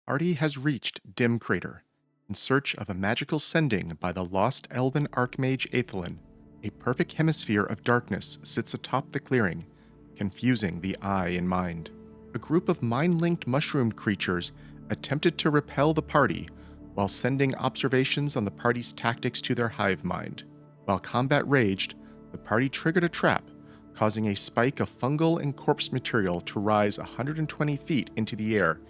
Party has reached Dim Crater in search of a magical sending by the lost elven archmage Aethelin. A perfect hemisphere of darkness sits atop the clearing, confusing the eye and mind. A group of mind-linked mushroom creatures attempted to repel the party while sending observations on the party's tactics to their hive mind. While combat raged, the party triggered a trap, causing a spike of fungal and corpse material to rise 120 feet into the air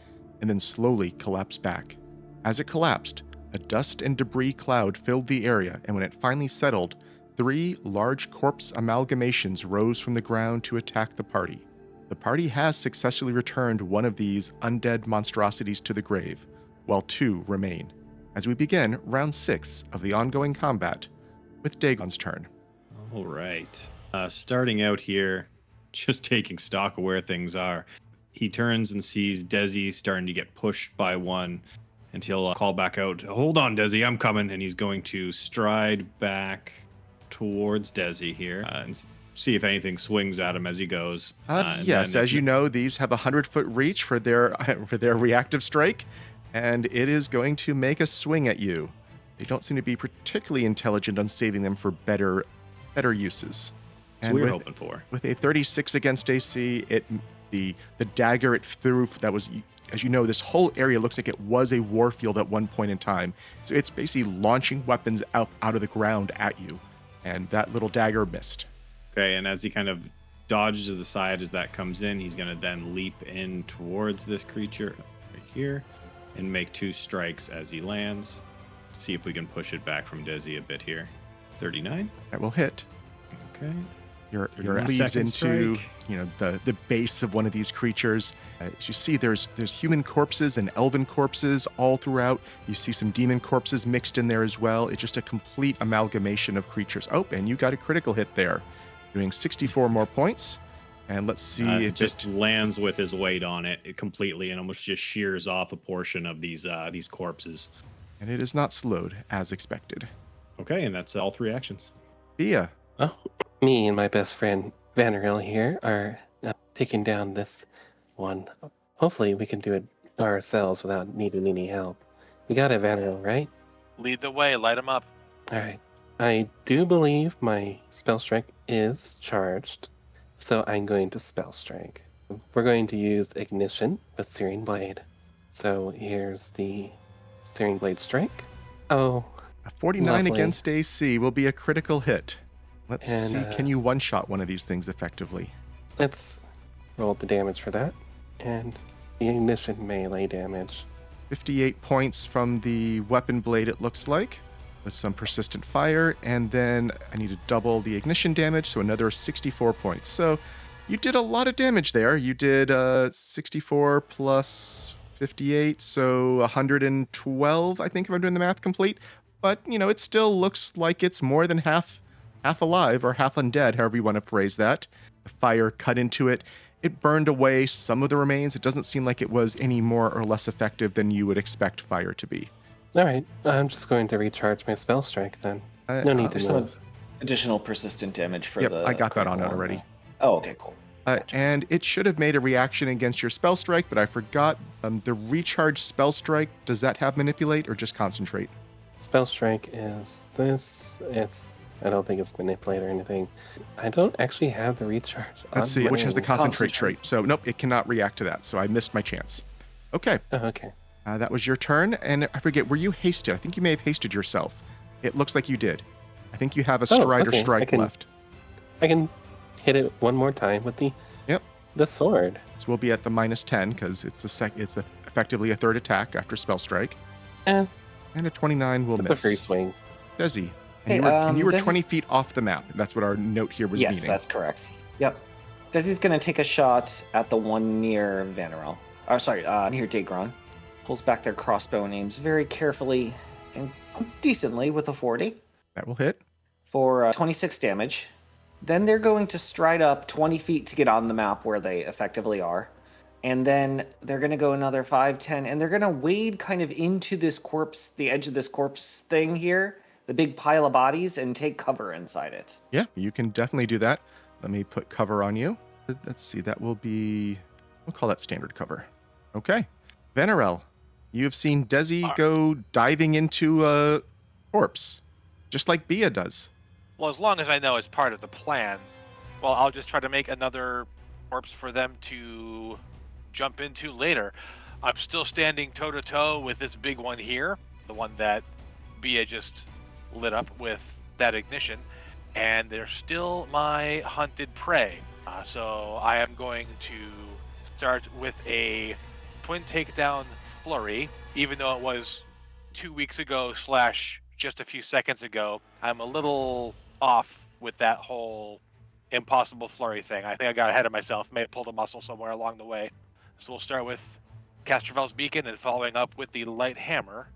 and then slowly collapse back. As it collapsed, a dust and debris cloud filled the area, and when it finally settled, 3 large corpse amalgamations rose from the ground to attack the party. The party has successfully returned one of these undead monstrosities to the grave, while 2 remain. As we begin round 6 of the ongoing combat, with Daegon's turn. All right. Starting out here, just taking stock of where things are. He turns and sees Dezi starting to get pushed by one, and he'll call back out, "Hold on, Dezi, I'm coming." And he's going to stride back towards Dezi here and see if anything swings at him as he goes. Yes, as you know, these have a 100-foot reach for their reactive strike, and it is going to make a swing at you. They don't seem to be particularly intelligent on saving them for better uses. That's what we were hoping for. With a 36 against AC, the dagger it threw, that was, as you know, this whole area looks like it was a warfield at one point in time. So it's basically launching weapons out of the ground at you, and that little dagger missed. Okay, and as he kind of dodges to the side as that comes in, he's going to then leap in towards this creature right here and make 2 strikes as he lands. See if we can push it back from Dezi a bit here. 39. That will hit. Okay. Your leads into the base of one of these creatures. As you see, there's human corpses and elven corpses all throughout. You see some demon corpses mixed in there as well. It's just a complete amalgamation of creatures. Oh, and you got a critical hit there, doing 64 more points. And let's see, it just lands with his weight on it completely, and almost just shears off a portion of these corpses. And it is not slowed as expected. Okay, and that's all 3 actions. Bea. Oh, me and my best friend Vanarel here are taking down this one. Hopefully we can do it ourselves without needing any help. We got it, Vanarel, right? Lead the way, light him up. All right. I do believe my spell strike is charged, so I'm going to spell strike. We're going to use ignition with Searing Blade. So here's the Searing Blade strike. Oh, a 49 lovely. Against AC will be a critical hit. Let's see, can you one-shot one of these things effectively? Let's roll the damage for that. And the ignition melee damage. 58 points from the weapon blade, it looks like, with some persistent fire. And then I need to double the ignition damage, so another 64 points. So you did a lot of damage there. You did 64 plus 58, so 112, I think, if I'm doing the math complete. But, it still looks like it's more than half alive or half undead, however you want to phrase that. The fire cut into it. It burned away some of the remains. It doesn't seem like it was any more or less effective than you would expect fire to be. All right, I'm just going to recharge my spell strike then. No need to move. Additional persistent damage for yep, the... I got that on it already. Oh, okay, cool. Gotcha. And it should have made a reaction against your spell strike, but I forgot. The recharge spell strike, does that have manipulate or just concentrate? Spell strike is this. I don't think it's manipulate or anything. I don't actually have the recharge. Let's see, which has the concentrate trait. So, nope, it cannot react to that. So I missed my chance. Okay. Oh, okay. That was your turn. And I forget, were you hasted? I think you may have hasted yourself. It looks like you did. I think you have a stride or strike left. I can hit it one more time with the sword. So we'll be at the -10 because it's effectively a third attack after spell strike. And a 29 will miss. It's a free swing. Dezi. And you were 20 feet off the map. That's what our note here was meaning. Yes, that's correct. Yep. Dezi's going to take a shot at the one near Vanarel. Near Daegron. Pulls back their crossbow and aims very carefully and decently with a 40. That will hit. For 26 damage. Then they're going to stride up 20 feet to get on the map where they effectively are. And then they're going to go another 5, 10, and they're going to wade kind of into this corpse, the edge of this corpse thing here, the big pile of bodies, and take cover inside it. Yeah, you can definitely do that. Let me put cover on you. Let's see, that will be, we'll call that standard cover. Okay. Vanarel, You have seen Dezi go diving into a corpse, just like Bea does. Well, as long as I know it's part of the plan, well, I'll just try to make another corpse for them to jump into later. I'm still standing toe-to-toe with this big one here, the one that Bea just lit up with that ignition, and they're still my hunted prey. So I am going to start with a twin takedown flurry, even though it was 2 weeks ago / just a few seconds ago. I'm a little off with that whole impossible flurry thing. I think I got ahead of myself, may have pulled a muscle somewhere along the way. So we'll start with Castrovel's Beacon and following up with the light hammer.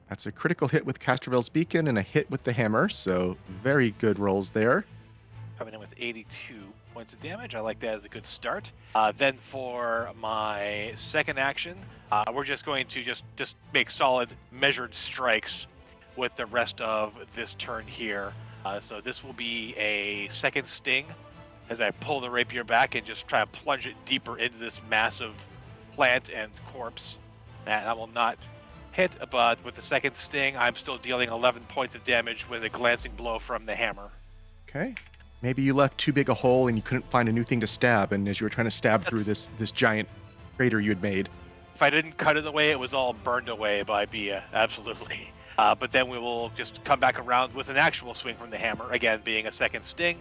That's a critical hit with Castrovel's Beacon and a hit with the hammer, so very good rolls there. Coming in with 82 points of damage. I like that as a good start. Then for my second action, we're just going to just make solid measured strikes with the rest of this turn here. So this will be a second sting as I pull the rapier back and just try to plunge it deeper into this massive plant and corpse. And I will not hit, but with the second sting, I'm still dealing 11 points of damage with a glancing blow from the hammer. Okay. Maybe you left too big a hole and you couldn't find a new thing to stab, and as you were trying to stab through this giant crater you had made. If I didn't cut it away, it was all burned away by Bea, absolutely. But then we will just come back around with an actual swing from the hammer, again being a second sting.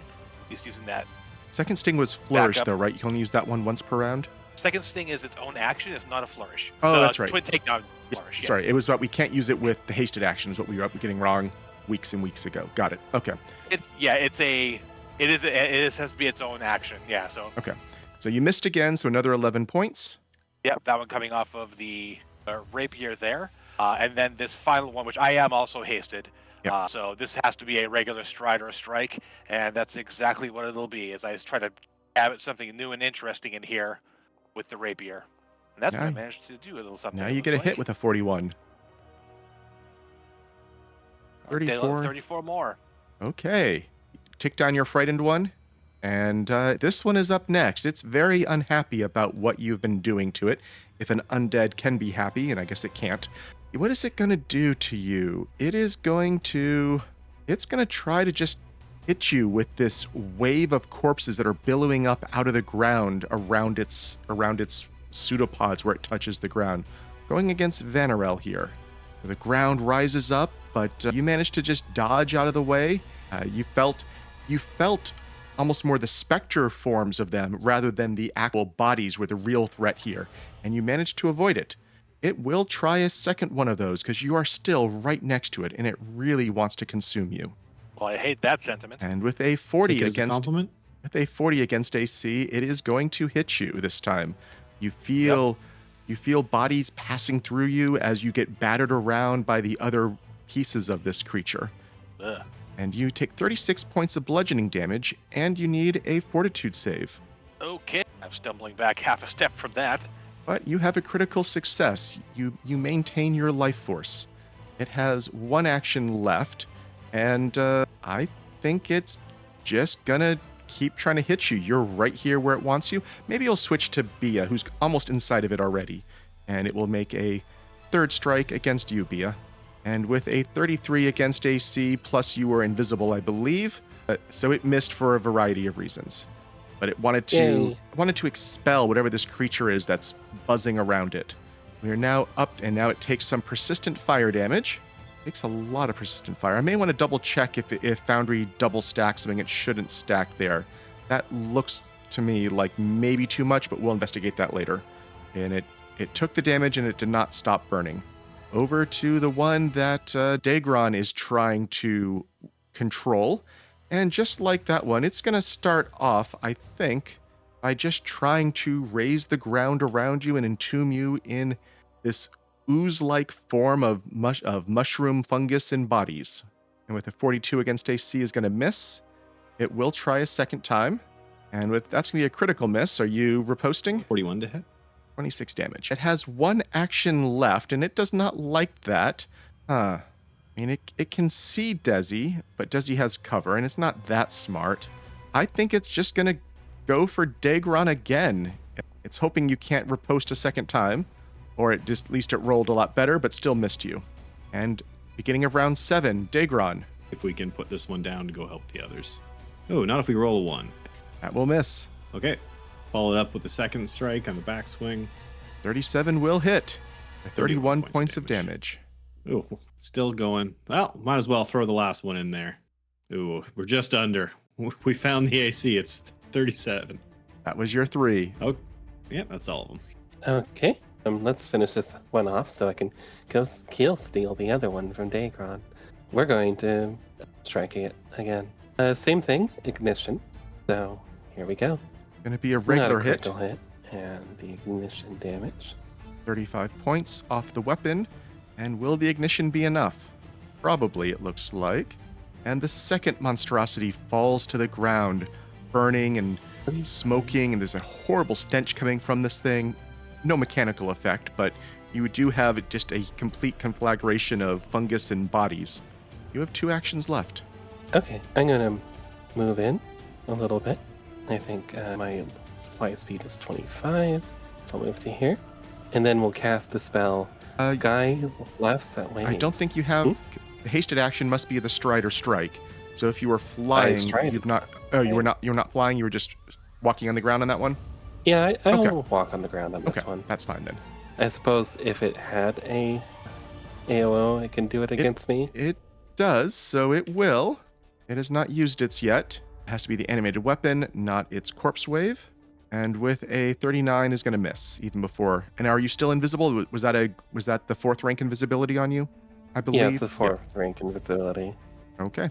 Just using that. Second sting was flourish, though, right? You can only use that one once per round? Second sting is its own action. It's not a flourish. Oh, that's right. Twin takedown flourish. Yeah. Sorry, it was we can't use it with the hasted action is what we were getting wrong weeks and weeks ago. Got it. Okay. It has to be its own action. Yeah. So. Okay. So you missed again. So another 11 points. Yep. That one coming off of the rapier there, and then this final one, which I am also hasted. Yep. So this has to be a regular stride or a strike, and that's exactly what it'll be. As I just try to add something new and interesting in here with the rapier, and that's what I managed to do. A little something. Now you get a hit with a 41. 34. 34 more. Okay. Tick down your frightened one. And this one is up next. It's very unhappy about what you've been doing to it. If an undead can be happy, and I guess it can't. What is it going to do to you? It's going to try to just hit you with this wave of corpses that are billowing up out of the ground around its pseudopods where it touches the ground. Going against Vanarel here. The ground rises up, but you managed to just dodge out of the way. You felt almost more the specter forms of them rather than the actual bodies were the real threat here, and you managed to avoid it. It will try a second one of those because you are still right next to it, and it really wants to consume you. Well, I hate that sentiment. And with a 40 compliment? With a 40 against AC, it is going to hit you this time. You feel bodies passing through you as you get battered around by the other pieces of this creature. Ugh. And you take 36 points of bludgeoning damage, and you need a fortitude save. Okay, I'm stumbling back half a step from that. But you have a critical success. You maintain your life force. It has one action left, and I think it's just gonna keep trying to hit you. You're right here where it wants you. Maybe you'll switch to Bea, who's almost inside of it already, and it will make a third strike against you, Bea. And with a 33 against AC, plus you were invisible, I believe, so it missed for a variety of reasons. But it wanted to expel whatever this creature is that's buzzing around it. We are now up, and now it takes some persistent fire damage. It takes a lot of persistent fire. I may want to double check if Foundry double stacks something it shouldn't stack there. That looks to me like maybe too much, but we'll investigate that later. And it took the damage, and it did not stop burning. Over to the one that Daegron is trying to control. And just like that one, it's going to start off, I think, by just trying to raise the ground around you and entomb you in this ooze-like form of mushroom, fungus, and bodies. And with a 42 against AC is going to miss. It will try a second time. And that's going to be a critical miss. Are you riposting? 41 to hit. 26 damage. It has one action left, and it does not like that. I mean, it can see Dezi, but Dezi has cover, and it's not that smart. I think it's just going to go for Daegron again. It's hoping you can't riposte a second time. Or at least it rolled a lot better, but still missed you. And beginning of round 7, Daegron. If we can put this one down to go help the others. Oh, not if we roll a 1. That will miss. Okay. Followed up with the second strike on the backswing. 37 will hit. 31 points of damage. Ooh, still going. Well, might as well throw the last one in there. Ooh, we're just under. We found the AC. It's 37. That was your 3. Oh, yeah, that's all of them. Okay. Let's finish this one off so I can go kill steal the other one from Daegron. We're going to strike it again. Same thing, ignition. So here we go. Going to be a regular hit. Critical hit. And the ignition damage. 35 points off the weapon. And will the ignition be enough? Probably, it looks like. And the second monstrosity falls to the ground, burning and smoking, and there's a horrible stench coming from this thing. No mechanical effect, but you do have just a complete conflagration of fungus and bodies. You have 2 actions left. Okay, I'm going to move in a little bit. I think my flight speed is 25, so I'll move to here. And then we'll cast the spell Sky Laughs at Waves. I don't think you have... The hasted action must be the stride or strike. So if you were flying, you've not... Oh, you were not flying, you were just walking on the ground on that one? Yeah, I'll walk on the ground on this one. That's fine then. I suppose if it had a AOO, it can do it against me? It does, so it will. It has not used its yet. It has to be the animated weapon, not its corpse wave. And with a 39 is going to miss, even before. And are you still invisible? Was that the 4th rank invisibility on you, I believe? Yes, the 4th rank invisibility. Okay.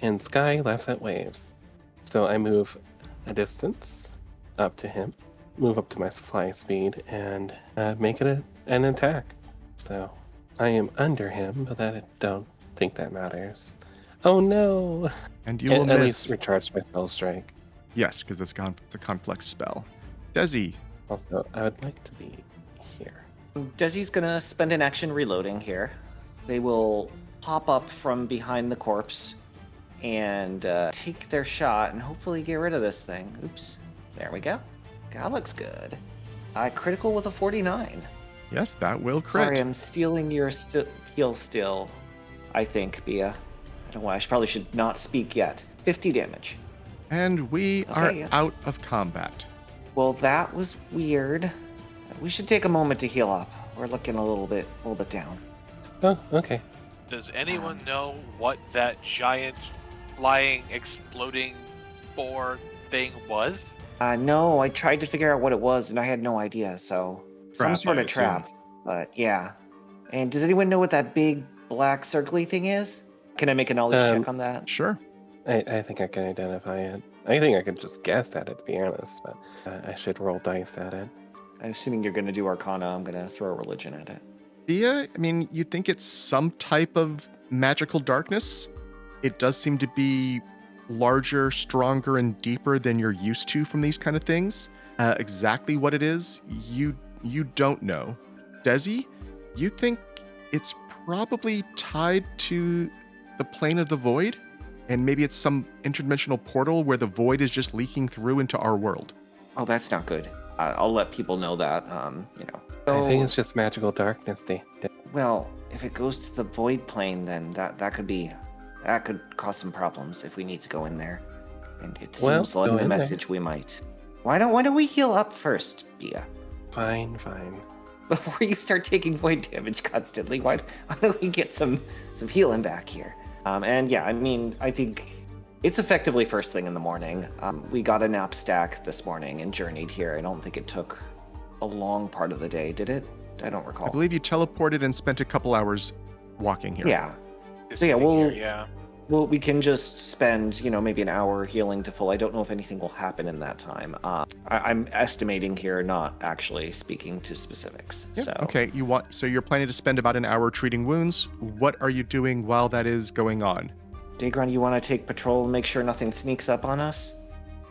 And Sky Laughs at Waves. So I move a distance up to him, move up to my fly speed, and make it an attack. So I am under him, but I don't think that matters. Oh no! And you will at miss. Least recharge my spell strike. Yes, because it's a complex spell. Dezi. Also, I would like to be here. Dezi's gonna spend an action reloading here. They will pop up from behind the corpse and take their shot and hopefully get rid of this thing. Oops. There we go. That looks good. Critical with a 49. Yes, that will crit. Sorry, I'm stealing your heal still, I think, Bea. I don't know why. I probably should not speak yet. 50 damage. And we are out of combat. Well, that was weird. We should take a moment to heal up. We're looking a little bit down. Oh, okay. Does anyone know what that giant, flying, exploding spore thing was? No, I tried to figure out what it was, and I had no idea, so... Some sort of trap, but yeah. And does anyone know what that big, black, circly thing is? Can I make a knowledge check on that? Sure. I think I can identify it. I think I could just guess at it, to be honest, but I should roll dice at it. I'm assuming you're going to do Arcana. I'm going to throw religion at it. Bea, I mean, you think it's some type of magical darkness? It does seem to be larger, stronger, and deeper than you're used to from these kind of things. Exactly what it is, you don't know. Dezi, you think it's probably tied to the plane of the void? And maybe it's some interdimensional portal where the void is just leaking through into our world. Oh, that's not good. I'll let people know that, So, I think it's just magical darkness. Well, if it goes to the void plane, then that could cause some problems if we need to go in there. And it seems like a message we might. Why don't we heal up first, Bea? Fine. Before you start taking void damage constantly, why don't we get some healing back here? And yeah, I mean, I think it's effectively first thing in the morning. We got a nap stack this morning and journeyed here. I don't think it took a long part of the day, did it? I don't recall. I believe you teleported and spent a couple hours walking here. Yeah. So yeah, we can just spend, maybe an hour healing to full. I don't know if anything will happen in that time. I'm estimating here, not actually speaking to specifics. Yeah. So Okay, so you're planning to spend about an hour treating wounds. What are you doing while that is going on? Daegron, you want to take patrol and make sure nothing sneaks up on us?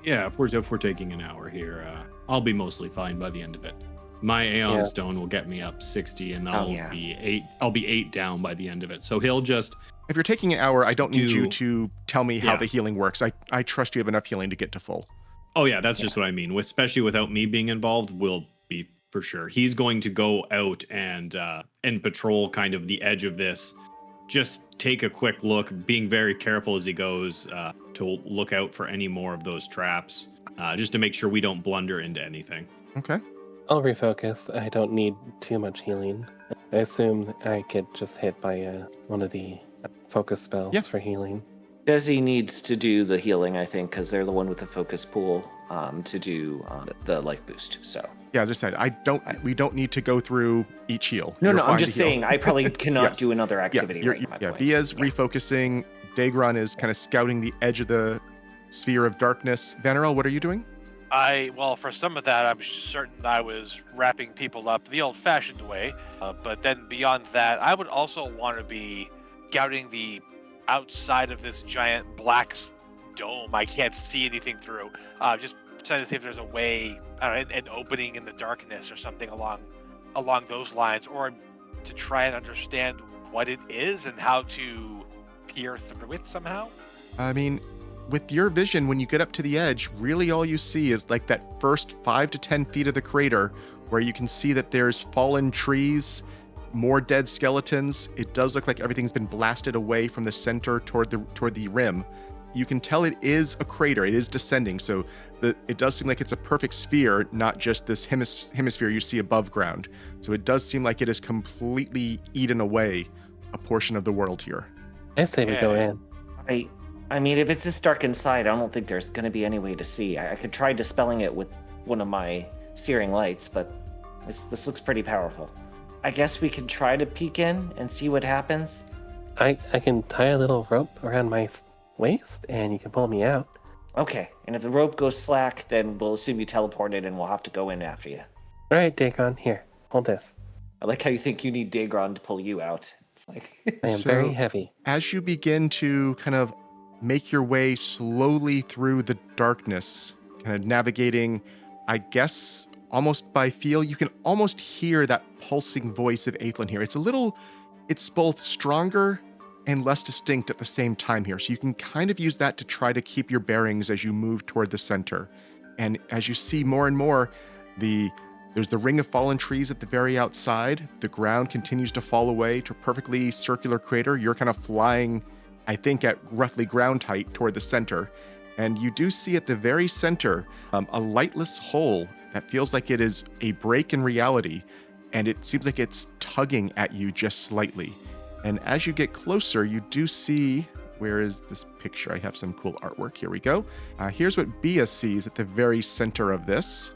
Yeah, if we're taking an hour here, I'll be mostly fine by the end of it. My Aeon Stone will get me up 60, and I'll be 8 down by the end of it. So he'll just... If you're taking an hour, I don't need you to tell me how the healing works. I trust you have enough healing to get to full. Oh yeah, that's just what I mean. Especially without me being involved, we'll be for sure. He's going to go out and patrol kind of the edge of this. Just take a quick look, being very careful as he goes to look out for any more of those traps, just to make sure we don't blunder into anything. Okay. I'll refocus. I don't need too much healing. I assume I get just hit by one of the focus spells for healing. Dezi needs to do the healing, I think, because they're the one with the focus pool to do the life boost. So Yeah, as I said, we don't need to go through each heal. no, You're I'm fine just to heal. saying I probably cannot Yes. do another activity. Bea's refocusing. Daegron is kind of scouting the edge of the sphere of darkness. Vanarel, what are you doing? Well, for some of that, I'm certain I was wrapping people up the old-fashioned way. But then beyond that, I would also want to be scouting the outside of this giant black dome I can't see anything through. Just trying to see if there's a way, I don't know, an opening in the darkness or something along those lines, or to try and understand what it is and how to peer through it somehow. I mean, with your vision, when you get up to the edge, really all you see is like that first 5 to 10 feet of the crater, where you can see that there's fallen trees, more dead skeletons. It does look like everything's been blasted away from the center toward the rim. You can tell it is a crater. It is descending, so it does seem like it's a perfect sphere, not just this hemisphere you see above ground. So it does seem like it has completely eaten away a portion of the world here. I say we go in. I mean, if it's this dark inside, I don't think there's going to be any way to see. I could try dispelling it with one of my searing lights, but this looks pretty powerful. I guess we could try to peek in and see what happens. I can tie a little rope around my waist, and you can pull me out. Okay, and if the rope goes slack, then we'll assume you teleported and we'll have to go in after you. All right, Daegron, here, hold this. I like how you think you need Daegron to pull you out. It's like... I am So, very heavy. As you begin to kind of make your way slowly through the darkness, kind of navigating, I guess, almost by feel, you can almost hear that pulsing voice of Aethlin here. It's both stronger and less distinct at the same time here. So you can kind of use that to try to keep your bearings as you move toward the center. And as you see more and more, there's the ring of fallen trees at the very outside. The ground continues to fall away to a perfectly circular crater. You're kind of flying, I think, at roughly ground height toward the center. And you do see at the very center a lightless hole that feels like it is a break in reality. And it seems like it's tugging at you just slightly. And as you get closer, you do see, where is this picture? I have some cool artwork. Here we go. Here's what Bea sees at the very center of this.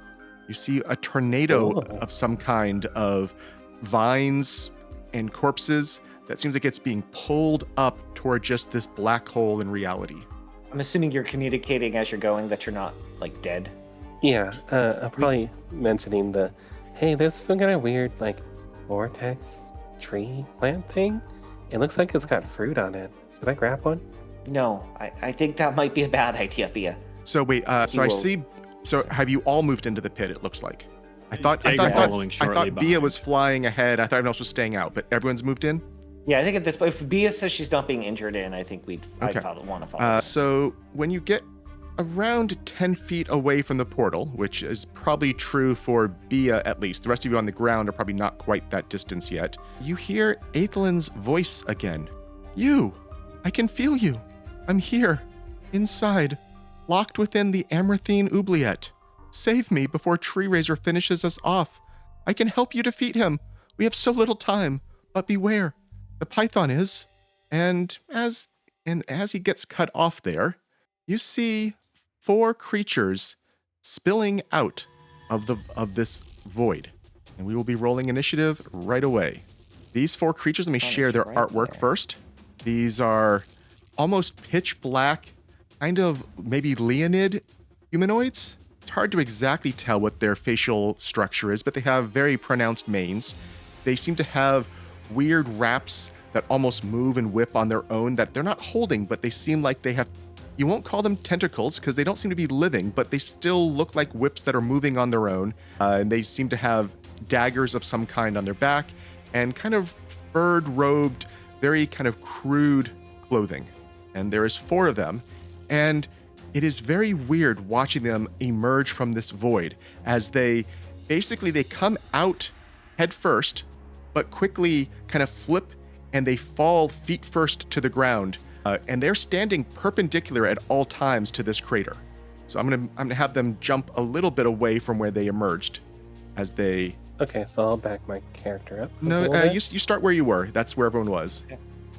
You see a tornado of some kind of vines and corpses that seems like it's being pulled up toward just this black hole in reality. I'm assuming you're communicating as you're going that you're not, like, dead. Yeah, I'm probably mentioning hey, there's some kind of weird, like, vortex tree plant thing. It looks like it's got fruit on it. Should I grab one? No, I think that might be a bad idea, Bea. So wait, so have you all moved into the pit, it looks like? I thought Bea was flying ahead. I thought everyone else was staying out, but everyone's moved in? Yeah, I think at this point, if Bea says she's not being injured in, I think I'd want to follow. So when you get around 10 feet away from the portal, which is probably true for Bea at least, the rest of you on the ground are probably not quite that distance yet, you hear Aethlin's voice again. You! I can feel you! I'm here! Inside! Locked within the Amaranthine oubliette. Save me before Tree Razor finishes us off. I can help you defeat him. We have so little time, but beware. The python is. And as he gets cut off there, you see 4 creatures spilling out of this void. And we will be rolling initiative right away. These 4 creatures, let me share their artwork first. These are almost pitch black, kind of maybe Leonid humanoids. It's hard to exactly tell what their facial structure is, but they have very pronounced manes. They seem to have weird wraps that almost move and whip on their own that they're not holding, but they seem like they have, you won't call them tentacles because they don't seem to be living, but they still look like whips that are moving on their own. And they seem to have daggers of some kind on their back and kind of furred, robed, very kind of crude clothing. And there is 4 of them. And it is very weird watching them emerge from this void as they basically they come out head first, but quickly kind of flip and they fall feet first to the ground. And they're standing perpendicular at all times to this crater. So I'm gonna have them jump a little bit away from where they emerged as they... Okay, so I'll back my character up. No, you start where you were. That's where everyone was.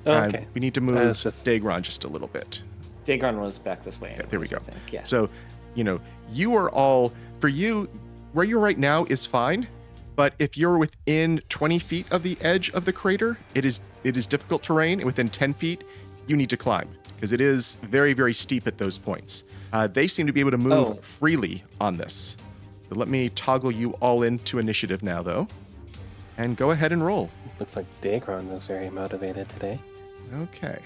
Okay. We need to move Daegron just a little bit. Daegron was back this way. Yeah, there we go. I think. Yeah. So, you are all... For you, where you're right now is fine. But if you're within 20 feet of the edge of the crater, it is difficult terrain. Within 10 feet, you need to climb because it is very, very steep at those points. They seem to be able to move freely on this. So let me toggle you all into initiative now, though. And go ahead and roll. Looks like Daegron was very motivated today. Okay.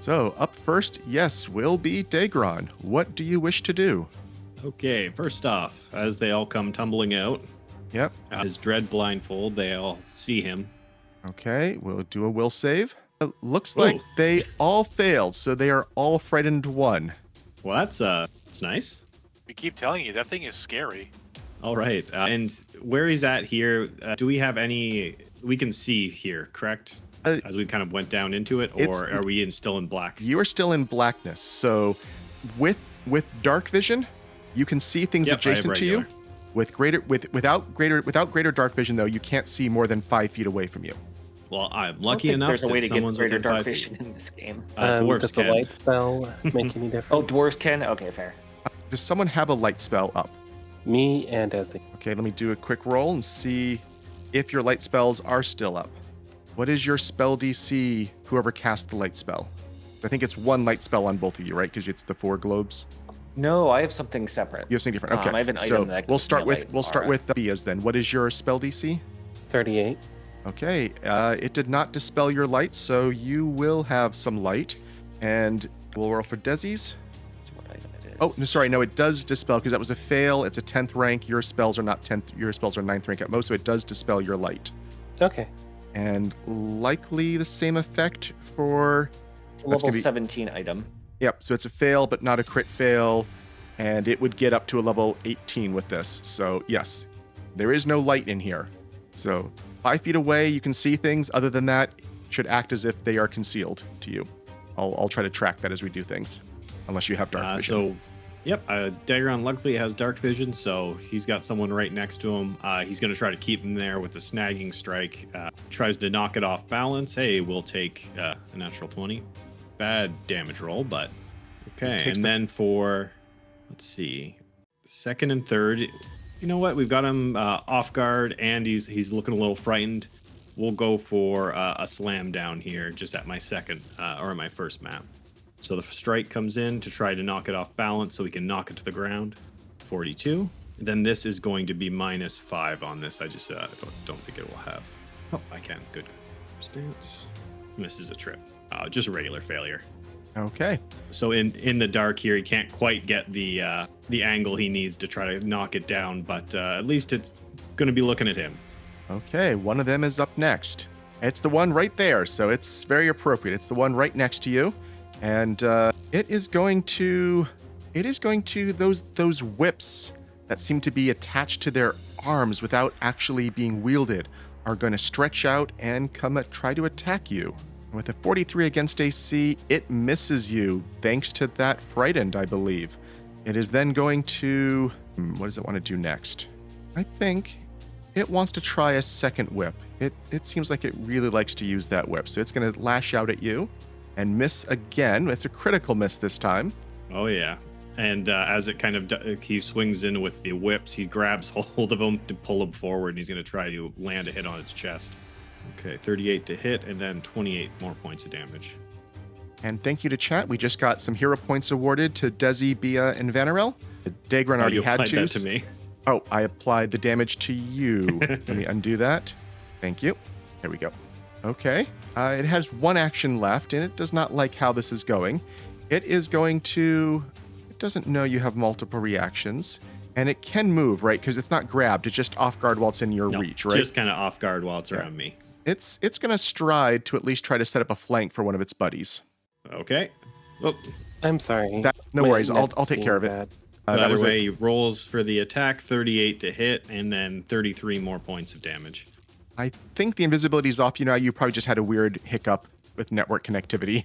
So up first, yes, will be Daegron. What do you wish to do? Okay, first off, as they all come tumbling out, Yep. his dread blindfold, they all see him. Okay, we'll do a will save. It looks like they all failed, so they are all frightened one. Well, that's nice. We keep telling you that thing is scary. All right, and where he's at here, do we have any? We can see here, correct? As we kind of went down into it, or are we still in black? You are still in blackness. So, with dark vision, you can see things adjacent to you. Without greater dark vision, though, you can't see more than 5 feet away from you. Well, I'm lucky enough there's a way that to get someone's greater within dark 5 vision feet. in this game. Dwarves does the can. light spell make any difference? Oh, dwarves can? Okay, fair. Does someone have a light spell up? Me and Dezi. Okay, let me do a quick roll and see if your light spells are still up. What is your spell DC, whoever cast the light spell? I think it's one light spell on both of you, right? Because it's the 4 globes. No, I have something separate. You have something different. Okay, I have an so item that we'll gives start me a with light aura. Bea's then. What is your spell DC? 38. Okay, it did not dispel your light, so you will have some light. And we'll roll for Dezi's. That's what item it is. Oh, no, sorry, no, it does dispel because that was a fail. It's a 10th rank. Your spells are not 10th. Your spells are 9th rank at most, so it does dispel your light. Okay. And likely the same effect for... It's a level 17 item. Yep, so it's a fail, but not a crit fail. And it would get up to a level 18 with this. So, yes, there is no light in here. So, 5 feet away, you can see things. Other than that, it should act as if they are concealed to you. I'll try to track that as we do things, unless you have dark vision. Daegron luckily has dark vision, so he's got someone right next to him. He's going to try to keep him there with a snagging strike. Tries to knock it off balance. Hey, we'll take a natural 20. Bad damage roll, but okay. And then for, let's see, second and third, you know what? We've got him off guard, and he's looking a little frightened. We'll go for a slam down here, just at my second or my first map. So the strike comes in to try to knock it off balance, so we can knock it to the ground. 42. Then this is going to be -5 on this. I just don't think it will have. Oh, I can. Good. Stance. And this is a trip. Just a regular failure. Okay. So in the dark here, he can't quite get the angle he needs to try to knock it down, but at least it's going to be looking at him. Okay, one of them is up next. It's the one right there, so it's very appropriate. It's the one right next to you, and it is going to those whips that seem to be attached to their arms without actually being wielded are going to stretch out and try to attack you. With a 43 against AC, it misses you, thanks to that frightened, I believe. It is then going to... what does it want to do next? I think it wants to try a second whip. It seems like it really likes to use that whip. So it's going to lash out at you and miss again. It's a critical miss this time. Oh, yeah. And as it kind of he swings in with the whips, he grabs hold of him to pull him forward, and he's going to try to land a hit on its chest. Okay, 38 to hit, and then 28 more points of damage. And thank you to chat. We just got some hero points awarded to Dezi, Bea, and Vanarel. Daegron already you had applied to. that to me. Oh, I applied the damage to you. Let me undo that. Thank you. There we go. Okay. It has one action left, and it does not like how this is going. It is going to... It doesn't know you have multiple reactions. And it can move, right? Because it's not grabbed. It's just off guard while it's in your reach, right? Just kind of off guard while it's around me. It's going to stride to at least try to set up a flank for one of its buddies. Okay. Oh, I'm sorry. No My worries. I'll net's take care of it. being That Either was way, he rolls for the attack, 38 to hit, and then 33 more points of damage. I think the invisibility is off. You probably just had a weird hiccup with network connectivity.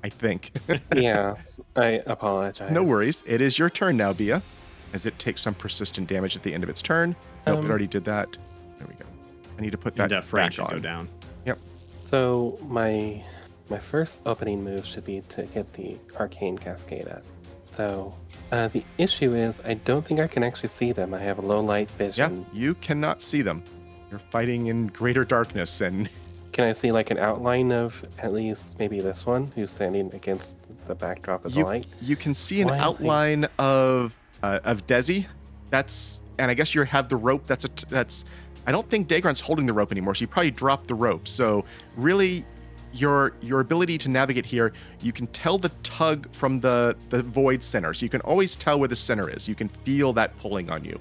I think. Yeah, I apologize. No worries. It is your turn now, Bea, as it takes some persistent damage at the end of its turn. Nope, it already did that. There we go. I need to put that Death back range should on. go down. Yep. So my first opening move should be to get the Arcane Cascade up. So the issue is I don't think I can actually see them. I have low light Yeah, vision. you cannot see them. You're fighting in greater darkness, and Can I see like an outline of at least maybe this one who's standing against the backdrop of the light? you can see an Why am I- outline of Dezi. And I guess you have the rope. That's. I don't think Daegron's holding the rope anymore, so you probably dropped the rope. So really, your ability to navigate here, you can tell the tug from the void center. So you can always tell where the center is. You can feel that pulling on you.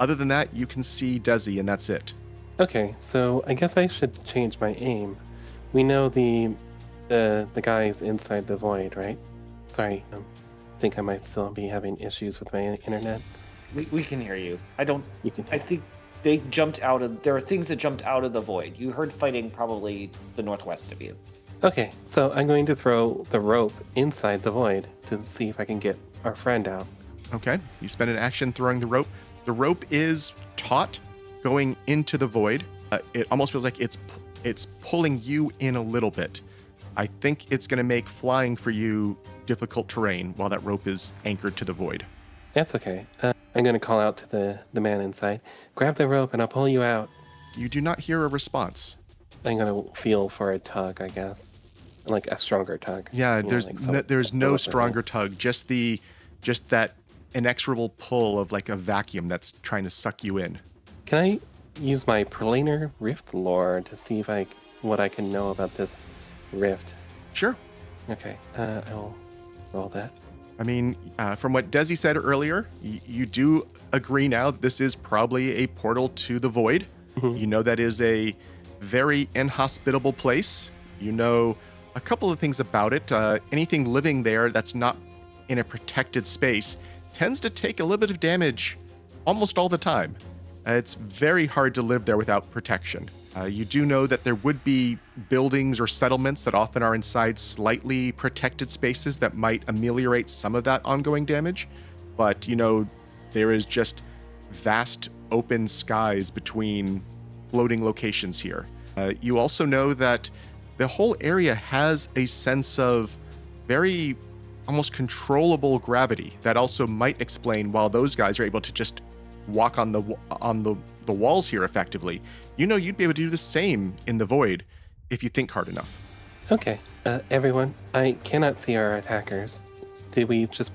Other than that, you can see Dezi, and that's it. Okay, so I guess I should change my aim. We know the guys inside the void, right? Sorry, I think I might still be having issues with my internet. We can hear you. You can. I think they jumped out of. There are things that jumped out of the void. You heard fighting probably the northwest of you. Okay, so I'm going to throw the rope inside the void to see if I can get our friend out. Okay. You spend an action throwing the rope. The rope is taut going into the void. It almost feels like it's pulling you in a little bit. I think it's going to make flying for you difficult terrain while that rope is anchored to the void. That's okay. I'm going to call out to the man inside. Grab the rope and I'll pull you out. You do not hear a response. I'm going to feel for a tug, I guess. Like a stronger tug. Yeah, You know, there's like some- there's no deliberately. stronger tug. Just that inexorable pull of like a vacuum that's trying to suck you in. Can I use my Pralaner Rift lore to see if what I can know about this rift? Sure. Okay, I'll roll that. I mean, from what Dezi said earlier, you do agree now that this is probably a portal to the void. Mhm. You know that is a very inhospitable place. You know a couple of things about it. Anything living there that's not in a protected space tends to take a little bit of damage almost all the time. It's very hard to live there without protection. You do know that there would be buildings or settlements that often are inside slightly protected spaces that might ameliorate some of that ongoing damage. But, there is just vast open skies between floating locations here. You also know that the whole area has a sense of very almost controllable gravity that also might explain why those guys are able to just walk on the walls here effectively. You'd be able to do the same in the void if you think hard enough. Okay, everyone, I cannot see our attackers. Did we just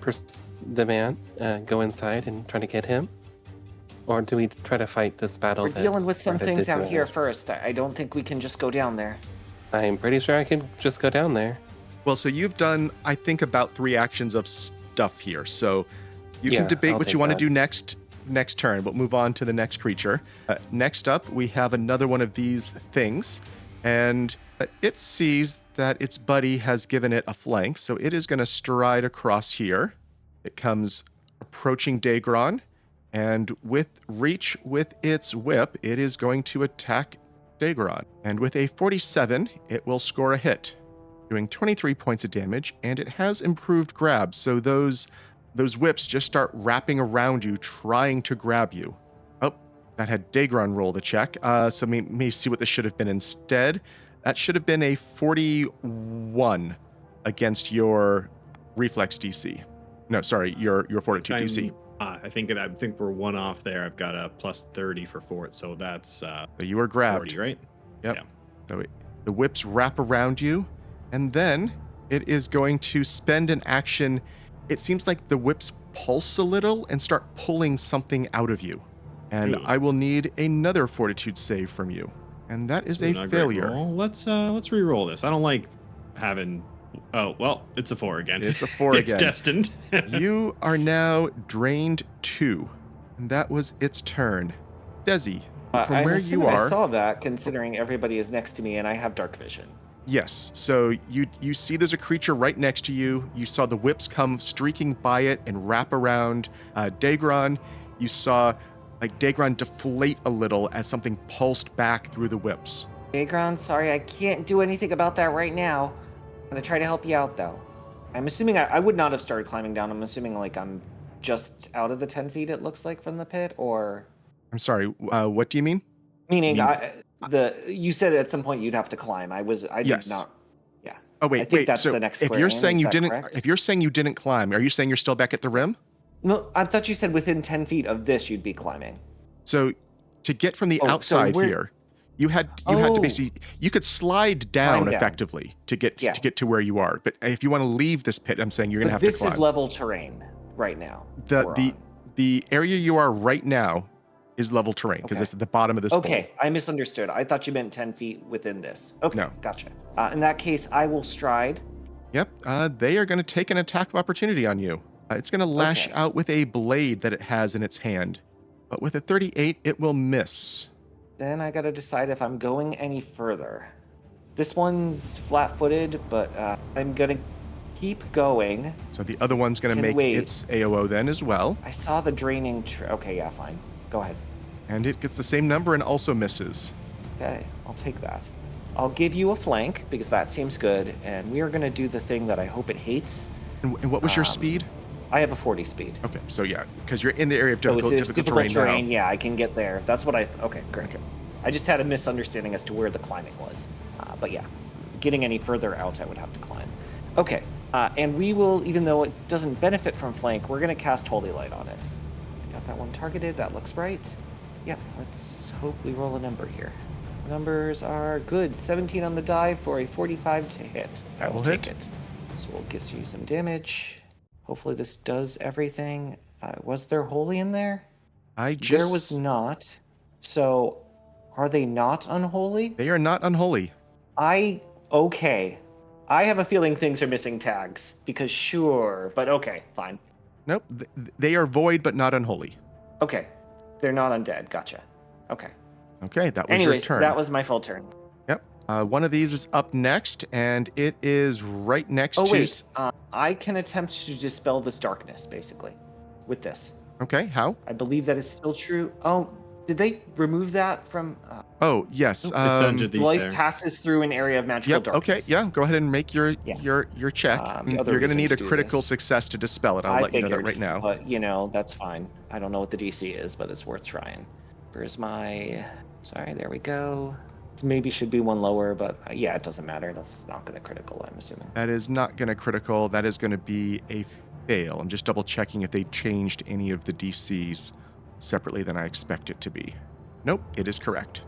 the man go inside and try to get him? Or do we try to fight this battle? We're dealing with some started things this out here way? first. I don't think we can just go down there. I'm pretty sure I can just go down there. Well, so you've done, I think, about 3 actions of stuff here. So you Yeah, can debate I'll what you take want to that. do next turn, but move on to the next creature. Next up, we have another one of these things, and it sees that its buddy has given it a flank, so it is going to stride across here. It comes approaching Daegron, and with reach with its whip, it is going to attack Daegron. And with a 47, it will score a hit, doing 23 points of damage, and it has improved grab, so those whips just start wrapping around you, trying to grab you. Oh, that had Daegron roll the check. So let me see what this should have been instead. That should have been a 41 against your reflex DC. No, sorry, your fortitude DC. I think we're 1 off there. I've got a plus 30 for fort, so that's So you were grabbed. 40, right? Yep. Yeah. So the whips wrap around you, and then it is going to spend an action. It seems like the whips pulse a little and start pulling something out of you. And Ooh. I will need another fortitude save from you. And that is Not a great failure. roll. Let's re-roll this. I don't like having. Oh well, it's a 4 again. It's a 4 It's again. destined. You are now drained 2. And that was its turn. Dezi, from I'm where you assuming are. I saw that, considering everybody is next to me and I have dark vision. Yes. So you see there's a creature right next to you. You saw the whips come streaking by it and wrap around Daegron. You saw like Daegron deflate a little as something pulsed back through the whips. Daegron, sorry, I can't do anything about that right now. I'm gonna try to help you out though. I'm assuming I would not have started climbing down. I'm assuming like I'm just out of the 10 feet it looks like from the pit, or... I'm sorry, what do you mean? Meaning, you said at some point you'd have to climb. I Yes. did not. Yeah. Oh wait, I think that's so the next if square you're in, saying is you that didn't, correct? if you're saying you didn't climb, are you saying you're still back at the rim? No, I thought you said within 10 feet of this you'd be climbing. So to get from the Oh, so outside we're- here, you had to Oh. basically you could slide down, Climb down. effectively to get Yeah. to where you are. But if you want to leave this pit, I'm saying you're gonna But have this to climb. is level terrain right now. we're on. The area you are right now is level terrain because Okay. it's at the bottom of this bowl. Okay, I misunderstood. I thought you meant 10 feet within this. Okay, No. gotcha. In that case, I will stride. Yep. They are going to take an attack of opportunity on you. It's going to lash Okay. out with a blade that it has in its hand. But with a 38, it will miss. Then I gotta decide if I'm going any further. This one's flat-footed, but I'm gonna keep going. So the other one's going to Can make wait. its AOO then as well. I saw the draining... Okay, yeah, fine. Go ahead. And it gets the same number and also misses. Okay, I'll take that. I'll give you a flank, because that seems good, and we are gonna do the thing that I hope it hates. And what was your speed? I have a 40 speed. Okay, so yeah, because you're in the area of So difficult, it's difficult terrain, terrain. now. Yeah, I can get there. That's what I... Okay, great. Okay. I just had a misunderstanding as to where the climbing was. But yeah, getting any further out, I would have to climb. Okay, and we will, even though it doesn't benefit from flank, we're going to cast Holy Light on it. Got that one targeted. That looks right. Yeah, let's hope we roll a number here. Numbers are good. 17 on the die for a 45 to hit. I will take it. So we'll give you some damage. Hopefully this does everything. Was there Holy in there? There was not. So, are they not unholy? They are not unholy. Okay. I have a feeling things are missing tags, because sure, but okay, fine. Nope, they are void but not unholy. Okay. They're not undead. Gotcha. Okay. Okay, that was Anyways, your turn. that was my full turn. Yep. One of these is up next, and it is right next Oh, to... wait. I can attempt to dispel this darkness, basically, with this. Okay, how? I believe that is still true. Oh, did they remove that from... Oh, yes. It's underneath life there. passes through an area of magical Yep, darkness. okay, yeah, go ahead and make your Yeah. your check. The other You're going to reason need to a do critical this. success to dispel it. I'll let you know that right now. But, that's fine. I don't know what the DC is, but it's worth trying. Where's my... Sorry, there we go. This maybe should be one lower, but yeah, it doesn't matter. That's not going to critical, I'm assuming. That is not going to critical. That is going to be a fail. I'm just double checking if they changed any of the DCs separately than I expect it to be. Nope, it is correct.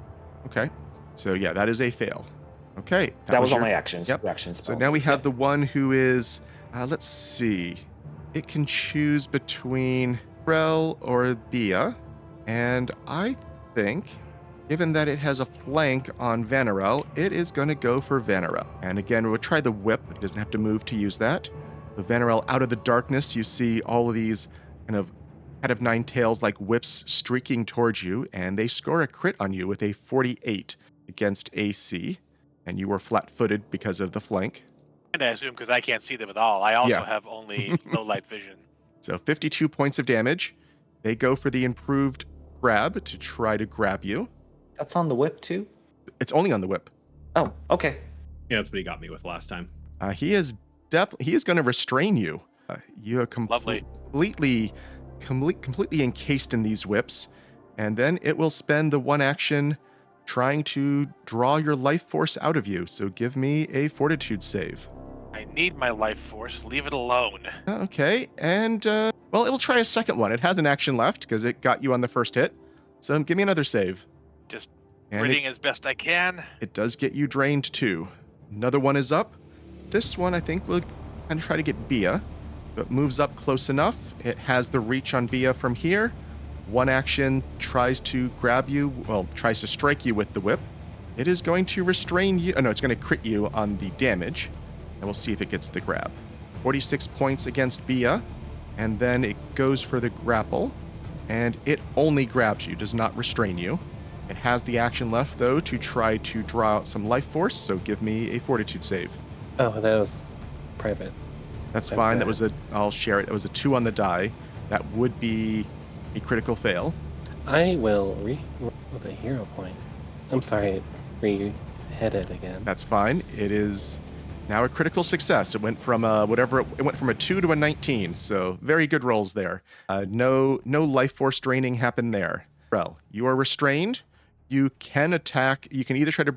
Okay, so yeah, that is a fail. Okay. That was all your- my actions. Yep. Reactions. So now we have the one who is, let's see, it can choose between Rel or Bea, and I think, given that it has a flank on Vanarel, it is going to go for Vanarel. And again, we'll try the whip. It doesn't have to move to use that. The Vanarel, out of the darkness, you see all of these kind of head of nine tails like whips streaking towards you, and they score a crit on you with a 48 against AC. And you were flat-footed because of the flank. And I assume because I can't see them at all. I also Yeah. have only low light vision. So 52 points of damage. They go for the improved grab to try to grab you. That's on the whip, too? It's only on the whip. Oh, okay. Yeah, that's what he got me with last time. He is going to restrain you. You are Lovely. completely encased in these whips, and then it will spend the one action trying to draw your life force out of you. So give me a fortitude save. I need my life force. Leave it alone. Okay, and well, it will try a second one. It has an action left because it got you on the first hit. So give me another save. Just And reading as best I can. it does get you drained too. Another one is up. This one I think will kind of try to get Bea. But moves up close enough. It has the reach on Bea from here. One action tries to grab you, tries to strike you with the whip. It is going to restrain you. Oh, no, it's going to crit you on the damage. And we'll see if it gets the grab. 46 points against Bea. And then it goes for the grapple. And it only grabs you, does not restrain you. It has the action left, though, to try to draw out some life force, so give me a fortitude save. Oh, that was private. That's Okay. fine. I'll share it. It was a 2 on the die. That would be a critical fail. I will with a hero point. I'm sorry, re-hit it again. That's fine. It is now a critical success. It went from it went from a 2 to a 19. So very good rolls there. No life force draining happened there. Well, you are restrained. You can attack. You can either try to.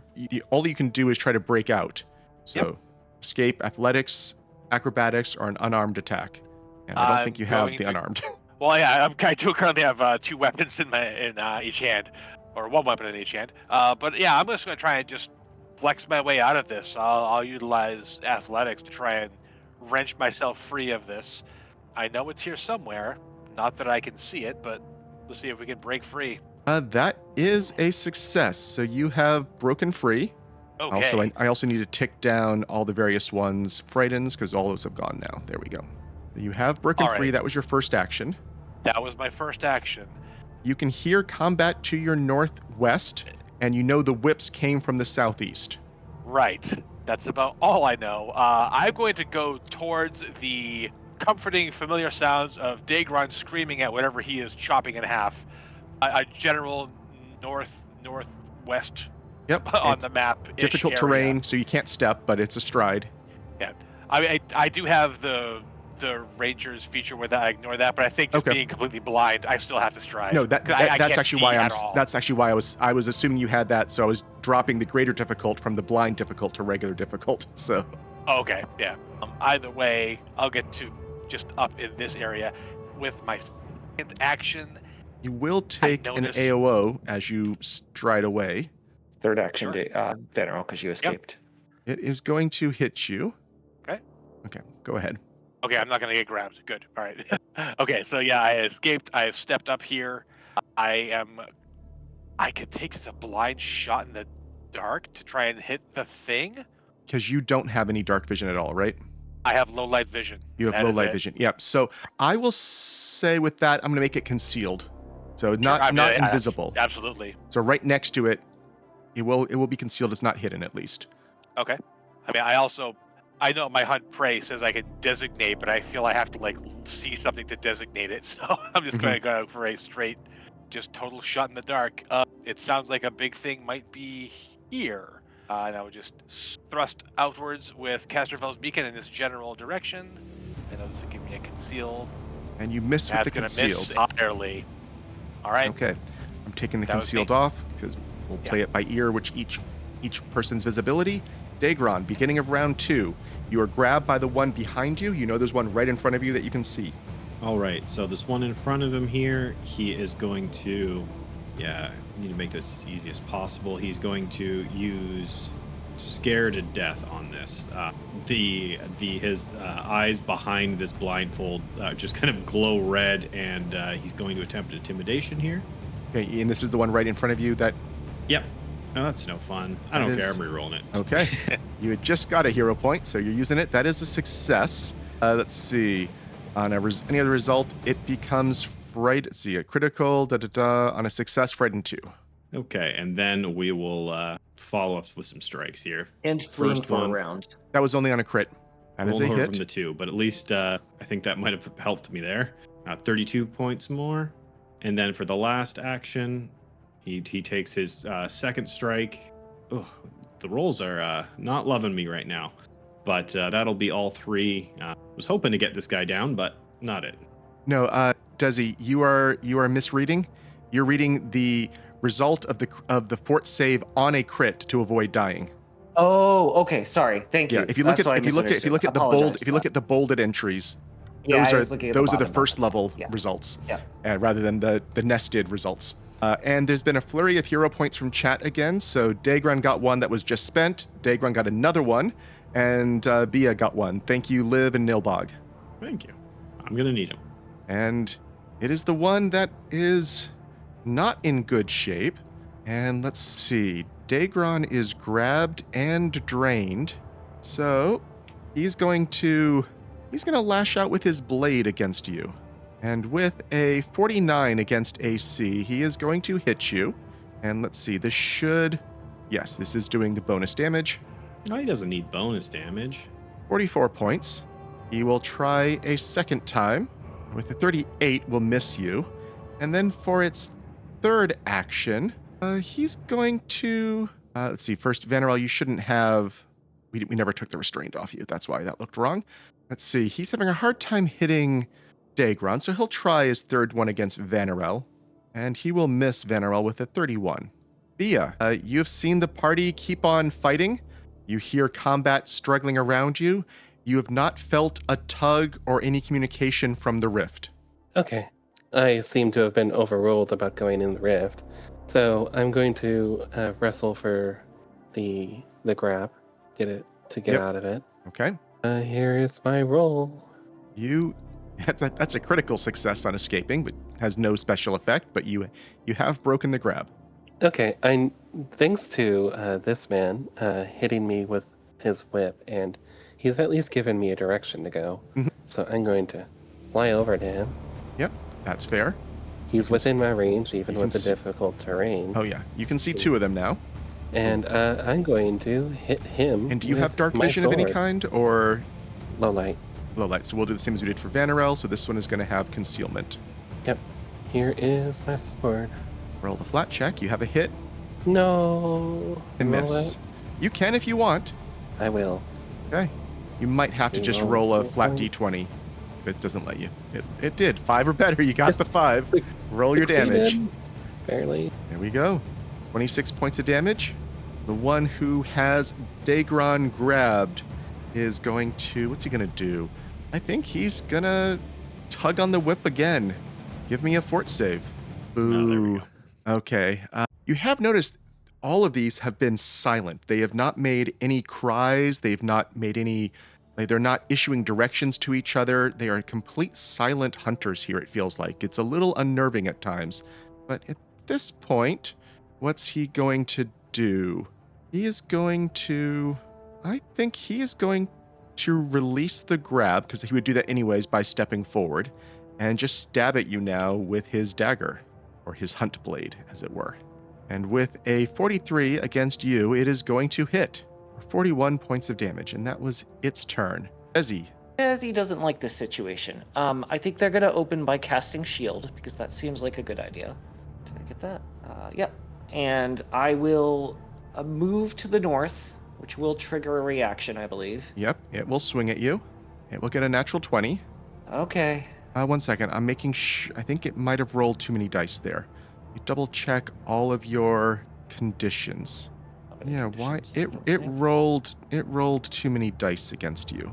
All you can do is try to break out. So escape, athletics, acrobatics, or an unarmed attack. And I don't think you have the unarmed. Well, yeah, I do currently have 2 weapons in each hand, or 1 weapon in each hand. But yeah, I'm just gonna try and just flex my way out of this. I'll utilize athletics to try and wrench myself free of this. I know it's here somewhere. Not that I can see it, but let's see if we can break free. That is a success. So you have broken free. Okay. Also, I also need to tick down all the various ones. Frightens, because all those have gone now. There we go. You have broken All right. free. That was your first action. That was my first action. You can hear combat to your northwest, and you know the whips came from the southeast. Right. That's about all I know. I'm going to go towards the comforting, familiar sounds of Daegron screaming at whatever he is chopping in half. A general northwest Yep. on it's the map. difficult terrain, so you can't step, but it's a stride. Yeah. I do have the Rangers feature where I ignore that, but I think just being completely blind, I still have to stride. No, I that's can't actually see why at all. that's actually why I was assuming you had that, so I was dropping the greater difficult from the blind difficult to regular difficult. So. Oh, okay. Yeah. Either way, I'll get to just up in this area with my second action. You will take an noticed- AOO as you stride away. Third action, Sure. Vanarel, because you escaped. It is going to hit you. Okay. Okay, go ahead. Okay, I'm not going to get grabbed. Good. All right. Okay, so yeah, I escaped. I have stepped up here. I could take a blind shot in the dark to try and hit the thing. Because you don't have any dark vision at all, right? I have low light vision. You have That low is light it. vision. Yep. So I will say with that, I'm going to make it concealed. So not Sure, not invisible. Absolutely. So right next to it, it will be concealed. It's not hidden at least. Okay. I mean, I know my hunt prey says I can designate, but I feel I have to see something to designate it. So I'm just going to go for a straight, just total shot in the dark. It sounds like a big thing might be here. And I would just thrust outwards with Casterville's beacon in this general direction. And it'll just give me a conceal. And you miss with That's the going to concealed. miss entirely. All right. Okay. I'm taking the That was concealed me. off because we'll play it by ear, which each person's visibility. Daegron, beginning of round 2. You are grabbed by the one behind you. You know there's one right in front of you that you can see. All right, so this one in front of him here, he is going to, I need to make this as easy as possible. He's going to use Scare to Death on this. His eyes behind this blindfold just kind of glow red, and he's going to attempt intimidation here. Okay, and this is the one right in front of you that... Yep. Oh, that's no fun. I don't care. I'm rerolling it. Okay. You had just got a hero point, so you're using it. That is a success. Let's see. On any other result, it becomes let's see, a critical, on a success, frightened 2. Okay, and then we will follow up with some strikes here. And fleeing First for one. a round. That was only on a crit. That is a Roll over hit. from the 2, but at least I think that might have helped me there. 32 points more. And then for the last action, he takes his second strike. Oh, the rolls are not loving me right now. But that'll be all 3. Was hoping to get this guy down, but not it. No, Dezi, you are misreading. You're reading the result of the fort save on a crit to avoid dying. Oh, okay. Sorry. Thank you. Yeah, if you look That's why I at the misunderstood. bolded entries, Yeah, I those was looking at the are the bottom first ones. level Yeah. results, Yeah. rather than the nested results. And there's been a flurry of hero points from chat again. So Daegron got one that was just spent. Daegron got another one, and Bea got one. Thank you, Liv and Nilbog. Thank you. I'm going to need him. And it is the one that is not in good shape. And let's see. Daegron is grabbed and drained. So he's going to lash out with his blade against you. And with a 49 against AC, he is going to hit you. And let's see, this should... Yes, this is doing the bonus damage. No, he doesn't need bonus damage. 44 points. He will try a second time. With a 38, will miss you. And then for its third action, he's going to... let's see, first, Vanarel, you shouldn't have... We never took the restraint off you. That's why that looked wrong. Let's see, he's having a hard time hitting Daegron, so he'll try his third one against Vanarel. And he will miss Vanarel with a 31. Bea, you've seen the party keep on fighting. You hear combat struggling around you. You have not felt a tug or any communication from the rift. Okay. I seem to have been overruled about going in the rift. So I'm going to wrestle for the grab. Get out of it. Okay. Here is my roll. That's a critical success on escaping, but has no special effect, but you have broken the grab. Okay, thanks to this man hitting me with his whip, and he's at least given me a direction to go. Mhm. So I'm going to fly over to him. Yep, that's fair. He's within my range, even you with can the difficult terrain. Oh yeah, you can see two of them now. And I'm going to hit him. And do you have with dark my vision of any sword. kind, or Low light. low light? So we'll do the same as we did for Vanarel, so this one is going to have concealment. Yep. Here is my sword. Roll the flat check. You have a hit No. and Roll miss. it. You can if you want. I will. Okay. You might have to just roll a flat d20 if it doesn't let you. It did. 5 or better. You got the 5. Roll your damage. Succeeded. Barely. There we go. 26 points of damage. The one who has Daegron grabbed is going to... What's he going to do? I think he's going to tug on the whip again. Give me a fort save. Oh, there we Ooh. go. Okay. You have noticed all of these have been silent. They have not made any cries. They've not made any... They're not issuing directions to each other. They are complete silent hunters here, it feels like. It's a little unnerving at times. But at this point, what's he going to do? He is going to... I think he is going to release the grab, because he would do that anyways by stepping forward, and just stab at you now with his dagger, or his hunt blade, as it were. And with a 43 against you, it is going to hit for 41 points of damage, and that was its turn. Dezi. Dezi doesn't like this situation. I think they're going to open by casting shield, because that seems like a good idea. Did I get that? Yep. And I will move to the north, which will trigger a reaction, I believe. Yep, it will swing at you. It will get a natural 20. Okay. 1 second. I'm making I think it might have rolled too many dice there. You double check all of your conditions. Yeah, why? It rolled too many dice against you.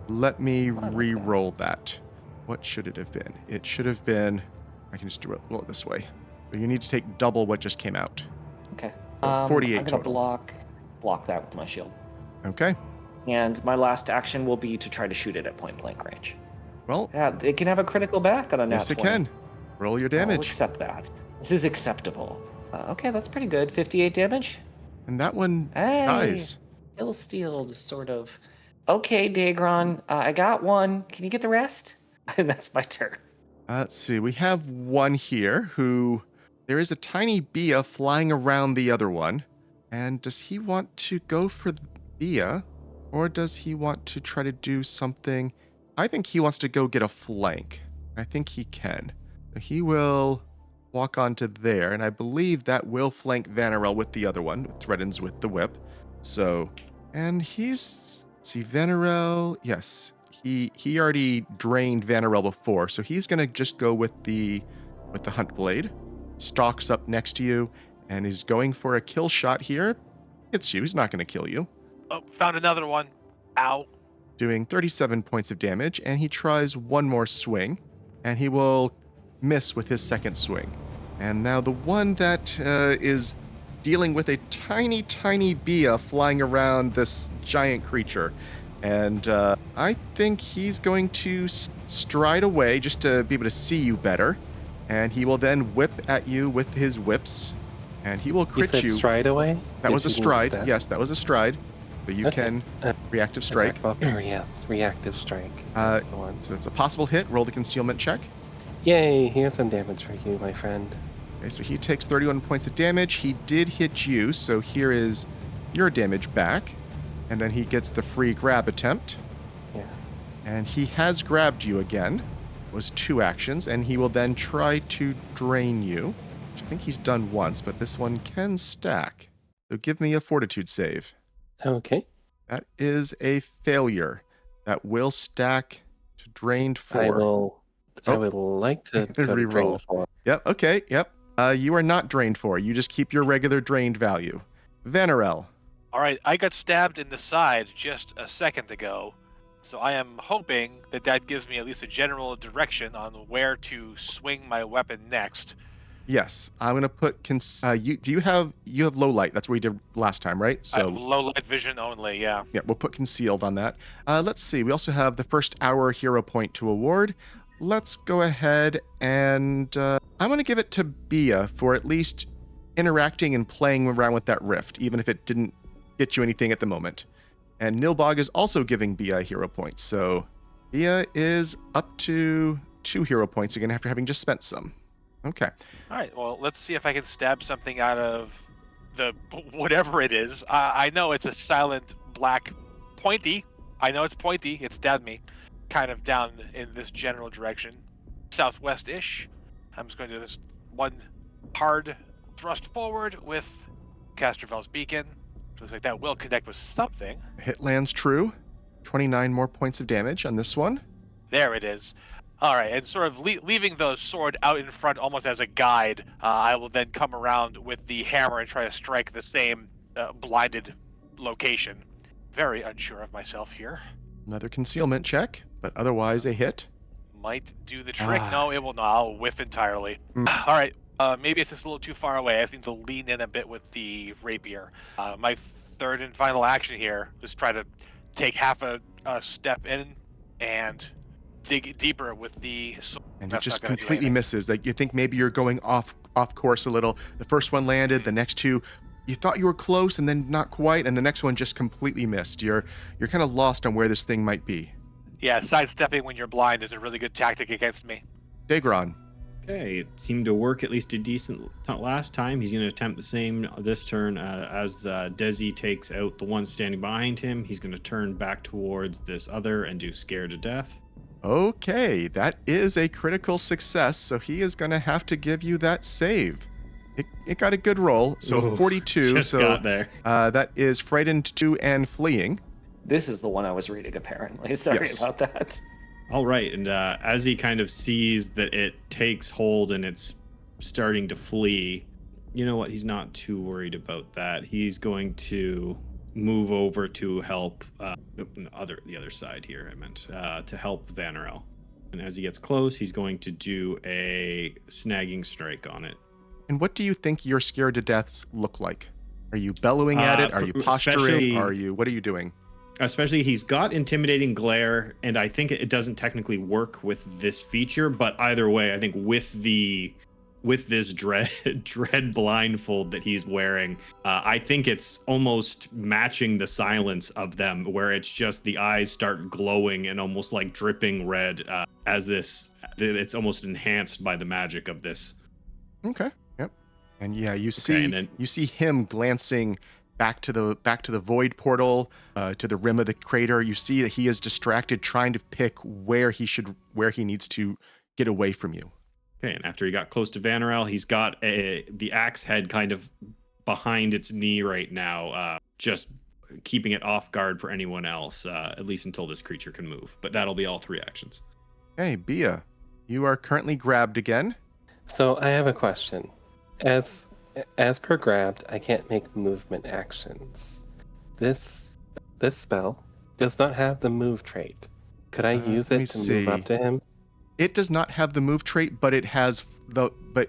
Let me re-roll that. What should it have been? It should have been... I can just roll it this way. But you need to take double what just came out. Okay. 48 I'm gonna total. block that with my shield. Okay. And my last action will be to try to shoot it at point blank range. Well, Yeah, it can have a critical back on a nat yes, it 20. can. Roll your I'll damage. accept that. This is acceptable. Okay, that's pretty good. 58 damage. And that one Hey, dies. ill-steeled, sort of. Okay, Daegron, I got one. Can you get the rest? And that's my turn. Let's see. We have one here who... There is a tiny Bea flying around the other one. And does he want to go for Bea? Or does he want to try to do something... I think he wants to go get a flank. I think he can. So he will walk onto there, and I believe that will flank Vanarel with the other one. It threatens with the whip. So, and he's... See, Vanarel... Yes, he already drained Vanarel before, so he's going to just go with the hunt blade. Stalks up next to you, and is going for a kill shot here. Hits you. He's not going to kill you. Oh, found another one. Ow. Doing 37 points of damage, and he tries one more swing, and he will miss with his second swing. And now the one that is dealing with a tiny, tiny Bea flying around this giant creature. And I think he's going to stride away just to be able to see you better. And he will then whip at you with his whips, and he will You crit said you. stride away? That was a Did you stride. step? Yes, that was a stride. But you Okay. can reactive strike. Yes, reactive strike. That's the one. So it's a possible hit. Roll the concealment check. Yay, here's some damage for you, my friend. Okay, so he takes 31 points of damage. He did hit you, so here is your damage back. And then he gets the free grab attempt. Yeah. And he has grabbed you again. It was 2 actions, and he will then try to drain you, which I think he's done once, but this one can stack. So give me a fortitude save. Okay. That is a failure. That will stack to drained 4. I would like to go to Reroll. drain 4. Yep, okay, yep. You are not drained 4. You just keep your regular drained value. Vanarel. All right, I got stabbed in the side just a second ago, so I am hoping that gives me at least a general direction on where to swing my weapon next. Yes, I'm gonna put. You have low light? That's what we did last time, right? I have low light vision only. Yeah. Yeah, we'll put concealed on that. Let's see. We also have the first hour hero point to award. Let's go ahead and I'm gonna give it to Bea for at least interacting and playing around with that rift, even if it didn't get you anything at the moment. And Nilbog is also giving Bea a hero point, so Bea is up to 2 hero points again after having just spent some. Okay. All right. Well, let's see if I can stab something out of the whatever it is. I know it's a silent black pointy. I know it's pointy. It stabbed me kind of down in this general direction, southwest-ish. I'm just going to do this one hard thrust forward with Casterfell's Beacon. Looks like that will connect with something. Hit lands true. 29 more points of damage on this one. There it is. All right, and sort of leaving the sword out in front almost as a guide, I will then come around with the hammer and try to strike the same blinded location. Very unsure of myself here. Another concealment check, but otherwise a hit. Might do the trick. No, it will not. I'll whiff entirely. All right, maybe it's just a little too far away. I think to lean in a bit with the rapier. My third and final action here is try to take half a step in and dig deeper with the sword. And it just completely misses. Like, you think maybe you're going off course a little. The first one landed, the next 2 you thought you were close and then not quite, and the next one just completely missed. You're kind of lost on where this thing might be. Yeah, sidestepping when you're blind is a really good tactic against me. Daegron. Okay, it seemed to work at least a decent last time. He's going to attempt the same this turn as Dezi takes out the one standing behind him. He's going to turn back towards this other and do Scare to Death. Okay, that is a critical success, so he is going to have to give you that save. It got a good roll, so Ooh, 42. just so got there. That is frightened 2 and fleeing. This is the one I was reading, apparently. Sorry Yes. about that. All right, and as he kind of sees that it takes hold and it's starting to flee, you know what? He's not too worried about that. He's going to move over to help the other side here. I meant to help Vanarel. And as he gets close, he's going to do a snagging strike on it. And what do you think your scared to deaths look like? Are you bellowing at it? Are you posturing? What are you doing? Especially, he's got intimidating glare, and I think it doesn't technically work with this feature, but either way, I think with this dread blindfold that he's wearing, I think it's almost matching the silence of them, where it's just the eyes start glowing and almost like dripping red as it's almost enhanced by the magic of this. Okay. Yep. And yeah, you see him glancing back to the void portal, to the rim of the crater. You see that he is distracted, trying to pick where he needs to get away from you. Okay, and after he got close to Vanarel, he's got the axe head kind of behind its knee right now, just keeping it off guard for anyone else, at least until this creature can move. But that'll be all 3 actions. Hey, Bea, you are currently grabbed again. So I have a question. As per grabbed, I can't make movement actions. This spell does not have the move trait. Could I use it to move up to him? It does not have the move trait, but it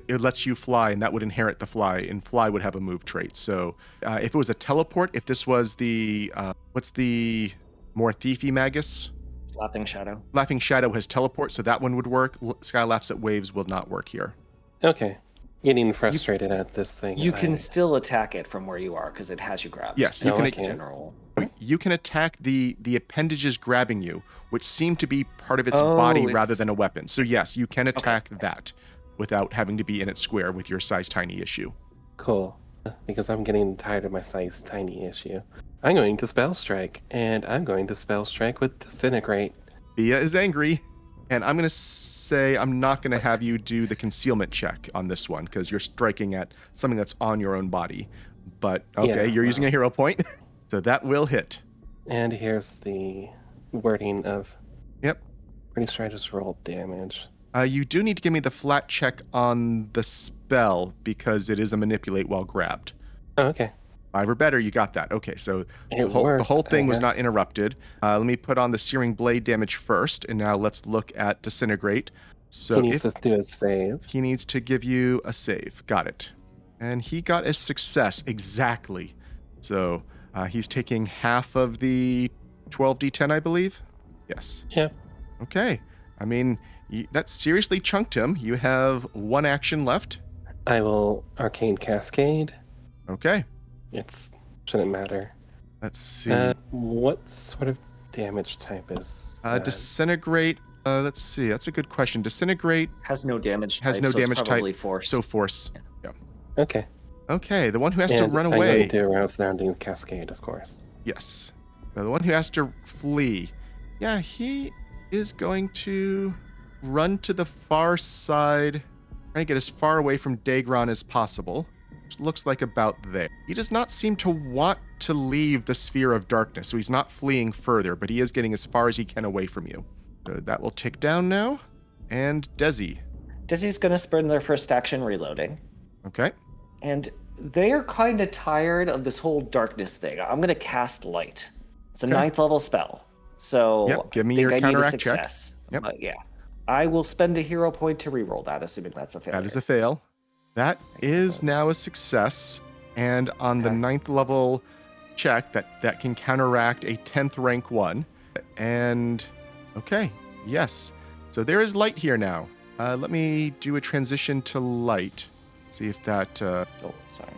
lets you fly, and that would inherit the fly, and fly would have a move trait. So if it was a teleport, if this was the what's the more thiefy magus? Laughing Shadow. Laughing Shadow has teleport, so that one would work. Sky Laughs at Waves will not work here. Okay. Getting frustrated at this thing. You can still attack it from where you are because it has you grabbed. Yes, you can. General. You can attack the appendages grabbing you, which seem to be part of its body rather than a weapon. So yes, you can attack that. without having to be in its square with your size tiny issue. Cool. Because I'm getting tired of my size tiny issue. I'm going to Spell Strike, and I'm going to Spell Strike with Disintegrate. Bea is angry, and I'm going to say I'm not going to have you do the concealment check on this one because you're striking at something that's on your own body. But okay, Yeah, you're using a hero point, so that will hit. And here's the wording of... Yep. Pretty sure I just rolled damage. You do need to give me the flat check on the spell because it is a manipulate while grabbed. Oh, okay. 5 or better, you got that. Okay, so It the worked, whole thing I was not guess. interrupted. Let me put on the Searing Blade damage first, and now let's look at Disintegrate. So He needs to do a save. he needs to give you a save. Got it. And he got a success, exactly. So he's taking half of the 12d10, I believe? Yes. Yeah. Okay. I mean, that seriously chunked him. You have 1 action left. I will Arcane Cascade. Okay. Shouldn't matter. Let's see. What sort of damage type is that? Disintegrate. Let's see. That's a good question. Disintegrate Has no damage type, has no so it's damage type. probably force. So force. Yeah. Okay. Okay. The one who has to And run I'm away. going to around sounding Cascade, of course. Yes. The one who has to flee. Yeah, he is going to run to the far side, trying to get as far away from Daegron as possible. Which looks like about there. He does not seem to want to leave the sphere of darkness, so he's not fleeing further, but he is getting as far as he can away from you. So that will tick down now. And Dezi. Dezi's going to spend their first action reloading. Okay. And they are kind of tired of this whole darkness thing. I'm going to cast Light. It's a Okay. 9th level spell. So Yep, give me I think your I need a counteract check. success. Yep. But yeah. I will spend a hero point to reroll that, assuming that's a failure. That is a fail. That is now a success. And on the Okay. 9th level check, that can counteract a 10th rank 1. And okay, yes. So there is light here now. Let me do a transition to light. See if that... Oh, sorry.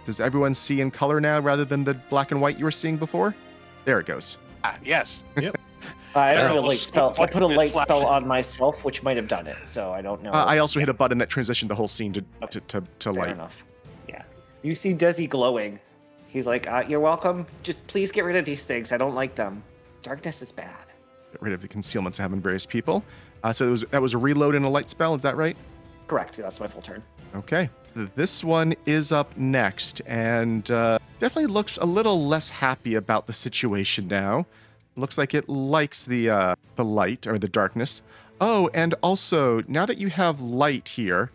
does everyone see in color now rather than the black and white you were seeing before? There it goes. Yes. I put a Terrible light spell. I put a light flash. spell on myself, which might have done it. So I don't know. I also hit a button that transitioned the whole scene to Fair light. enough. Yeah. You see Dezi glowing. He's like, "You're welcome. Just please get rid of these things. I don't like them. Darkness is bad." Get rid of the concealments I have in various people. So that was a reload and a light spell, is that right? Correct. That's my full turn. Okay. This one is up next, and definitely looks a little less happy about the situation now. Looks like it likes the light, or the darkness. Oh, and also, now that you have light here,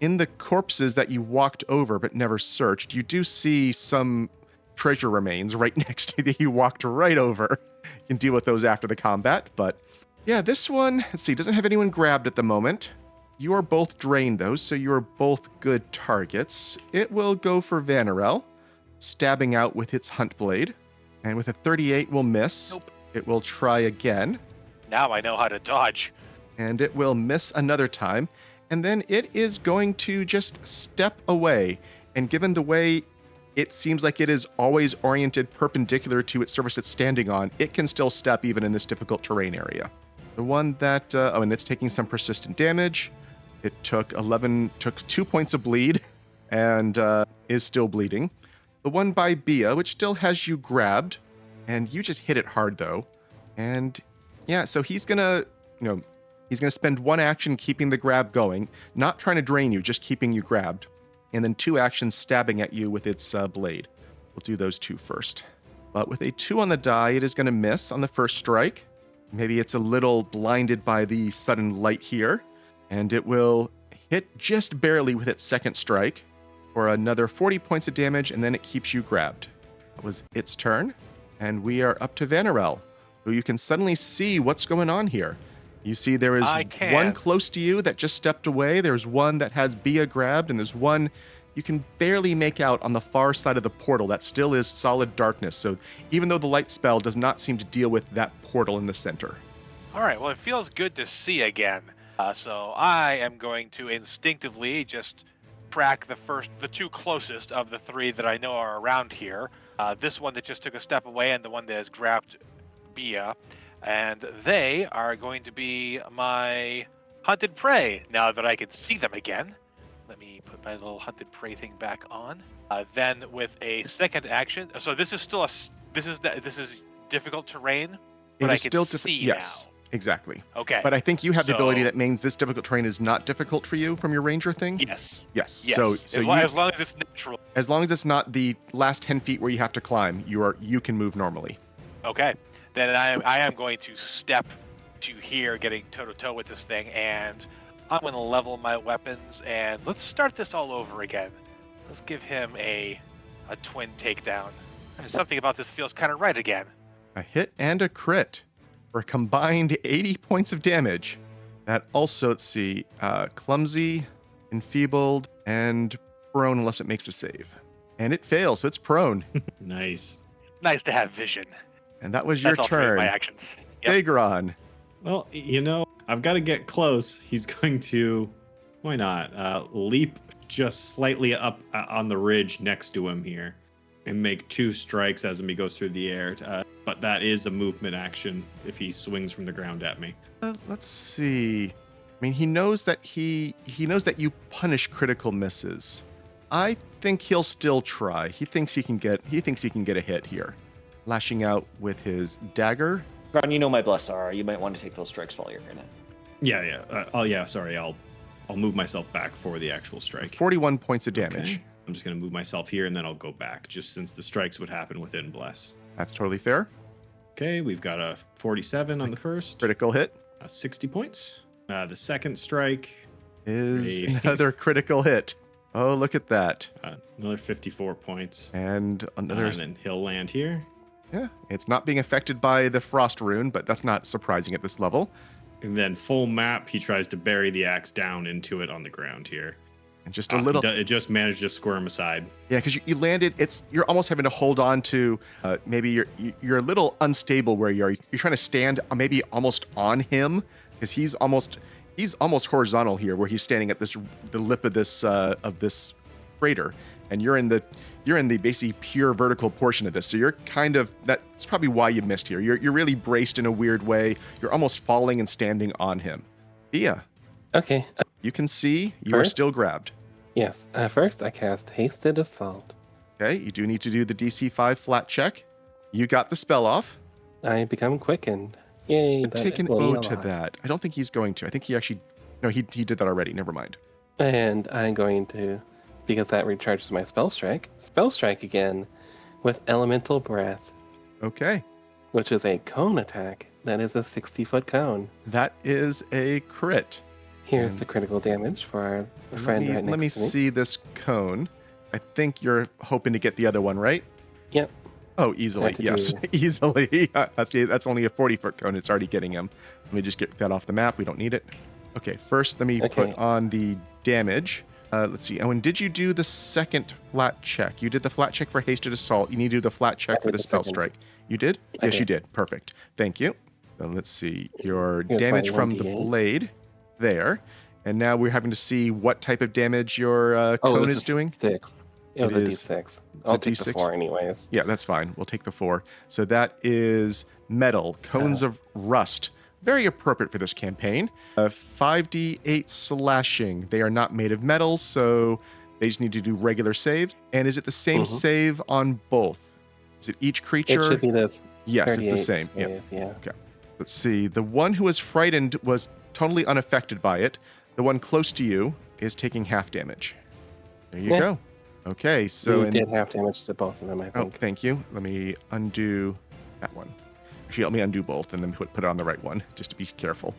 in the corpses that you walked over but never searched, you do see some treasure remains right next to that you walked right over. You can deal with those after the combat, but yeah, this one, let's see, doesn't have anyone grabbed at the moment. You are both drained, though, so you are both good targets. It will go for Vanarel, stabbing out with its hunt blade, and with a 38 will miss. Nope. It will try again, Now I know how to dodge. and it will miss another time, and then it is going to just step away, and given the way it seems like it is always oriented perpendicular to its surface it's standing on, it can still step even in this difficult terrain area. The one that, and it's taking some persistent damage. It took 2 points of bleed, and is still bleeding. The one by Bea, which still has you grabbed, and you just hit it hard though. And yeah, so he's gonna spend 1 action keeping the grab going, not trying to drain you, just keeping you grabbed. And then 2 actions stabbing at you with its blade. We'll do those 2 first. But with a 2 on the die, it is going to miss on the first strike. Maybe it's a little blinded by the sudden light here. And it will hit just barely with its second strike for another 40 points of damage, and then it keeps you grabbed. That was its turn. And we are up to Vanarel, who you can suddenly see what's going on here. You see there is I can. one close to you that just stepped away. There's one that has Bea grabbed, and there's one you can barely make out on the far side of the portal that still is solid darkness. So even though the light spell does not seem to deal with that portal in the center. All right. Well, it feels good to see again. So I am going to instinctively just track the 2 closest of the 3 that I know are around here. This one that just took a step away, and the one that has grabbed Bea. And they are going to be my hunted prey. Now that I can see them again, let me put my little hunted prey thing back on. Then with a second action, so this is still this is difficult terrain, but I can see yes, now. Exactly. Okay. But I think you have the ability that means this difficult terrain is not difficult for you from your ranger thing. Yes. Yes. Yes. So as long as it's natural. As long as it's not the last 10 feet where you have to climb, you can move normally. Okay. Then I am going to step to here, getting toe-to-toe with this thing, and I'm going to level my weapons, and let's start this all over again. Let's give him a twin takedown. Something about this feels kind of right again. A hit and a crit for a combined 80 points of damage. That also, let's see, clumsy, enfeebled, and prone unless it makes a save. And it fails, so it's prone. Nice. Nice to have vision. And that was your That's all three of turn. my actions. Yep. Daegron. Well, I've got to get close. He's going to, why not, leap just slightly up on the ridge next to him here and make 2 strikes as he goes through the air. But that is a movement action if he swings from the ground at me. Let's see. I mean, he knows that he knows that you punish critical misses. I think he'll still try. He thinks he can get a hit here. Lashing out with his dagger. Gron, you know my bless are. You might want to take those strikes while you're in it. Yeah. Sorry. I'll move myself back for the actual strike. 41 points of damage. Okay. I'm just going to move myself here, and then I'll go back, just since the strikes would happen within bless. That's totally fair. Okay, we've got a 47 on the first. Critical hit. 60 points. The second strike is another critical hit. Oh, look at that. Another 54 points. And another... and then he'll land here. Yeah, it's not being affected by the frost rune, but that's not surprising at this level. And then full map, he tries to bury the axe down into it on the ground here. And just a little... It just managed to squirm aside. Yeah, because you landed, you're almost having to hold on to, maybe you're a little unstable where you are. You're trying to stand maybe almost on him, because he's almost horizontal here, where he's standing at the lip of this crater, and you're in the basically pure vertical portion of this. So you're kind of, that's probably why you missed here. You're really braced in a weird way. You're almost falling and standing on him. Bea. Okay. You can see you are still grabbed. Yes. First, I cast Hasted Assault. Okay, you do need to do the DC 5 flat check. You got the spell off. I become quickened. Yay. Take an O to that. I don't think he's going to. I think he actually... No, he did that already. Never mind. And I'm going to, because that recharges my Spell Strike again with Elemental Breath. Okay. Which is a cone attack. That is a 60-foot cone. That is a crit. Here's the critical damage for our friend right next to me. Let me see this cone. I think you're hoping to get the other one, right? Yep. Oh, easily. Yes, easily. That's only a 40-foot cone. It's already getting him. Let me just get that off the map. We don't need it. Okay, first let me put on the damage. Let's see. Oh, and did you do the second flat check? You did the flat check for Hasted Assault. You need to do the flat check for the Spell Strike. You did? Yes, you did. Perfect. Thank you. So let's see. Your damage from the blade there. And now we're having to see what type of damage your cone is doing. 6. It was a D6. I'll take the 4 anyways. Yeah, that's fine. We'll take the 4. So that is metal. Cones of rust. Very appropriate for this campaign. 5d8 slashing. They are not made of metal, so they just need to do regular saves. And is it the same save on both? Is it each creature? It should be the Yes, it's the same. Save, yeah. Okay. Let's see. The one who was frightened was totally unaffected by it. The one close to you is taking half damage. There you go. Okay, so... You did half damage to both of them, I think. Oh, thank you. Let me undo that one. Actually, let me undo both and then put it on the right one, just to be careful.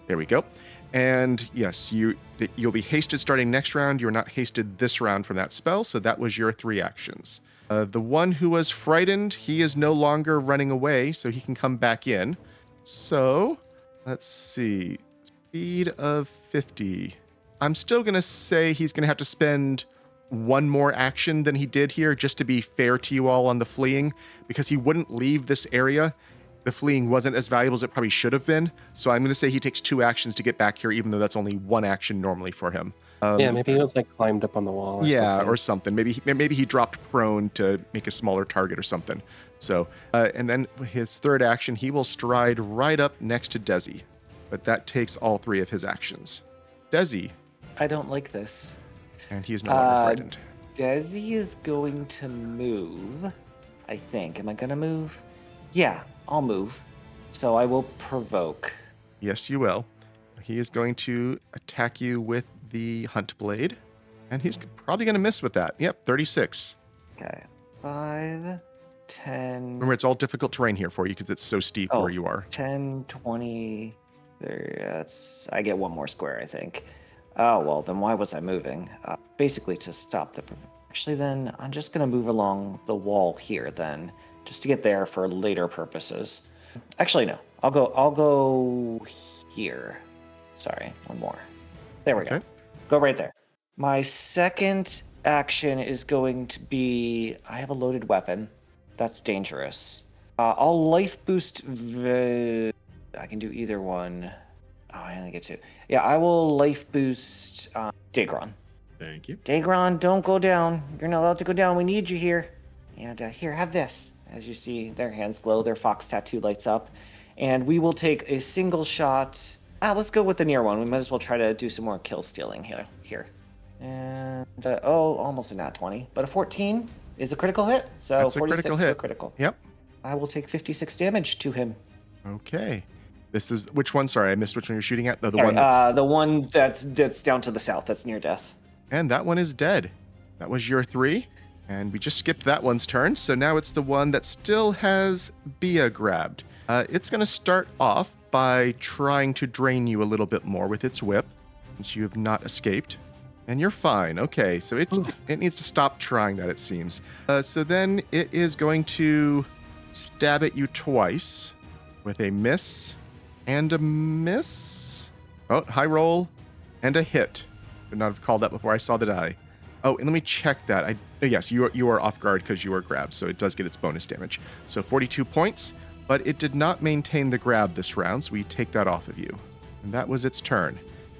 There we go. And yes, you'll be hasted starting next round. You're not hasted this round from that spell, so that was your 3 actions. The one who was frightened, he is no longer running away, so he can come back in. So, let's see. Speed of 50. I'm still going to say he's going to have to spend one more action than he did here, just to be fair to you all on the fleeing, because he wouldn't leave this area. The fleeing wasn't as valuable as it probably should have been. So I'm going to say he takes 2 actions to get back here, even though that's only 1 action normally for him. Maybe he was climbed up on the wall. Or something. Maybe he dropped prone to make a smaller target or something. So, and then his 3rd action, he will stride right up next to Dezi. but that takes all 3 of his actions. Dezi, I don't like this. and he is no longer frightened. Dezi is going to move, I think. Am I going to move? Yeah, I'll move. So I will provoke. Yes, you will. He is going to attack you with the Hunt Blade, and he's probably going to miss with that. Yep, 36. Okay. 5, 10. Remember, it's all difficult terrain here for you because it's so steep where you are. 10, 20. I get 1 more square, I think. Oh, well, then why was I moving? Basically to stop the... Actually, then, I'm just going to move along the wall here, then, just to get there for later purposes. Actually, no. I'll go here. Sorry, 1 more. There we go. Go right there. My second action is going to be... I have a loaded weapon. That's dangerous. I'll life boost... I can do either one. Oh, I only get 2. Yeah, I will life boost Daegron. Thank you. Daegron, don't go down. You're not allowed to go down. We need you here. And here, have this. As you see, their hands glow. Their fox tattoo lights up. And we will take a single shot. Let's go with the near one. We might as well try to do some more kill stealing here. And, almost a nat 20. But a 14 is a critical hit. So that's 46 critical for hit. critical. Yep. I will take 56 damage to him. Okay. This is... Which one? Sorry, I missed which one you're shooting at. The one that's down to the south. That's near death. And that one is dead. That was your 3. And we just skipped that one's turn. So now it's the one that still has Bea grabbed. It's going to start off by trying to drain you a little bit more with its whip, since you have not escaped. And you're fine. Okay, so it needs to stop trying that, it seems. So then it is going to stab at you twice with a miss and a miss. Oh, high roll and a hit. Would not have called that before I saw the die. Oh, and let me check that. Yes, you are off guard because you are grabbed, so it does get its bonus damage. So 42 points, but it did not maintain the grab this round, so we take that off of you. And that was its turn.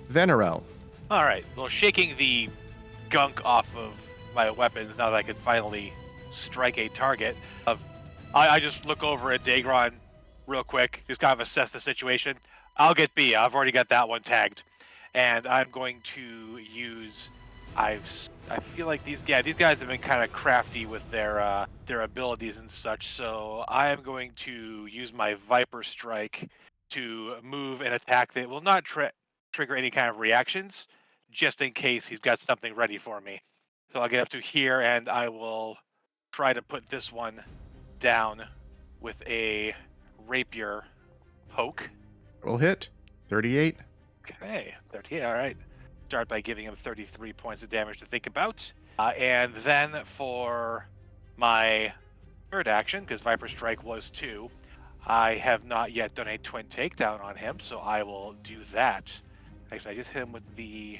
Vanarel. All right. Well, shaking the gunk off of my weapons now that I can finally strike a target. I just look over at Daegron real quick, just kind of assess the situation. I'll get Bea. I've already got that one tagged, and I'm going to use. I feel like these guys have been kind of crafty with their abilities and such. So I am going to use my Viper Strike to move and attack that will not trigger any kind of reactions, just in case he's got something ready for me. So I'll get up to here, and I will try to put this one down with a rapier poke. Roll hit. 38. Okay, 38. All right. Start by giving him 33 points of damage to think about. And then for my third action, because Viper Strike was 2, I have not yet done a twin takedown on him, so I will do that. Actually, I just hit him with the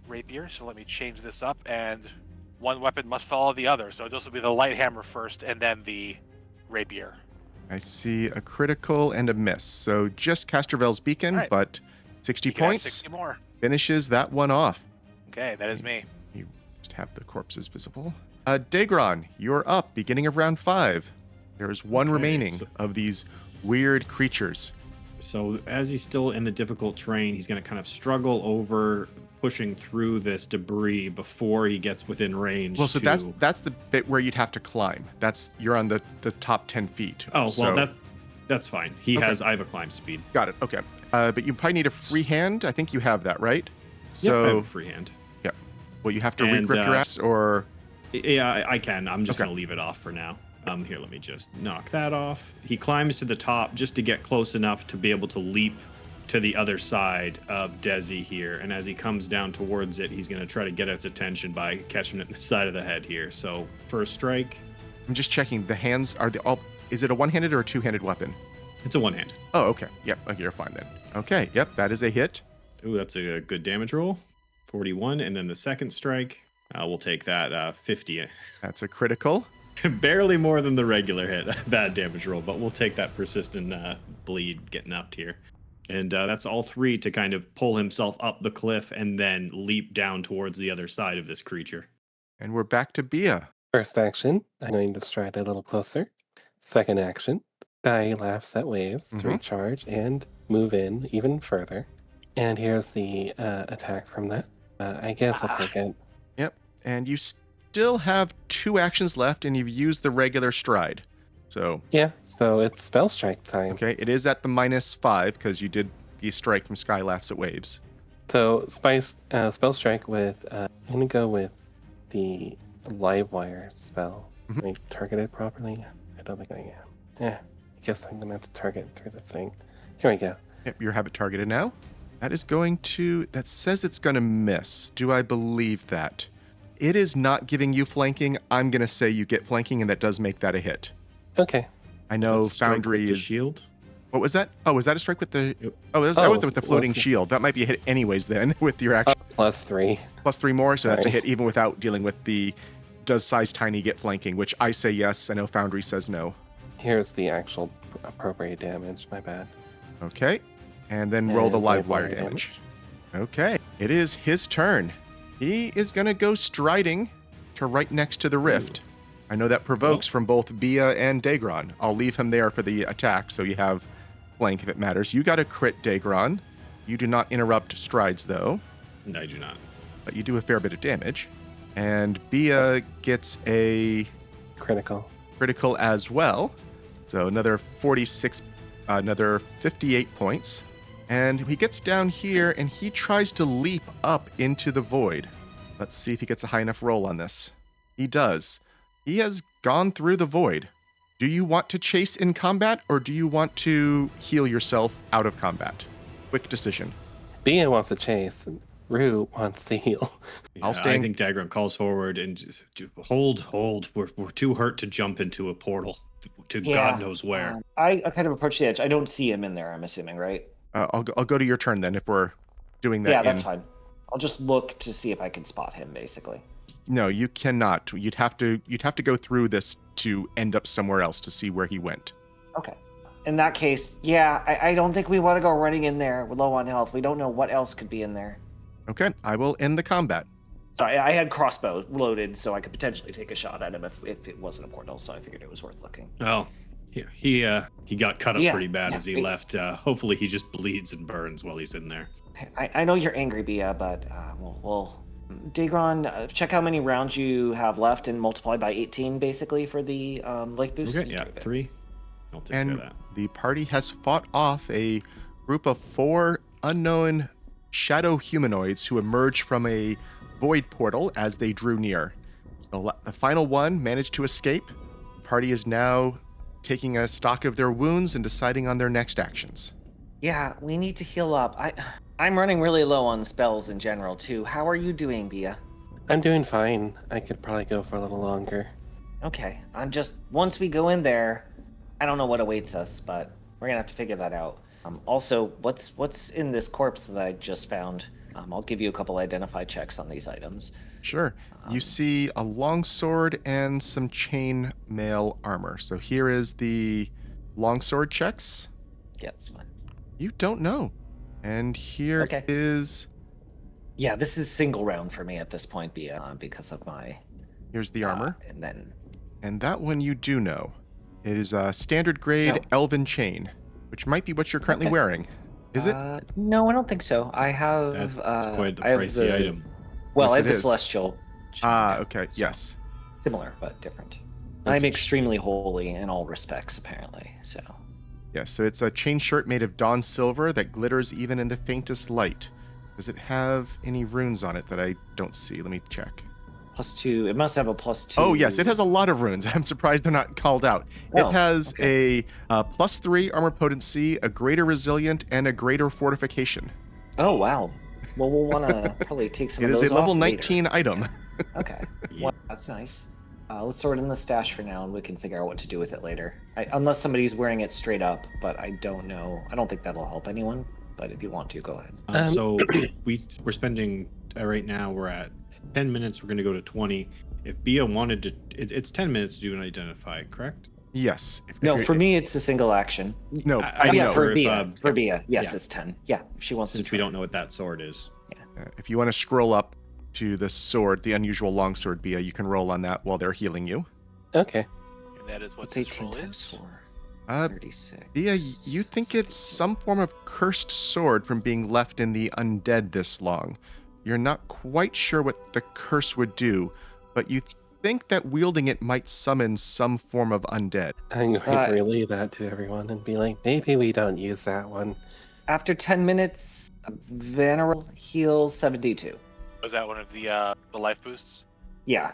rapier, so let me change this up, and one weapon must follow the other. So this will be the light hammer first, and then the rapier. I see a critical and a miss. So just Castrovel's Beacon, right. But 60 You can have points. 60 more. Finishes that one off. Okay, that is me. You just have the corpses visible. Daegron, you're up, beginning of round 5. There is one remaining of these weird creatures. So as he's still in the difficult terrain, he's going to kind of struggle over pushing through this debris before he gets within range. Well, so that's the bit where you'd have to climb. You're on the top 10 feet. Oh, well, that's fine. I have a climb speed. Got it. Okay. But you probably need a free hand. I think you have that, right? So, I have a free hand. Yeah. Well, you have to regrip your axe, or... Yeah, I can. I'm just going to leave it off for now. Here, let me just knock that off. He climbs to the top just to get close enough to be able to leap to the other side of Dezi here. And as he comes down towards it, he's going to try to get its attention by catching it in the side of the head here. So, first strike. I'm just checking. The hands, are they all... Is it a one-handed or a two-handed weapon? It's a one-handed. Oh, okay. Yep. Okay, you're fine then. Okay. Yep. That is a hit. Ooh, that's a good damage roll. 41. And then the second strike, we'll take that 50. That's a critical. Barely more than the regular hit, bad damage roll, but we'll take that persistent bleed getting up here. And that's all 3 to kind of pull himself up the cliff and then leap down towards the other side of this creature. And we're back to Bea. First action, I'm going to stride a little closer. Second action, Die laughs at waves, Mhm. recharge, and move in even further. And here's the attack from that. I guess I'll take it. Yep. And you still have 2 actions left, and you've used the regular stride. So, Yeah, so it's spell strike time. okay, it is at the -5 because you did the strike from Sky Laughs at Waves. So spell strike with I'm gonna go with the live wire spell. Mhm. Am I targeted properly? I don't think I am. Yeah, I guess I'm gonna have to target through the thing. Here we go. Yep, you have it targeted now. That is going to. That says it's going to miss. Do I believe that? It is not giving you flanking. I'm going to say you get flanking, and that does make that a hit. Okay. I know That's a strike with Foundry the is. shield. What was that? Oh, was that a strike with the? Yep. Oh, that was with the well, floating so- shield. That might be a hit anyways. Then with your action +3. +3 more, so that's a Sorry. hit even without dealing with the. Does size tiny get flanking? Which I say yes. I know Foundry says no. Here's the actual appropriate damage. My bad. Okay, and then roll the And live wire damage. Okay, it is his turn. He is going to go striding to right next to the rift. I know that provokes from both Bea and Daegron. I'll leave him there for the attack, so you have flank if it matters. You got a crit, Daegron. You do not interrupt strides, though, No, I do not. but you do a fair bit of damage. And Bea gets a Critical. critical as well. So another 46, another 58 points. And he gets down here and he tries to leap up into the void. Let's see if he gets a high enough roll on this. He does. He has gone through the void. Do you want to chase in combat or do you want to heal yourself out of combat? Quick decision. Bea wants to chase. Rue wants to heal. I'll stay I in- think Daegron calls forward and just, hold. We're too hurt to jump into a portal to God knows where. I kind of approach the edge. I don't see him in there, I'm assuming, right? I'll go to your turn then if we're doing that. Yeah, that's fine. I'll just look to see if I can spot him, basically. No, you cannot. You'd have to go through this to end up somewhere else to see where he went. Okay. In that case, yeah, I don't think we want to go running in there. We're low on health. We don't know what else could be in there. Okay, I will end the combat. Sorry, I had crossbow loaded, so I could potentially take a shot at him if it wasn't a portal. So I figured it was worth looking. Oh, yeah, he got cut up Yeah, pretty bad yeah, as he we- left. Hopefully, he just bleeds and burns while he's in there. I know you're angry, Bea, but we'll Daegron, check how many rounds you have left and multiply by 18, basically, for the life boost. Okay, yeah, 3. I'll take care of And that. the party has fought off a group of 4 unknown shadow humanoids who emerged from a void portal as they drew near. The final one managed to escape. The party is now taking a stock of their wounds and deciding on their next actions. Yeah, we need to heal up. I'm running really low on spells in general, too. How are you doing, Bea? I'm doing fine. I could probably go for a little longer. Okay, once we go in there, I don't know what awaits us, but we're gonna have to figure that out. Also, what's in this corpse that I just found? I'll give you a couple identify checks on these items. Sure. You see a longsword and some chain mail armor. So here is the longsword checks. Yeah, that's fine. You don't know. And here is. Okay. Yeah, this is single round for me at this point, Bea, because of my. Here's the armor. And then. And that one you do know. It is a standard grade elven chain, which might be what you're currently wearing. Is it? No, I don't think so. I have. That's quite the I have pricey item. Well, Yes, I have it the is. celestial. Okay. So, Yes. Similar, but different. That's I'm a- extremely holy in all respects, apparently. So. Yes. So it's a chain shirt made of dawn silver that glitters even in the faintest light. Does it have any runes on it that I don't see? Let me check. +2. It must have a +2. Oh, yes, it has a lot of runes. I'm surprised they're not called out. Oh, It has a +3 armor potency, a greater resilient, and a greater fortification. Oh, wow. Well, we'll want to probably take some It of is those a level off 19 item. later. Okay. Well, that's nice. Let's sort in the stash for now, and we can figure out what to do with it later. Unless somebody's wearing it straight up, but I don't know. I don't think that'll help anyone, but if you want to, go ahead. So we're spending right now. We're at 10 minutes. We're going to go to 20. If Bea wanted to, it's 10 minutes to do an identify, correct? Yes. No, for me, it's a single action. No, I I yeah, know. for if, Bea. For Bea, yes, yeah. it's 10. Yeah, if she wants Since to we try. don't know what that sword is. If you want to scroll up to the sword, the unusual longsword, Bea, you can roll on that while they're healing you. Okay. And that is what What's this 18 roll times is. 4? 36. Bea, you think it's some form of cursed sword from being left in the undead this long. You're not quite sure what the curse would do, but you think that wielding it might summon some form of undead. I'm going to relay that to everyone and be like, maybe we don't use that one. After 10 minutes, Vanarel heals 72. Was that one of the life boosts? Yeah.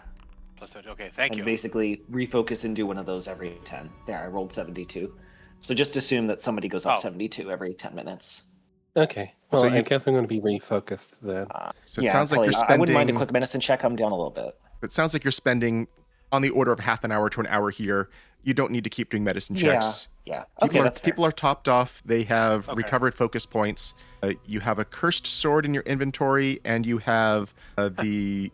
Plus, okay, thank And you. basically refocus and do one of those every 10. There, I rolled 72. So just assume that somebody goes up 72 every 10 minutes. Okay. Well, So I guess I'm going to be refocused then. So it sounds like you're I wouldn't mind a spending. quick medicine check. I'm down a little bit. It sounds like you're spending on the order of half an hour to an hour here. You don't need to keep doing medicine checks. Yeah. Okay, that's fair. People are topped off. They have Okay. recovered focus points. You have a cursed sword in your inventory, and you have the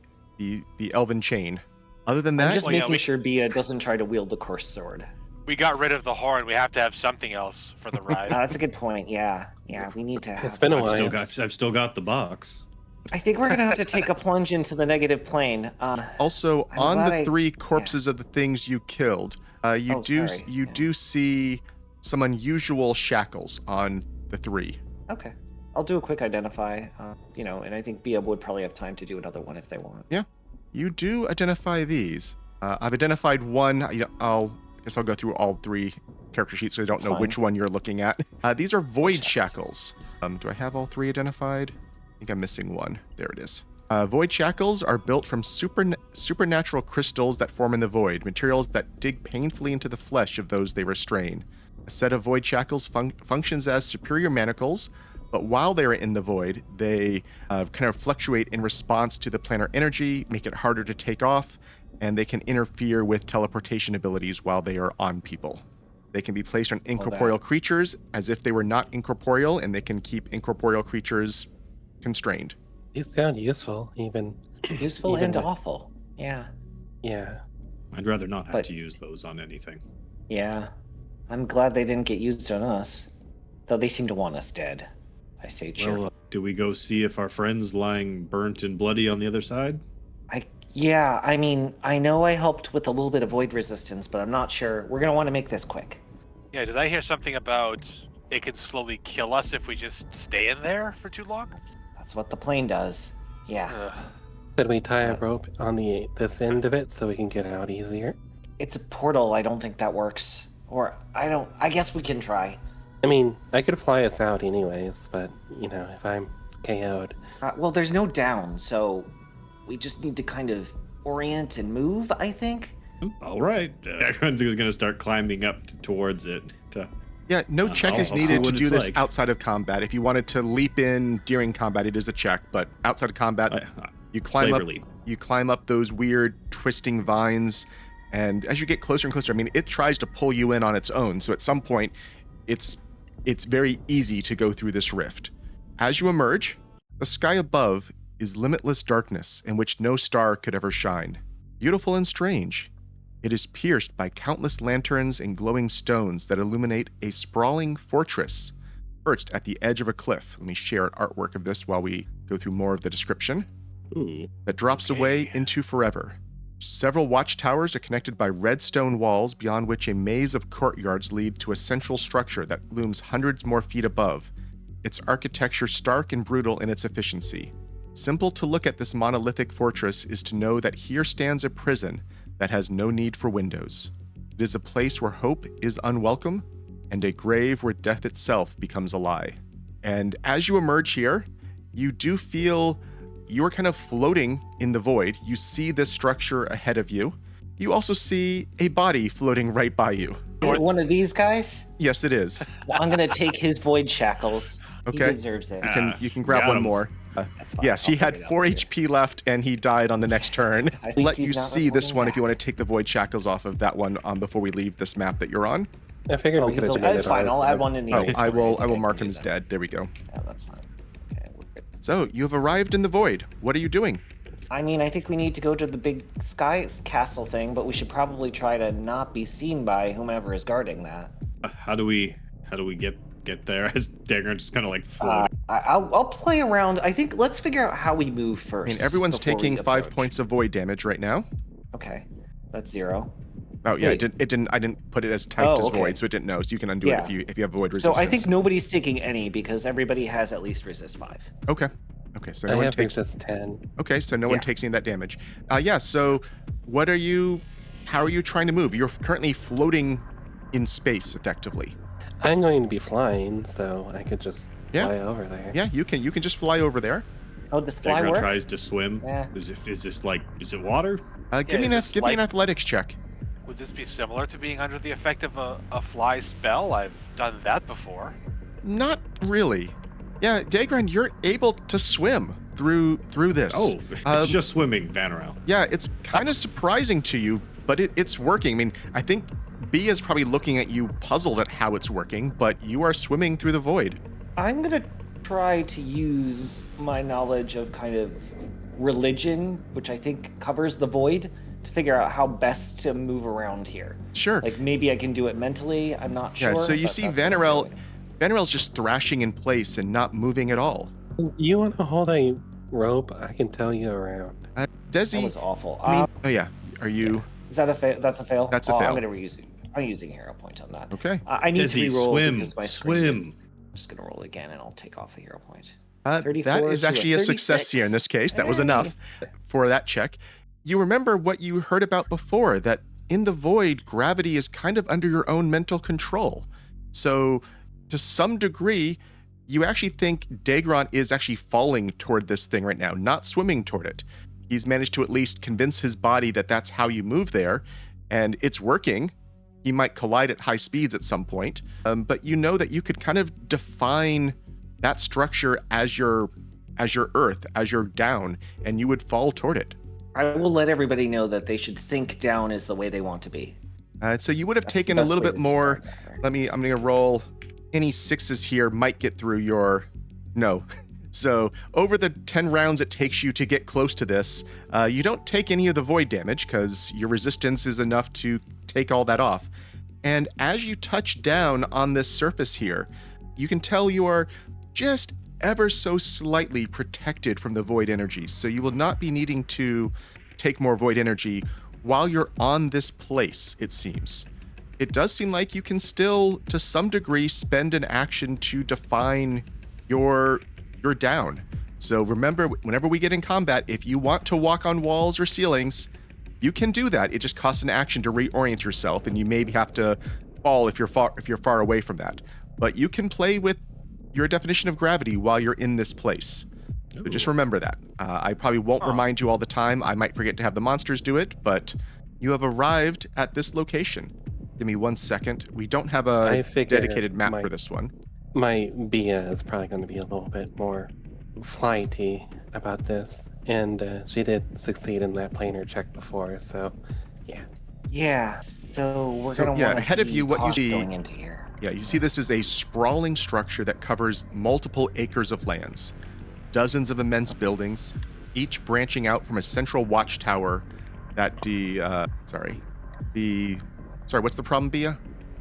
elven chain. Other than I'm that, just Well, yeah, making we- sure Bea doesn't try to wield the cursed sword. We got rid of the horn. We have to have something else for the ride. That's a good point. Yeah, we need to have. It's been a while. I've still got the box. I think we're gonna have to take a plunge into the negative plane. also I'm on glad the I- three corpses of the things you killed, you sorry. do see some unusual shackles on the three. Okay, I'll do a quick identify. And I think Bea would probably have time to do another one if they want. You do identify these. I've identified one. I guess I'll go through all three character sheets so I don't That's know fine. which one you're looking at. These are void shackles. shackles. Do I have all three identified? I think I'm missing one. There it is. Void shackles are built from supernatural crystals that form in the void, materials that dig painfully into the flesh of those they restrain. A set of void shackles functions as superior manacles, but while they are in the void, they kind of fluctuate in response to the planar energy, make it harder to take off, and they can interfere with teleportation abilities while they are on people. They can be placed on incorporeal creatures as if they were not incorporeal, and they can keep incorporeal creatures constrained. These sound useful, even. Useful Even and with- awful. Yeah. Yeah. I'd rather not have But- to use those on anything. Yeah. I'm glad they didn't get used on us. Though they seem to want us dead. I say cheerful. Well, do we go see if our friend's lying burnt and bloody on the other side? I mean, I know I helped with a little bit of void resistance, but I'm not sure. We're gonna want to make this quick. Yeah, did I hear something about it can slowly kill us if we just stay in there for too long? That's what the plane does. Yeah. Ugh. Could we tie a rope on this end of it so we can get out easier? It's a portal. I don't think that works. Or I guess we can try. I mean, I could fly us out anyways, but, if I'm KO'd. Well, there's no down, so we just need to kind of orient and move, I think. All right. Everyone's going to start climbing up towards it. Yeah, no check is I'll see needed to what do it's this like. outside of combat. If you wanted to leap in during combat, it is a check, but outside of combat, you climb up. Flavor leap. You climb up those weird twisting vines, and as you get closer and closer, I mean, it tries to pull you in on its own. So at some point, it's very easy to go through this rift. As you emerge, the sky above is limitless darkness in which no star could ever shine. Beautiful and strange, it is pierced by countless lanterns and glowing stones that illuminate a sprawling fortress perched at the edge of a cliff. Let me share an artwork of this while we go through more of the description. Ooh. That drops away into forever. Several watchtowers are connected by red stone walls, beyond which a maze of courtyards lead to a central structure that looms hundreds more feet above, its architecture stark and brutal in its efficiency. Simple to look at this monolithic fortress is to know that here stands a prison that has no need for windows. It is a place where hope is unwelcome, and a grave where death itself becomes a lie. And as you emerge here, you do feel you're kind of floating in the void. You see this structure ahead of you. You also see a body floating right by you. Is it one of these guys? Yes, it is. I'm gonna take his void shackles. He Okay. deserves it. You can grab got one him. more. That's fine. Yes, I'll he had figure it out 4 later. HP left, and he died on the next turn. At least Let you he's not see this reporting one if you back. want to take the void shackles off of that one before we leave this map that you're on. I figured Oh, we could have that's fine. I'll add one in the. Oh, inventory. I will think mark can him do as that. dead. There we go. Yeah, that's fine. Okay, we're good. So you have arrived in the void. What are you doing? I mean, I think we need to go to the big sky castle thing, but we should probably try to not be seen by whomever is guarding that. How do we get there? As Daegron just kind of like floating. I'll play around. I think let's figure out how we move I first. mean, everyone's before we taking 5 approach. points of void damage right now. Okay, that's 0. Oh yeah, Wait. it didn't. I didn't put it as typed as okay. void, so it didn't know. So you can undo it Yeah. if you have void So resistance. I think nobody's taking any because everybody has at least resist 5. Okay. So I no one have takes. resist 10. Okay, so no one Yeah. takes any of that damage. Yeah. So what are you? How are you trying to move? You're currently floating in space, effectively. I'm going to be flying, so I could just Yeah. fly over there. Yeah, you can just fly over there. Oh, does fly Daegron work? tries to swim. Yeah. Is it water? Give me is this an like- athletics check. Would this be similar to being under the effect of a fly spell? I've done that before. Not really. Yeah, Daegron, you're able to swim through this. Oh, Um, it's just swimming, Vanarel. Yeah, it's kind of surprising to you, but it's working. I mean, I think Bea is probably looking at you puzzled at how it's working, but you are swimming through the void. I'm going to try to use my knowledge of kind of religion, which I think covers the void, to figure out how best to move around here. Sure. Like maybe I can do it mentally. I'm not sure. Yeah, so you but see that's what I'm Vanarel. doing. Vanarel's just thrashing in place and not moving at all. You want to hold a rope? I can tow you around. That Dezi, was awful. I mean, oh yeah, are you Is that a fail? That's a fail. That's a fail. I'm going to reuse it. I'm using hero point on that. okay? I need Dezi, to reroll swim, because my screen swim. didn't- I'm just going to roll again and I'll take off the hero point. That 34 is to a actually a success here in 36. this case. That was Hey. enough for that check. You remember what you heard about before, that in the void, gravity is kind of under your own mental control. So to some degree, you actually think Daegron is actually falling toward this thing right now, not swimming toward it. He's managed to at least convince his body that that's how you move there, and it's working. He might collide at high speeds at some point, but you know that you could kind of define that structure as your earth, as your down, and you would fall toward it. I will let everybody know that they should think down is the way they want to be. So you would have That's the taken a best little way bit to more. describe that, right? I'm going to roll. Any 6s here might get through your. No. So over the 10 rounds it takes you to get close to this, you don't take any of the void damage because your resistance is enough to take all that off. And as you touch down on this surface here, you can tell you are just ever so slightly protected from the void energy. So you will not be needing to take more void energy while you're on this place, it seems. It does seem like you can still, to some degree, spend an action to define your down. So remember, whenever we get in combat, if you want to walk on walls or ceilings, you can do that. It just costs an action to reorient yourself, and you maybe have to fall if you're far away from that. But you can play with your definition of gravity while you're in this place. So just remember that. I probably won't remind you all the time. I might forget to have the monsters do it, but you have arrived at this location. Give me 1 second. We don't have a I figure dedicated map my- for this one. My Bea is probably going to be a little bit more flighty about this, and she did succeed in that planar check before, so yeah. Yeah. So we're So, going to yeah, want ahead of you, what you see- going into here. Yeah, you see this is a sprawling structure that covers multiple acres of lands, dozens of immense buildings, each branching out from a central watchtower that what's the problem, Bea?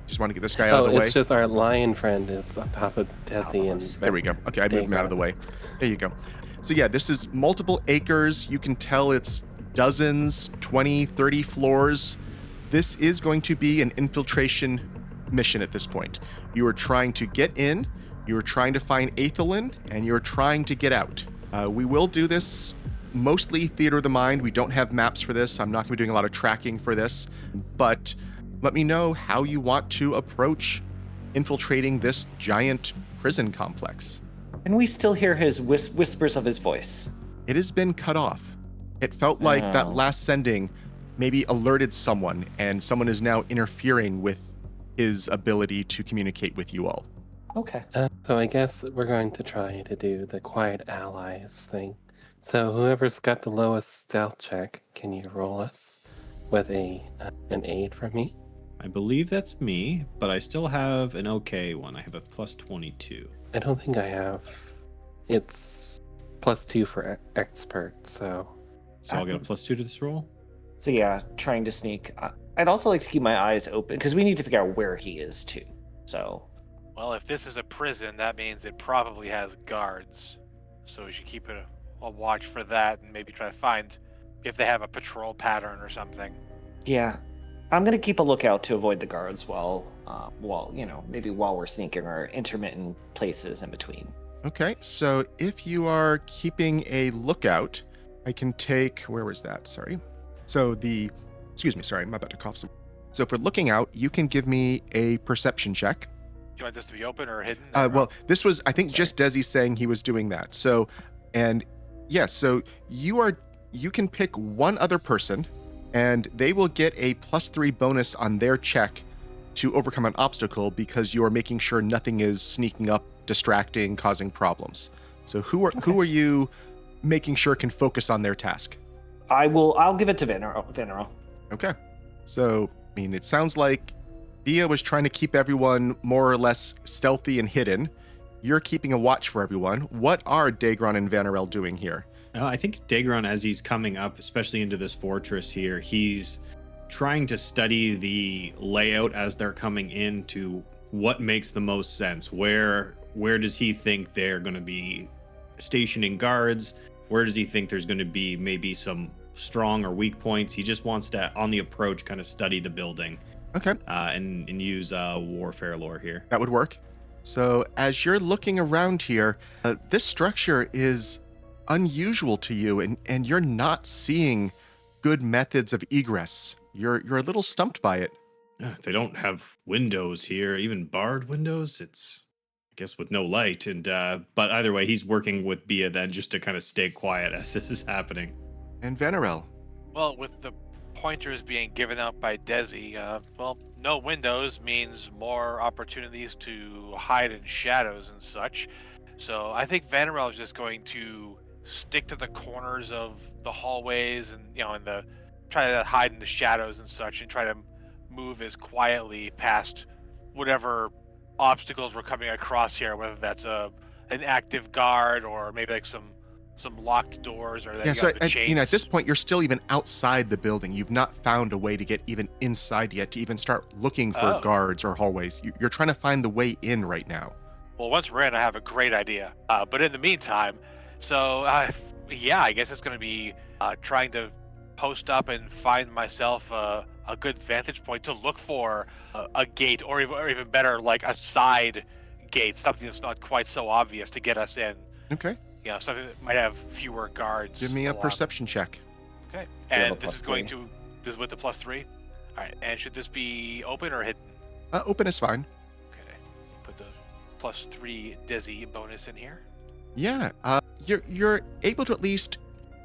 Just want to get this guy out Oh, of the way. it's just our lion friend is on top of Dezi and There we go. Okay, I moved him out of the way. There you go. So yeah, this is multiple acres. You can tell it's dozens, 20, 30 floors. This is going to be an infiltration mission at this point. You are trying to get in, you are trying to find Aethelin, and you're trying to get out. We will do this mostly theater of the mind. We don't have maps for this. I'm not going to be doing a lot of tracking for this, but let me know how you want to approach infiltrating this giant prison complex. And we still hear his whispers of his voice. It has been cut off. It felt like that Oh. last sending maybe alerted someone, and someone is now interfering with his ability to communicate with you all. Okay. So I guess we're going to try to do the quiet allies thing. So whoever's got the lowest stealth check, can you roll us with an 8 from me? I believe that's me, but I still have an okay one. I have a plus 22. I don't think I have. It's +2 for expert, so So I'll get a plus 2 to this roll. So yeah, trying to sneak. I'd also like to keep my eyes open because we need to figure out where he is too. So Well, if this is a prison, that means it probably has guards. So we should keep a watch for that and maybe try to find if they have a patrol pattern or something. yeah, I'm gonna keep a lookout to avoid the guards while maybe while we're sneaking or intermittent places in between. Okay, so if you are keeping a lookout, I can take, where was that? Sorry. So sorry, I'm about to cough some. So for looking out, you can give me a perception check. Do you want this to be open or hidden? Well, this was, I think, just Dezi saying he was doing that. So, and yes, so you can pick one other person, and they will get a +3 bonus on their check to overcome an obstacle because you are making sure nothing is sneaking up, distracting, causing problems. So who are you making sure can focus on their task? I'll give it to Vanarel. Okay. So, I mean, it sounds like Bea was trying to keep everyone more or less stealthy and hidden. You're keeping a watch for everyone. What are Daegron and Vanarel doing here? I think Daegron, as he's coming up, especially into this fortress here, he's trying to study the layout as they're coming into what makes the most sense. Where does he think they're going to be stationing guards? Where does he think there's going to be maybe some strong or weak points? He just wants to, on the approach, kind of study the building. Okay. And use warfare lore here. That would work. So as you're looking around here, this structure is unusual to you, and you're not seeing good methods of egress. You're a little stumped by it. They don't have windows here, even barred windows. It's, I guess, with no light. And but either way, he's working with Bea then just to kind of stay quiet as this is happening. And Vanarel. Well, with the pointers being given out by Dezi, no windows means more opportunities to hide in shadows and such. So I think Vanarel is just going to stick to the corners of the hallways and try to hide in the shadows and such, and try to move as quietly past whatever obstacles we're coming across here, whether that's an active guard or maybe like some locked doors or Yeah, so the chains. at this point, you're still even outside the building. You've not found a way to get even inside yet to even start looking for guards or hallways. You're trying to find the way in right now. Well, once we're in, I have a great idea. But in the meantime, I guess it's going to be trying to post up and find myself a good vantage point to look for a gate, or even better, like a side gate, something that's not quite so obvious to get us in. Okay. Something that might have fewer guards. Give me a perception check. Okay. You have And a this is with the +3. All right. And should this be open or hidden? Open is fine. Okay. Put the +3 Dezi bonus in here. Yeah. You're able to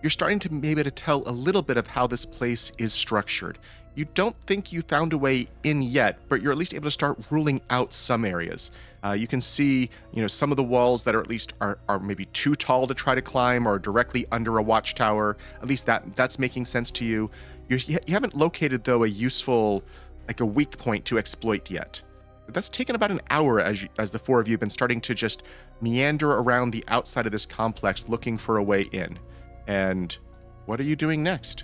you're starting to be able to tell a little bit of how this place is structured. You don't think you found a way in yet, but you're at least able to start ruling out some areas. You can see, some of the walls that are at least are maybe too tall to try to climb, or directly under a watchtower. At least that's making sense to you. You haven't located, though, a useful, like a weak point to exploit yet. But that's taken about an hour as the four of you have been starting to just meander around the outside of this complex looking for a way in. And what are you doing next?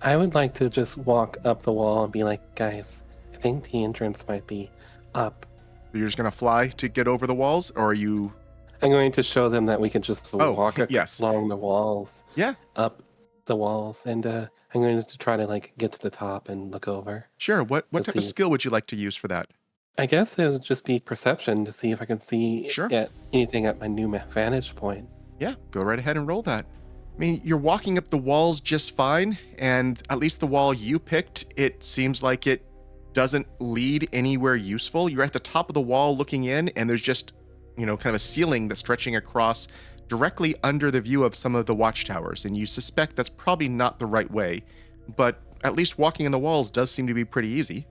I would like to just walk up the wall and be like, guys, I think the entrance might be up. You're just going to fly to get over the walls, or are you... I'm going to show them that we can just walk yes. along the walls. Yeah. Up the walls. And I'm going to try to get to the top and look over. Sure. What type of skill would you like to use for that? I guess it would just be perception to see if I can see anything at my new vantage point. Yeah, go right ahead and roll that. I mean, you're walking up the walls just fine, and at least the wall you picked, it seems like it doesn't lead anywhere useful. You're at the top of the wall looking in, and there's just, kind of a ceiling that's stretching across directly under the view of some of the watchtowers, and you suspect that's probably not the right way, but at least walking in the walls does seem to be pretty easy.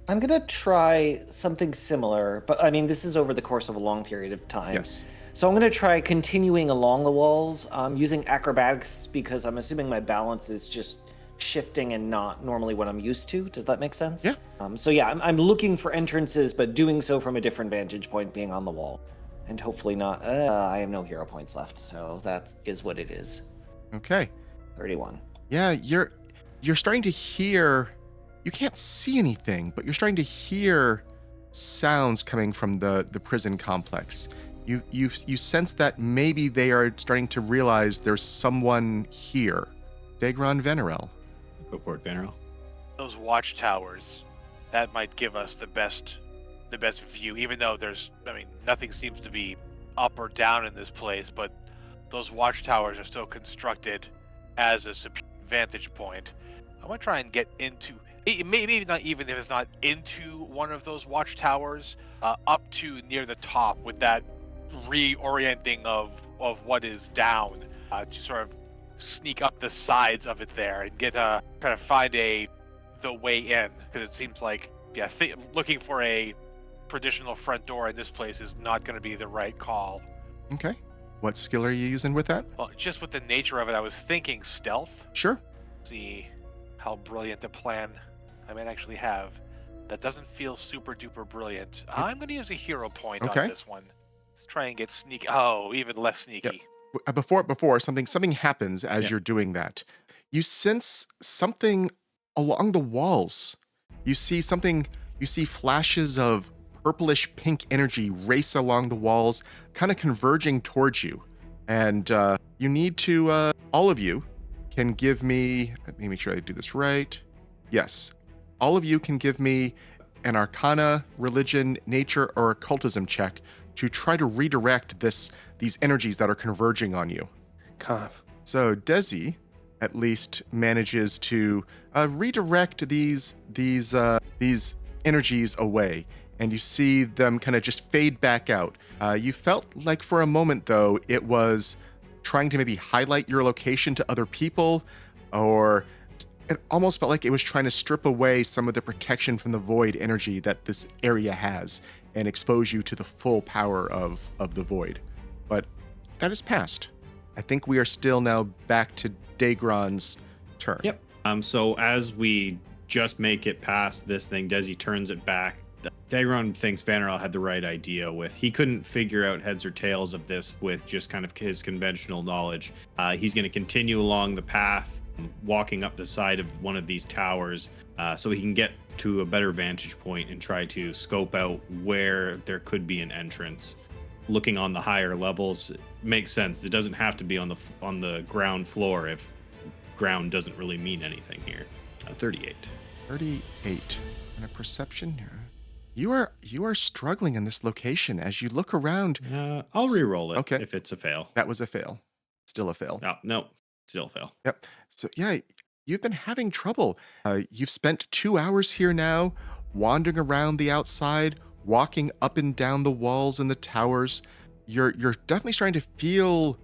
I'm going to try something similar, but I mean, this is over the course of a long period of time. Yes. So I'm going to try continuing along the walls, using acrobatics, because I'm assuming my balance is just shifting and not normally what I'm used to. Does that make sense? Yeah. I'm looking for entrances, but doing so from a different vantage point, being on the wall. And hopefully not... I have no hero points left, so that is what it is. Okay. 31. Yeah, you're starting to hear... You can't see anything, but you're starting to hear sounds coming from the prison complex. You sense that maybe they are starting to realize there's someone here. Daegron Vanarel. Go for it, Vanarel. Those watchtowers, That might give us the best view, even though nothing seems to be up or down in this place, but those watchtowers are still constructed as a vantage point. I'm gonna try and get into, maybe not even if it's not into one of those watchtowers, up to near the top with that reorienting of what is down, to sort of sneak up the sides of it there and get try to find the way in, because it seems like looking for a traditional front door in this place is not going to be the right call. Okay. What skill are you using with that? Well, just with the nature of it, I was thinking stealth. Sure. See how brilliant a plan I might actually have. That doesn't feel super duper brilliant. I'm going to use a hero point on this one. Let's try and get sneaky. Oh, even less sneaky. Yep. Before something happens as you're doing that. You sense something along the walls. You see flashes of purplish pink energy race along the walls, kind of converging towards you. And you need to, all of you can give me, let me make sure I do this right. Yes. All of you can give me an Arcana, Religion, Nature, or Occultism check to try to redirect these energies that are converging on you. Cough. So Dezi at least manages to redirect these energies away, and you see them kind of just fade back out. You felt like for a moment, though, it was trying to maybe highlight your location to other people, or it almost felt like it was trying to strip away some of the protection from the void energy that this area has and expose you to the full power of the void. But that is past. I think we are still now back to Daegron's turn. Yep. So as we just make it past this thing, Dezi turns it back. Daegron thinks Vanarel had the right idea he couldn't figure out heads or tails of this with just kind of his conventional knowledge. He's going to continue along the path, walking up the side of one of these towers, so he can get to a better vantage point and try to scope out where there could be an entrance. Looking on the higher levels makes sense. It doesn't have to be on the ground floor if ground doesn't really mean anything here. 38. 38. And a perception here. You are struggling in this location as you look around. I'll re-roll it Okay. if it's a fail. That was a fail. Still a fail. Oh, no, still a fail. Yep. So yeah, you've been having trouble. You've spent 2 hours here now, wandering around the outside, walking up and down the walls and the towers. You're definitely starting to feel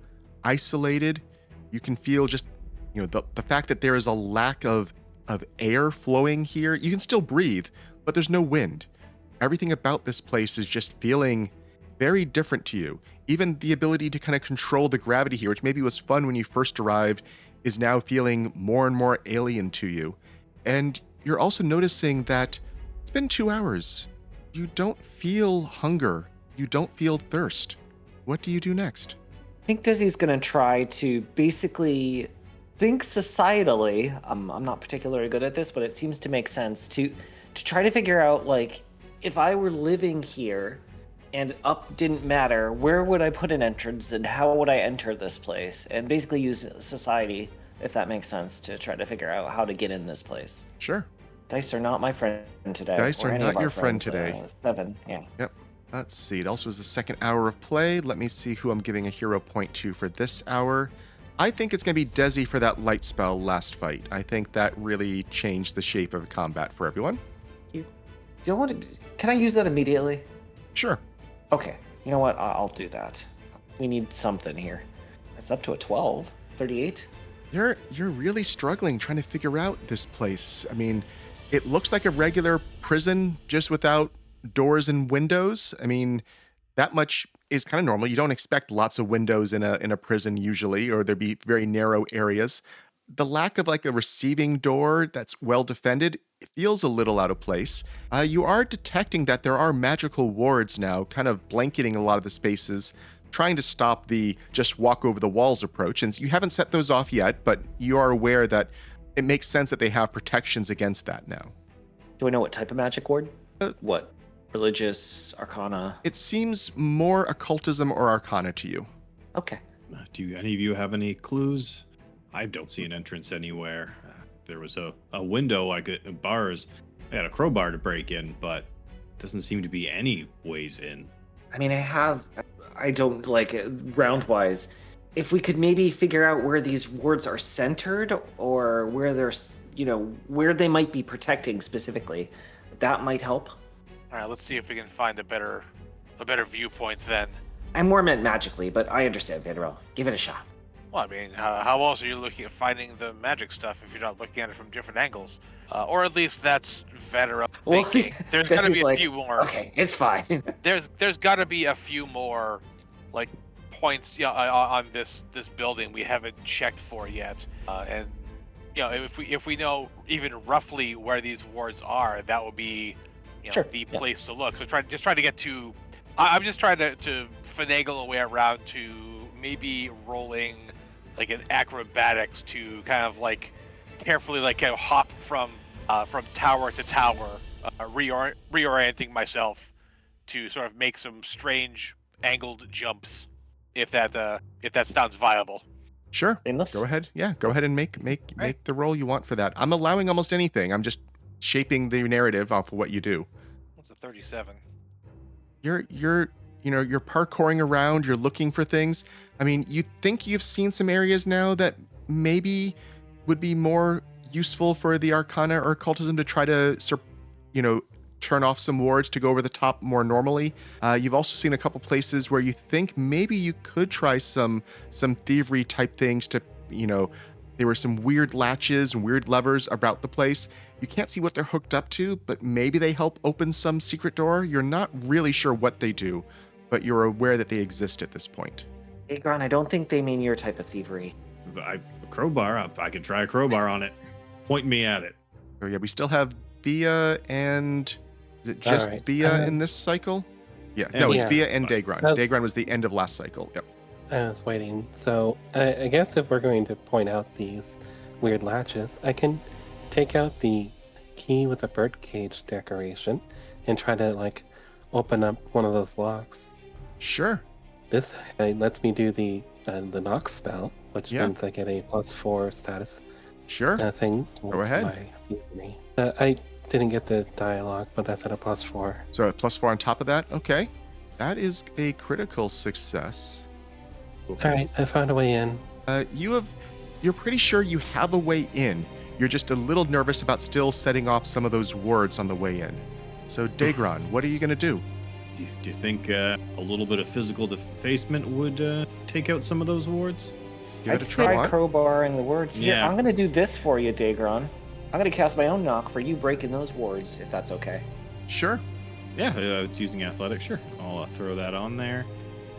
isolated. You can feel just, the fact that there is a lack of air flowing here. You can still breathe, but there's no wind. Everything about this place is just feeling very different to you. Even the ability to kind of control the gravity here, which maybe was fun when you first arrived, is now feeling more and more alien to you. And you're also noticing that it's been 2 hours. You don't feel hunger. You don't feel thirst. What do you do next? I think Dizzy's going to try to basically think societally. I'm not particularly good at this, but it seems to make sense to try to figure out, like, if I were living here and up didn't matter, where would I put an entrance and how would I enter this place? And basically use society, if that makes sense, to try to figure out how to get in this place. Sure. Dice are not my friend today. Dice or are any not of our your friend friends, today. 7, yeah. Yep. Let's see. It also is the second hour of play. Let me see who I'm giving a hero point to for this hour. I think it's going to be Dezi for that light spell last fight. I think that really changed the shape of combat for everyone. Do you want to? Can I use that immediately? Sure. Okay. You know what? I'll do that. We need something here. It's up to a 12. 38. You're really struggling trying to figure out this place. I mean, it looks like a regular prison just without doors and windows. I mean, that much is kind of normal. You don't expect lots of windows in a prison usually, or there'd be very narrow areas. The lack of like a receiving door that's well defended, it feels a little out of place. You are detecting that there are magical wards now kind of blanketing a lot of the spaces, trying to stop the just walk over the walls approach. And you haven't set those off yet, but you are aware that it makes sense that they have protections against that now. Do I know what type of magic ward? What? Religious, arcana? It seems more occultism or arcana to you. Okay. Do any of you have any clues? I don't see an entrance anywhere. There was a window, bars. I got a crowbar to break in, but doesn't seem to be any ways in. I mean, I don't like it round-wise. If we could maybe figure out where these wards are centered or where there's, where they might be protecting specifically, that might help. All right, let's see if we can find a better viewpoint then. I more meant magically, but I understand, Vanarel. Give it a shot. Well, I mean, how else are you looking at finding the magic stuff if you're not looking at it from different angles? Or at least that's Vanarel. Well, There's got to be a few more. Okay, it's fine. There's got to be a few more, like, points on this building we haven't checked for yet. And if we know even roughly where these wards are, that would be Sure, the yeah. place to look. So try to get to. I'm just trying to finagle a way around to maybe rolling like an acrobatics to kind of like carefully kind of hop from tower to tower, reorienting myself to sort of make some strange angled jumps, if that sounds viable. Sure. Faenliss? Go ahead. Yeah, go ahead and make the roll you want for that. I'm allowing almost anything. I'm just shaping the narrative off of what you do. What's a 37? You're parkouring around, you're looking for things. I mean, you think you've seen some areas now that maybe would be more useful for the Arcana or Occultism to try to, turn off some wards to go over the top more normally. You've also seen a couple places where you think maybe you could try some thievery type things to, there were some weird latches and weird levers about the place. You can't see what they're hooked up to, but maybe they help open some secret door. You're not really sure what they do, but you're aware that they exist at this point. Daegron, I don't think they mean your type of thievery. A crowbar, I could try a crowbar on it. Point me at it. So yeah, we still have Bea and... Is it just All right. Bea in this cycle? Yeah, no, it's Bea and Daegron. Daegron was the end of last cycle. Yep. I was waiting. So I guess if we're going to point out these weird latches, I can take out the key with a birdcage decoration and try to open up one of those locks. Sure. This lets me do the knock spell, which Yeah. means I get a +4 status Sure. thing. Go ahead. My thievery. I didn't get the dialogue, but that's at a +4. So a +4 on top of that. Okay. That is a critical success. All right, I found a way in. You're pretty sure you have a way in. You're just a little nervous about still setting off some of those words on the way in. So Daegron, what are you going to do? Do you think a little bit of physical defacement would take out some of those wards? Give I'd it a say try. crowbar in the words. Here, Yeah. I'm going to do this for you, Daegron. I'm going to cast my own knock for you breaking those wards, if that's okay. Sure. Yeah, it's using athletics. Sure, I'll throw that on there,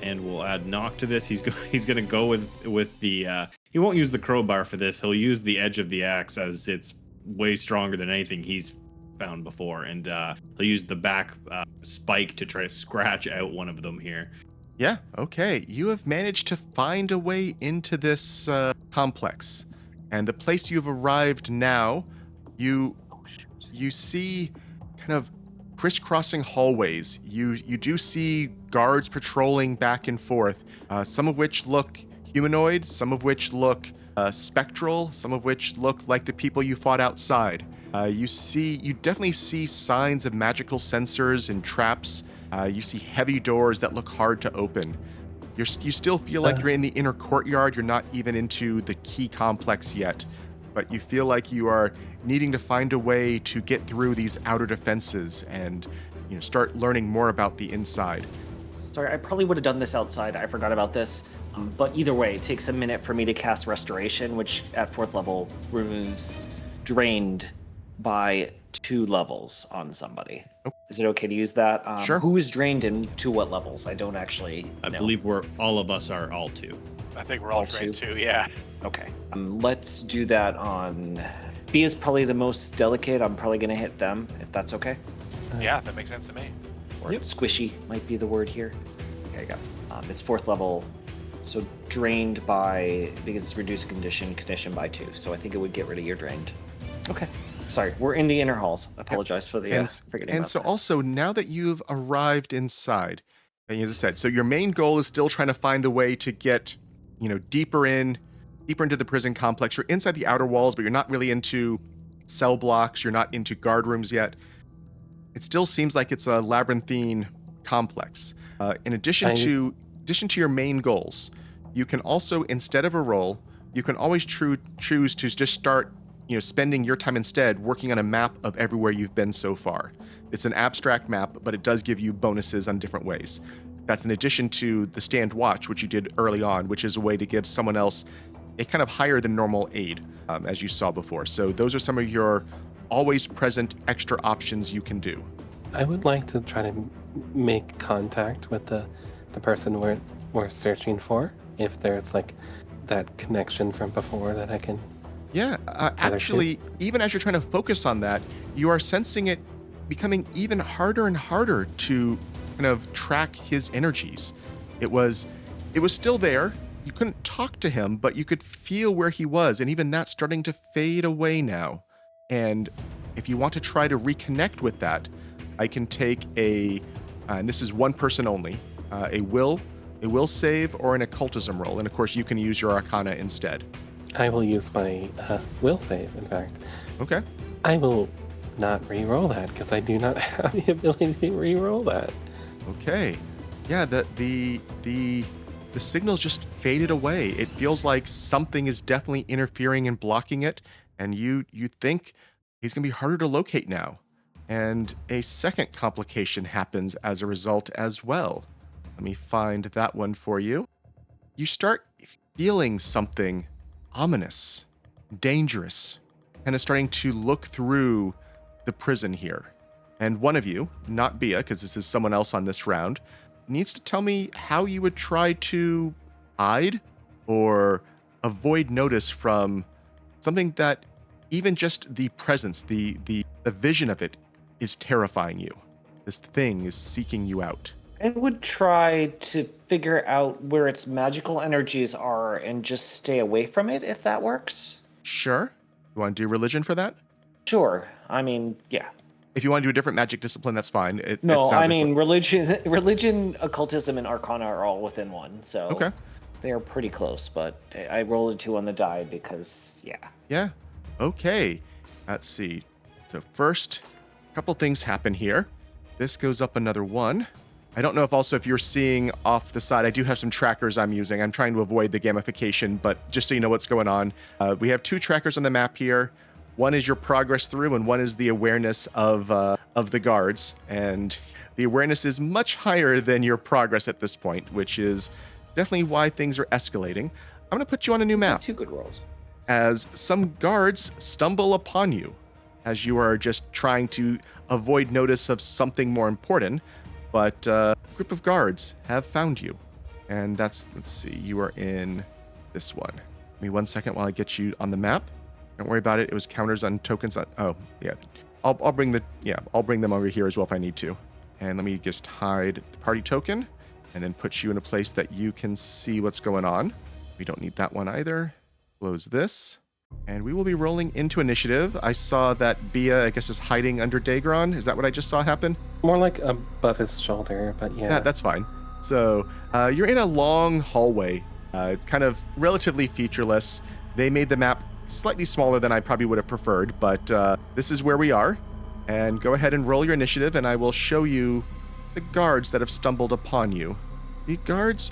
and we'll add knock to this. He's gonna go with the. He won't use the crowbar for this. He'll use the edge of the axe, as it's way stronger than anything he's found before, and he'll use the back spike to try to scratch out one of them here. Yeah, okay. You have managed to find a way into this complex. And the place you've arrived now, you see kind of crisscrossing hallways. You do see guards patrolling back and forth, some of which look humanoid, some of which look spectral, some of which look like the people you fought outside. You definitely see signs of magical sensors and traps. You see heavy doors that look hard to open. You still feel like you're in the inner courtyard. You're not even into the key complex yet, but you feel like you are needing to find a way to get through these outer defenses and start learning more about the inside. Sorry, I probably would have done this outside. I forgot about this. But either way, it takes a minute for me to cast Restoration, which at 4th level removes Drained by 2 levels on somebody. Oh. Is it okay to use that? Sure. Who is drained and to what levels? I don't actually I know. believe all of us are all 2. I think we're all All trained two. too. Yeah. Okay. Let's do that on... B is probably the most delicate. I'm probably going to hit them, if that's okay. Yeah, that makes sense to me. Or squishy might be the word here. Okay, I got it. It's 4th level. So drained by... Because it's reduced condition by 2. So I think it would get rid of your drained. Okay. Sorry, we're in the inner halls. I apologize for the forgetting And about so that. also, now that you've arrived inside, and as I said, so your main goal is still trying to find a way to get, deeper into the prison complex. You're inside the outer walls, but you're not really into cell blocks. You're not into guard rooms yet. It still seems like it's a labyrinthine complex. In addition to your main goals, you can also, instead of a roll, you can always choose to just start, spending your time instead working on a map of everywhere you've been so far. It's an abstract map, but it does give you bonuses on different ways. That's in addition to the stand watch, which you did early on, which is a way to give someone else a kind of higher than normal aid, as you saw before. So those are some of your always present extra options you can do. I would like to try to make contact with the person we're searching for, if there's like that connection from before that I can... Yeah, actually, even as you're trying to focus on that, you are sensing it becoming even harder and harder to kind of track his energies. It was still there. You couldn't talk to him, but you could feel where he was, and even that's starting to fade away now. And if you want to try to reconnect with that, I can take and this is one person only, a will save or an occultism roll. And of course, you can use your arcana instead. I will use my will save, in fact. Okay. I will not re-roll that because I do not have the ability to re-roll that. Okay. Yeah, the signal's just faded away. It feels like something is definitely interfering and blocking it, and you think he's going to be harder to locate now. And a second complication happens as a result as well. Let me find that one for you. You start feeling something ominous, dangerous, and it's starting to look through the prison here. And one of you, not Bea, because this is someone else on this round, needs to tell me how you would try to hide or avoid notice from something that even just the presence, the vision of it is terrifying you. This thing is seeking you out. I would try to figure out where its magical energies are and just stay away from it, if that works. Sure. You want to do religion for that? Sure. I mean, yeah. If you want to do a different magic discipline, that's fine. Religion, occultism, and arcana are all within one, so okay. They are pretty close, but I rolled a 2 on the die because, yeah. Yeah. Okay. Let's see. So first, a couple things happen here. This goes up another 1. I don't know if you're seeing off the side, I do have some trackers I'm using. I'm trying to avoid the gamification, but just so you know what's going on, we have 2 trackers on the map here. One is your progress through, and one is the awareness of the guards. And the awareness is much higher than your progress at this point, which is definitely why things are escalating. I'm going to put you on a new map. 2 good rolls. As some guards stumble upon you, as you are just trying to avoid notice of something more important. But a group of guards have found you. And let's see, you are in this one. Give me 1 second while I get you on the map. Don't worry about it. It was counters on tokens. Oh, yeah. I'll bring them over here as well if I need to. And let me just hide the party token and then put you in a place that you can see what's going on. We don't need that one either. Close this. And we will be rolling into initiative. I saw that Bea, I guess, is hiding under Daegron. Is that what I just saw happen? More like above his shoulder, but yeah. That's fine. So you're in a long hallway, kind of relatively featureless. They made the map slightly smaller than I probably would have preferred, but this is where we are. And go ahead and roll your initiative, and I will show you the guards that have stumbled upon you. The guards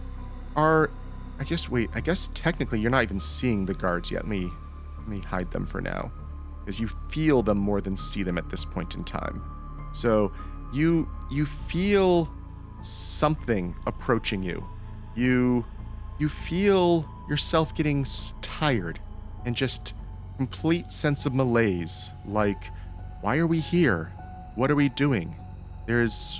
are... I guess technically you're not even seeing the guards yet. Let me hide them for now, because you feel them more than see them at this point in time. So you feel something approaching you. You feel yourself getting tired and just complete sense of malaise. Like, why are we here? What are we doing? There's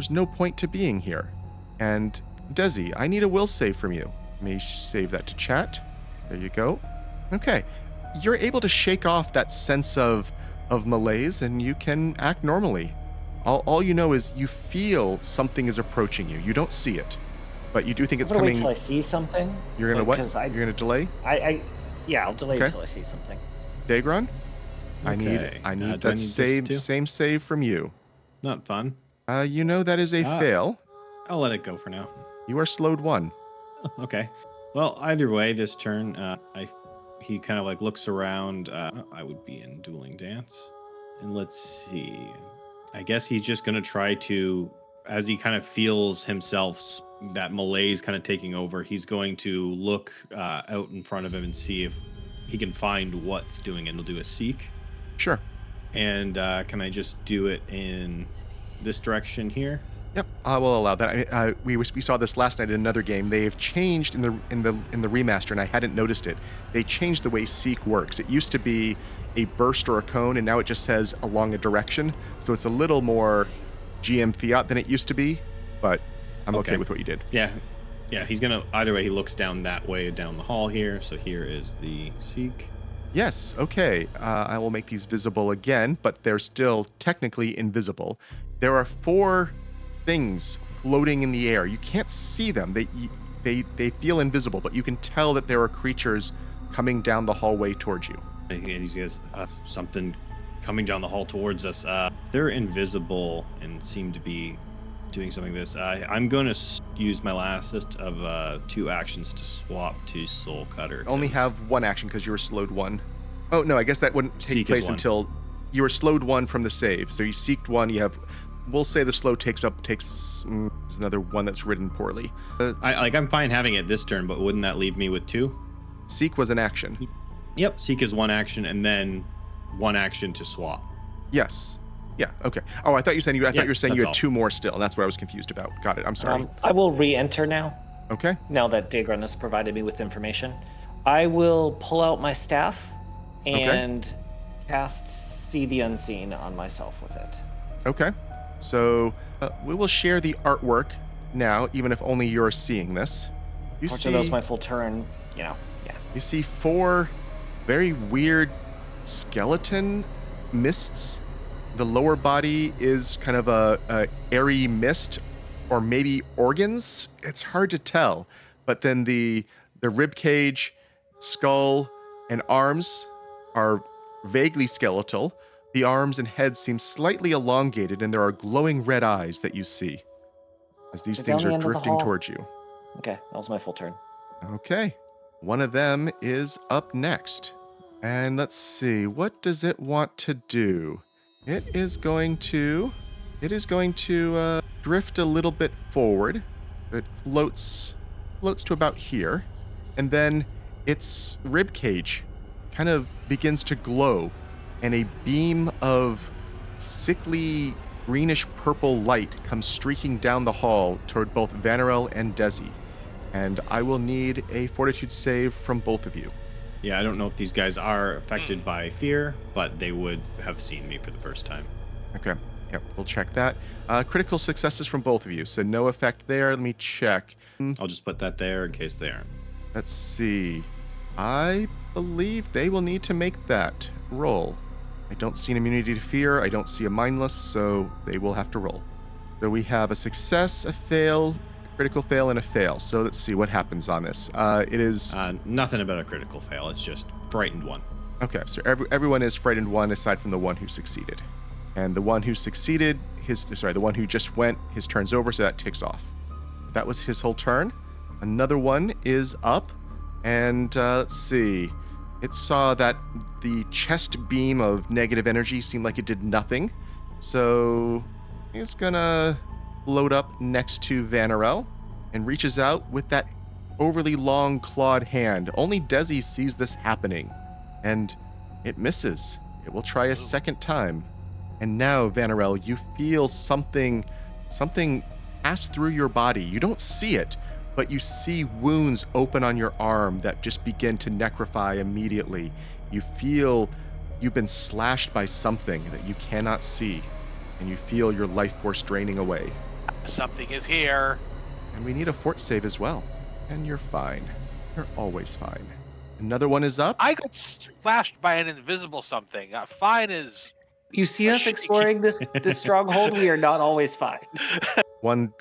no point to being here. And Dezi, I need a will save from you. Let me save that to chat. There you go. Okay. You're able to shake off that sense of malaise, and you can act normally. All you know is you feel something is approaching you. You don't see it, but you do think it's coming. Wait till I see something. You're gonna what? You're gonna delay? I'll delay until I see something. Daegron, okay. I need that same save from you. Not fun. That is a fail. I'll let it go for now. You are slowed 1. Okay. Well, either way, this turn, I he kind of like looks around. I would be in dueling dance. And let's see. I guess he's just going to try to, as he kind of feels himself, that malaise kind of taking over, he's going to look out in front of him and see if he can find what's doing it. He'll do a seek. Sure. And can I just do it in this direction here? Yep, I will allow that. We saw this last night in another game. They've changed in the remaster, and I hadn't noticed it. They changed the way seek works. It used to be a burst or a cone, and now it just says along a direction. So it's a little more GM fiat than it used to be, but I'm okay with what you did. Yeah, he's gonna, either way, he looks down that way, down the hall here. So here is the seek. Yes, okay. I will make these visible again, but they're still technically invisible. There are 4 things floating in the air. You can't see them. They feel invisible, but you can tell that there are creatures coming down the hallway towards you. And he has something coming down the hall towards us. They're invisible and seem to be doing something like this. I'm going to use my last of 2 actions to swap to Soul Cutter. Only have 1 action because you were slowed 1. Oh, no, I guess that wouldn't take place until you were slowed 1 from the save. So you seeked 1, you have... We'll say the slow takes another 1 that's written poorly. I'm fine having it this turn, but wouldn't that leave me with 2? Seek was an action. Yep, seek is 1 action, and then 1 action to swap. Yes. Yeah. Okay. Oh, I thought you were saying you had all. 2 more still, and that's what I was confused about. Got it. I'm sorry. I will re-enter now. Okay. Now that Daegron has provided me with information, I will pull out my staff and cast See the Unseen on myself with it. Okay. So we will share the artwork now, even if only you're seeing this. Fortunately, that was my full turn. Yeah. You see 4 very weird skeleton mists. The lower body is kind of a airy mist, or maybe organs. It's hard to tell. But then the rib cage, skull, and arms are vaguely skeletal. The arms and head seem slightly elongated, and there are glowing red eyes that you see as these things are drifting towards you. Okay, that was my full turn. Okay. One of them is up next. And let's see, what does it want to do? It is going to drift a little bit forward. It floats to about here, and then its rib cage kind of begins to glow, and a beam of sickly greenish purple light comes streaking down the hall toward both Vanarel and Dezi. And I will need a fortitude save from both of you. Yeah, I don't know if these guys are affected by fear, but they would have seen me for the first time. Okay. Yep, we'll check that. Critical successes from both of you, so no effect there. Let me check. I'll just put that there in case they aren't. Let's see. I believe they will need to make that roll. I don't see an immunity to fear. I don't see a mindless, so they will have to roll. So we have a success, a fail, a critical fail, and a fail. So let's see what happens on this. It is... nothing about a critical fail. It's just frightened 1. Okay, so everyone is frightened 1 aside from the one who succeeded. And the one who succeeded, the one who just went, his turn's over, so that ticks off. That was his whole turn. Another one is up, and let's see. It saw that the chest beam of negative energy seemed like it did nothing. So it's gonna float up next to Vanarel and reaches out with that overly long clawed hand. Only Dezi sees this happening, and it misses. It will try a second time. And now, Vanarel, you feel something pass through your body. You don't see it, but you see wounds open on your arm that just begin to necrofy immediately. You feel you've been slashed by something that you cannot see, and you feel your life force draining away. Something is here. And we need a fort save as well. And you're fine. You're always fine. Another one is up. I got slashed by an invisible something. Fine is... You see us exploring this stronghold, we are not always fine. One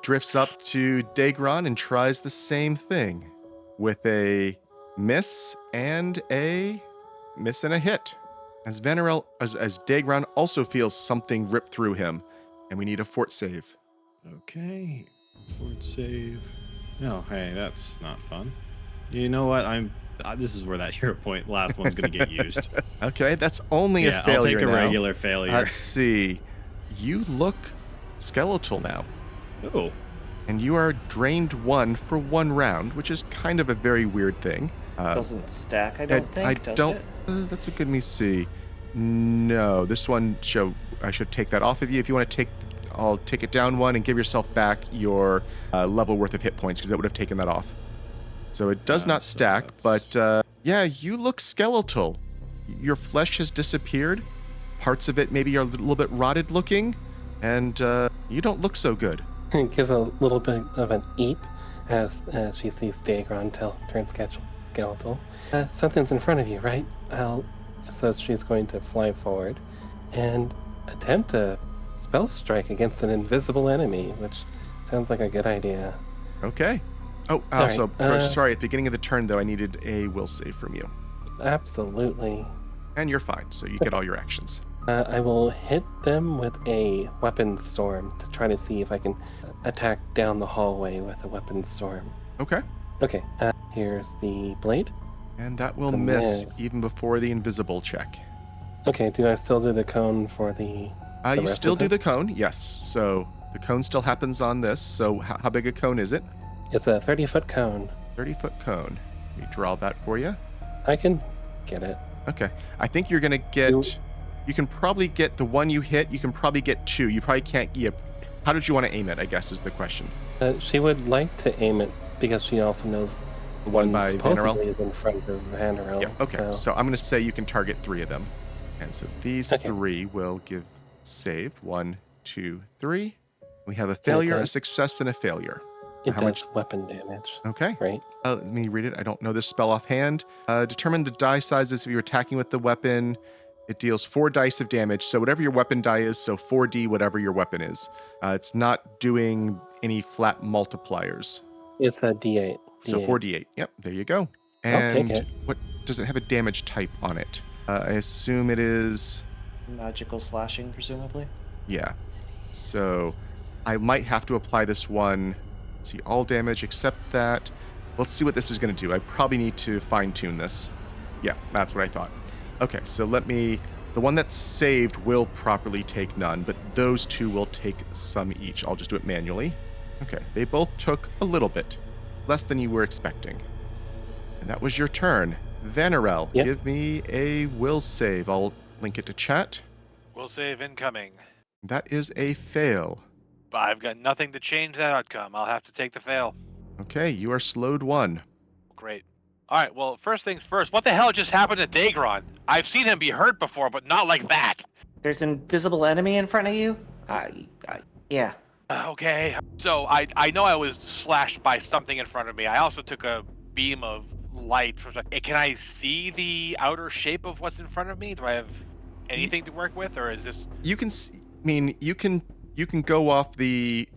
drifts up to Daegron and tries the same thing with a miss and a hit. As Daegron also feels something rip through him, and we need a fort save. Okay, fort save. No, hey, that's not fun. You know what? This is where that hero point last one's going to get used. Okay, that's only a Yeah, failure I'll take a now. regular failure. Let's see. You look skeletal now, Oh, and you are drained 1 for 1 round, which is kind of a very weird thing. Doesn't stack, I don't think. Does it? That's a good me see. No, this one I should take that off of you. If you want to I'll take it down 1 and give yourself back your level worth of hit points because that would have taken that off. So it does not stack, but yeah, you look skeletal. Your flesh has disappeared. Parts of it maybe are a little bit rotted looking, and you don't look so good. It gives a little bit of an eep as she sees Daegron turn skeletal. Something's in front of you, right? So she's going to fly forward and attempt a spell strike against an invisible enemy, which sounds like a good idea. Okay. Oh, All also, right, sorry, at the beginning of the turn, though, I needed a will save from you. Absolutely. And you're fine, so you get all your actions. I will hit them with a weapon storm to try to see if I can attack down the hallway with a weapon storm. Okay. Okay, here's the blade. And that will It's a miss miss. even before the invisible check. Okay, do I still do the cone for the You rest still of do it? the cone, yes. So the cone still happens on this. So how big a cone is it? It's a 30-foot cone. 30-foot cone. Let me draw that for you. I can get it. Okay. I think you're going to get... You can probably get the one you hit. You can probably get 2. You probably can't... How did you want to aim it, I guess, is the question. She would like to aim it because she also knows the One one by supposedly Vanarel? is in front of Vanarel. Yeah, okay. So I'm going to say you can target 3 of them. And so these Okay. 3 will give save. 1, 2, 3. We have a failure, a does. success, and a failure. it how does much- weapon damage, Okay. right? Let me read it. I don't know this spell offhand. Determine the die sizes if you're attacking with the weapon. It deals 4 dice of damage. So whatever your weapon die is, so 4d, whatever your weapon is. It's not doing any flat multipliers. It's a D8. So 4d8. Yep, there you go. I'll And take it. what does it have a damage type on it? I assume it is... Magical slashing, presumably. Yeah. So I might have to apply this one. Let's see, all damage except that. Let's see what this is going to do. I probably need to fine tune this. Yeah, that's what I thought. Okay, so the one that's saved will properly take none, but those 2 will take some each. I'll just do it manually. Okay, they both took a little bit, less than you were expecting. And that was your turn. Vanarel, Yep. give me a will save. I'll link it to chat. We'll save incoming. That is a fail. But I've got nothing to change that outcome. I'll have to take the fail. Okay, you are slowed 1. Great. All right, well, first things first. What the hell just happened to Daegron? I've seen him be hurt before, but not like that. There's an invisible enemy in front of you? Yeah. Okay. So I know I was slashed by something in front of me. I also took a beam of light. Can I see the outer shape of what's in front of me? Do I have anything to work with, or is this... You can you can go off the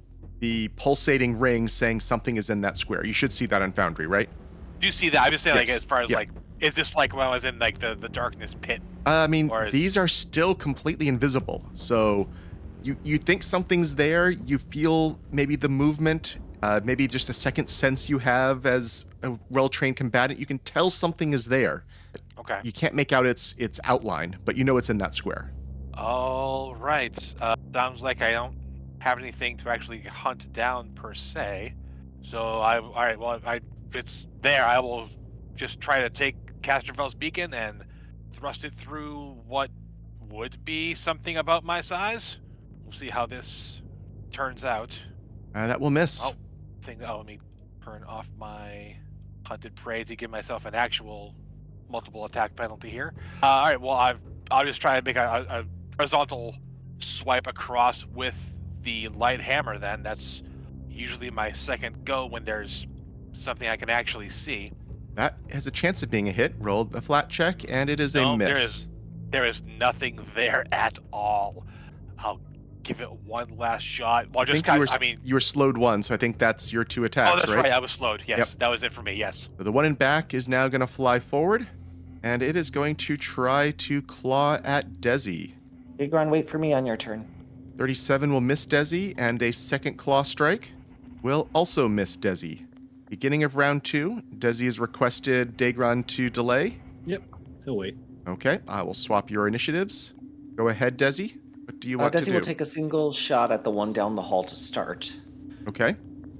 pulsating ring saying something is in that square. You should see that on Foundry, right? Do you see that? I'm just saying, like, Yes. as far as, Yeah. like, is this like when I was in, like, the darkness pit? Or is- These are still completely invisible. So you think something's there. You feel maybe the movement, maybe just a second sense you have as a well-trained combatant. You can tell something is there. Okay. You can't make out its outline, but you know it's in that square. All right. Sounds like I don't have anything to actually hunt down per se. So all right. Well, if it's there, I will just try to take Casterfell's beacon and thrust it through what would be something about my size. We'll see how this turns out. That will miss. Oh, let me turn off my hunted prey to give myself an actual multiple attack penalty here. All right. Well, I'll just try to make a horizontal swipe across with the light hammer. Then that's usually my second go when there's something I can actually see. That has a chance of being a hit. Roll a flat check, and it is a No, miss. there is nothing there at all. I'll give it one last shot. Well, just kind of, you were slowed 1, so I think that's your 2 attacks, oh, that's right? right. I was slowed. Yes, Yep. that was it for me. Yes. So the one in back is now going to fly forward, and it is going to try to claw at Dezi. Daegron, wait for me on your turn. 37 will miss Dezi, and a second claw strike will also miss Dezi. Beginning of round 2, Dezi has requested Daegron to delay. Yep, he'll wait. Okay, I will swap your initiatives. Go ahead, Dezi. What do you want to Desi do? will take a single shot at the one down the hall to start. Okay,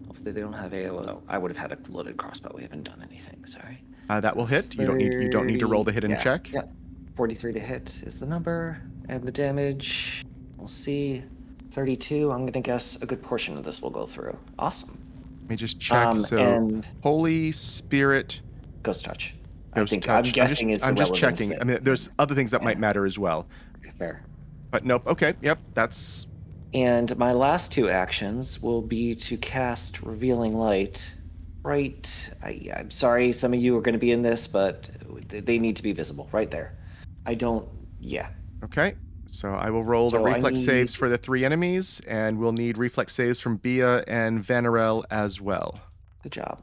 Hopefully they don't have AOO. I would have had a loaded crossbow. We haven't done anything. Sorry. that will hit. You don't need to roll the hidden Yeah, check. Yeah. 43 to hit is the number, and the damage. We'll see. 32. I'm gonna guess a good portion of this will go through. Awesome. Let me just check. And Holy Spirit. Ghost touch. Ghost I'm touch. guessing is the I'm just relevant checking. thing. I mean, there's other things that might matter as well. Fair. But nope. Okay. Yep. That's And my last 2 actions will be to cast Revealing Light. Right. I'm sorry, some of you are going to be in this, but they need to be visible right there. I don't. Yeah. okay. So I will roll the So I reflex need- saves for the 3 enemies, and we'll need reflex saves from Bea and Vanarel as well. Good job.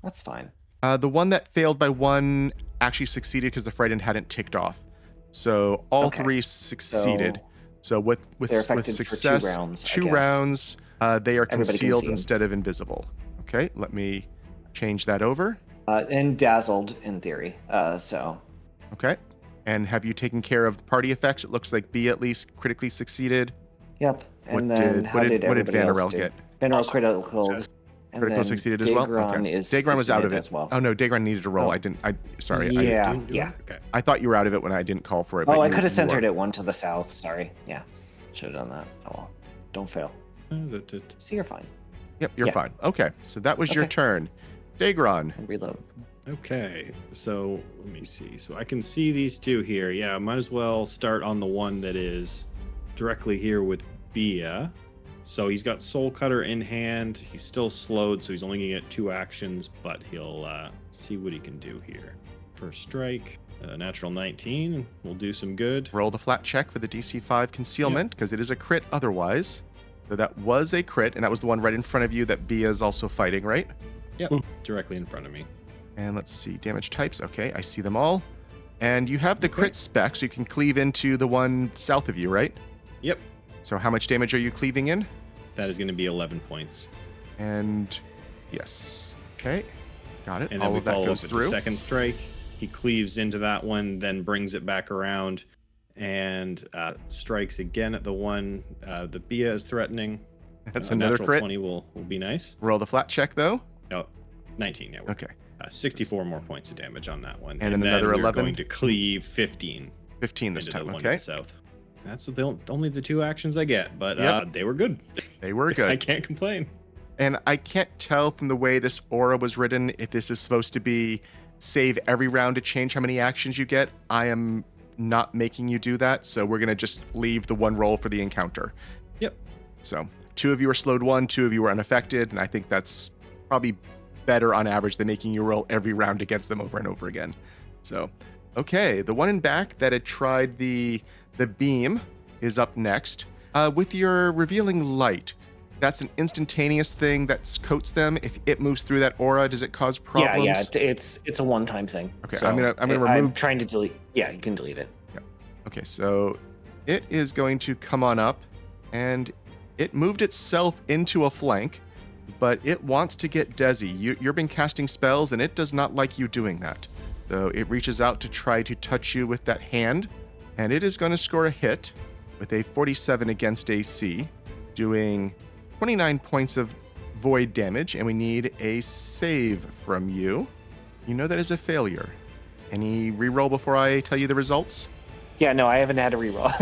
That's fine. The one that failed by 1 actually succeeded because the frightened hadn't ticked off. So all Okay. 3 succeeded. So with They're affected for 2 success, rounds, I 2 guess. rounds, they are Everybody can concealed see 'em. instead of invisible. Okay, let me change that over. And dazzled in theory. So Okay. And have you taken care of the party effects? It looks like B at least critically succeeded. yep. And What then did- how what did- did what did everybody else Vanarel do? get? Vanarel Also critical. success. And Critical then succeeded as well. Daegron Okay. is Daegron was out of succeeded it as well. Oh no, Daegron needed to roll. Oh. Sorry. Yeah. Didn't do it? Yeah. Okay. I thought you were out of it when I didn't call for it. But Oh, I you- could have you centered are. it one to the south. Sorry. Yeah. Should have done that. Oh well. Don't fail. So you're fine. Yep, you're Yeah. fine. Okay, so that was your Okay. turn. Daegron. And reload. Okay, so let me see. So I can see these 2 here. Yeah, might as well start on the one that is directly here with Bea. So he's got Soul Cutter in hand. He's still slowed, so he's only gonna get 2 actions, but he'll see what he can do here. First strike, natural 19 will do some good. Roll the flat check for the DC 5 concealment because it is a crit otherwise. So that was a crit, and that was the one right in front of you that Bea is also fighting, right? Yep, directly in front of me. And let's see, damage types. Okay, I see them all. And you have the crit spec, so you can cleave into the one south of you, right? Yep, So how much damage are you cleaving in? that is gonna be 11 points. And yes. Okay, got it. And then all we of that follow up goes with through. the second strike. He cleaves into that one, then brings it back around and strikes again at the one that Bea is threatening. That's A another natural crit. 20 will be nice. Roll the flat check though. No, 19. Yeah, Okay, 64 more points of damage on that one. And then another we're 11? going to cleave 15 15 this into time. the one Okay, to the south. That's only the 2 actions I get, but Yep. they were good. they were I good. can't complain. And I can't tell from the way this aura was written if this is supposed to be save every round to change how many actions you get. I am not making you do that, so we're going to just leave the one roll for the encounter. Yep. So 2 of you are slowed 1, 2 of you are unaffected, and I think that's probably better on average than making you roll every round against them over and over again. So, okay, the one in back that had tried the beam is up next. With your revealing light, that's an instantaneous thing that coats them. If it moves through that aura, does it cause problems? Yeah. It's a one-time thing. Okay, So I'm gonna I'm remove- trying to delete. Yeah, you can delete it. Okay, so it is going to come on up, and it moved itself into a flank, but it wants to get Dezi. You've been casting spells, and it does not like you doing that. So it reaches out to try to touch you with that hand, and it is going to score a hit with a 47 against AC, doing 29 points of void damage, and we need a save from you. You know that is a failure. Any reroll before I tell you the results? Yeah, no, I haven't had a reroll.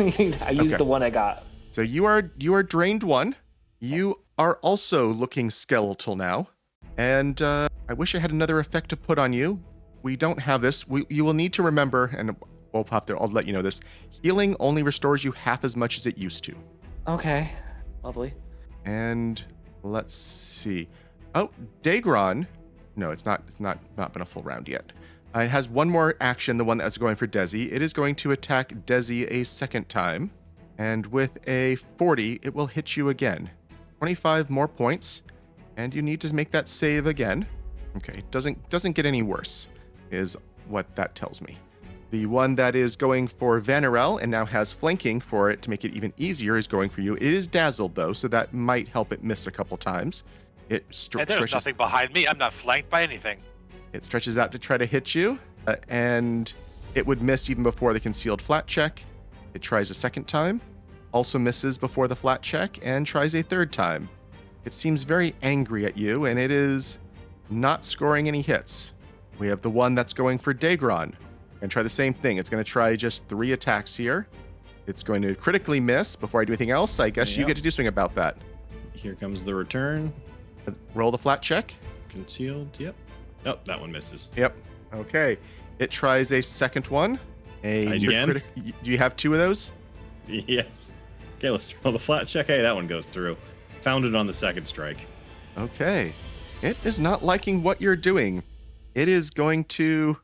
I used Okay. the one I got. So you are drained 1. You are also looking skeletal now, and I wish I had another effect to put on you. We don't have this. You will need to remember, and I'll let you know this. Healing only restores you half as much as it used to. Okay, lovely. And let's see. Oh, Daegron. No, it's not been a full round yet. It has one more action, the one that's going for Dezi. It is going to attack Dezi a second time. And with a 40, it will hit you again. 25 more points. And you need to make that save again. Okay, it doesn't get any worse, is what that tells me. The one that is going for Vanarel and now has flanking for it to make it even easier is going for you. It is dazzled though, so that might help it miss a couple times. It And there's stretches. nothing behind me. I'm not flanked by anything. It stretches out to try to hit you, and it would miss even before the concealed flat check. It tries a second time, also misses before the flat check, and tries a third time. It seems very angry at you, and it is not scoring any hits. We have the one that's going for Daegron. And try the same thing. It's going to try just 3 attacks here. It's going to critically miss before I do anything else. I guess you Yep. get to do something about that. Here comes the return. Roll the flat check. Concealed. Yep. Oh, that one misses. Yep. Okay. It tries a second one. Again? Do you have 2 of those? Yes. Okay, let's roll the flat check. Hey, that one goes through. Found it on the second strike. Okay. It is not liking what you're doing. It is going to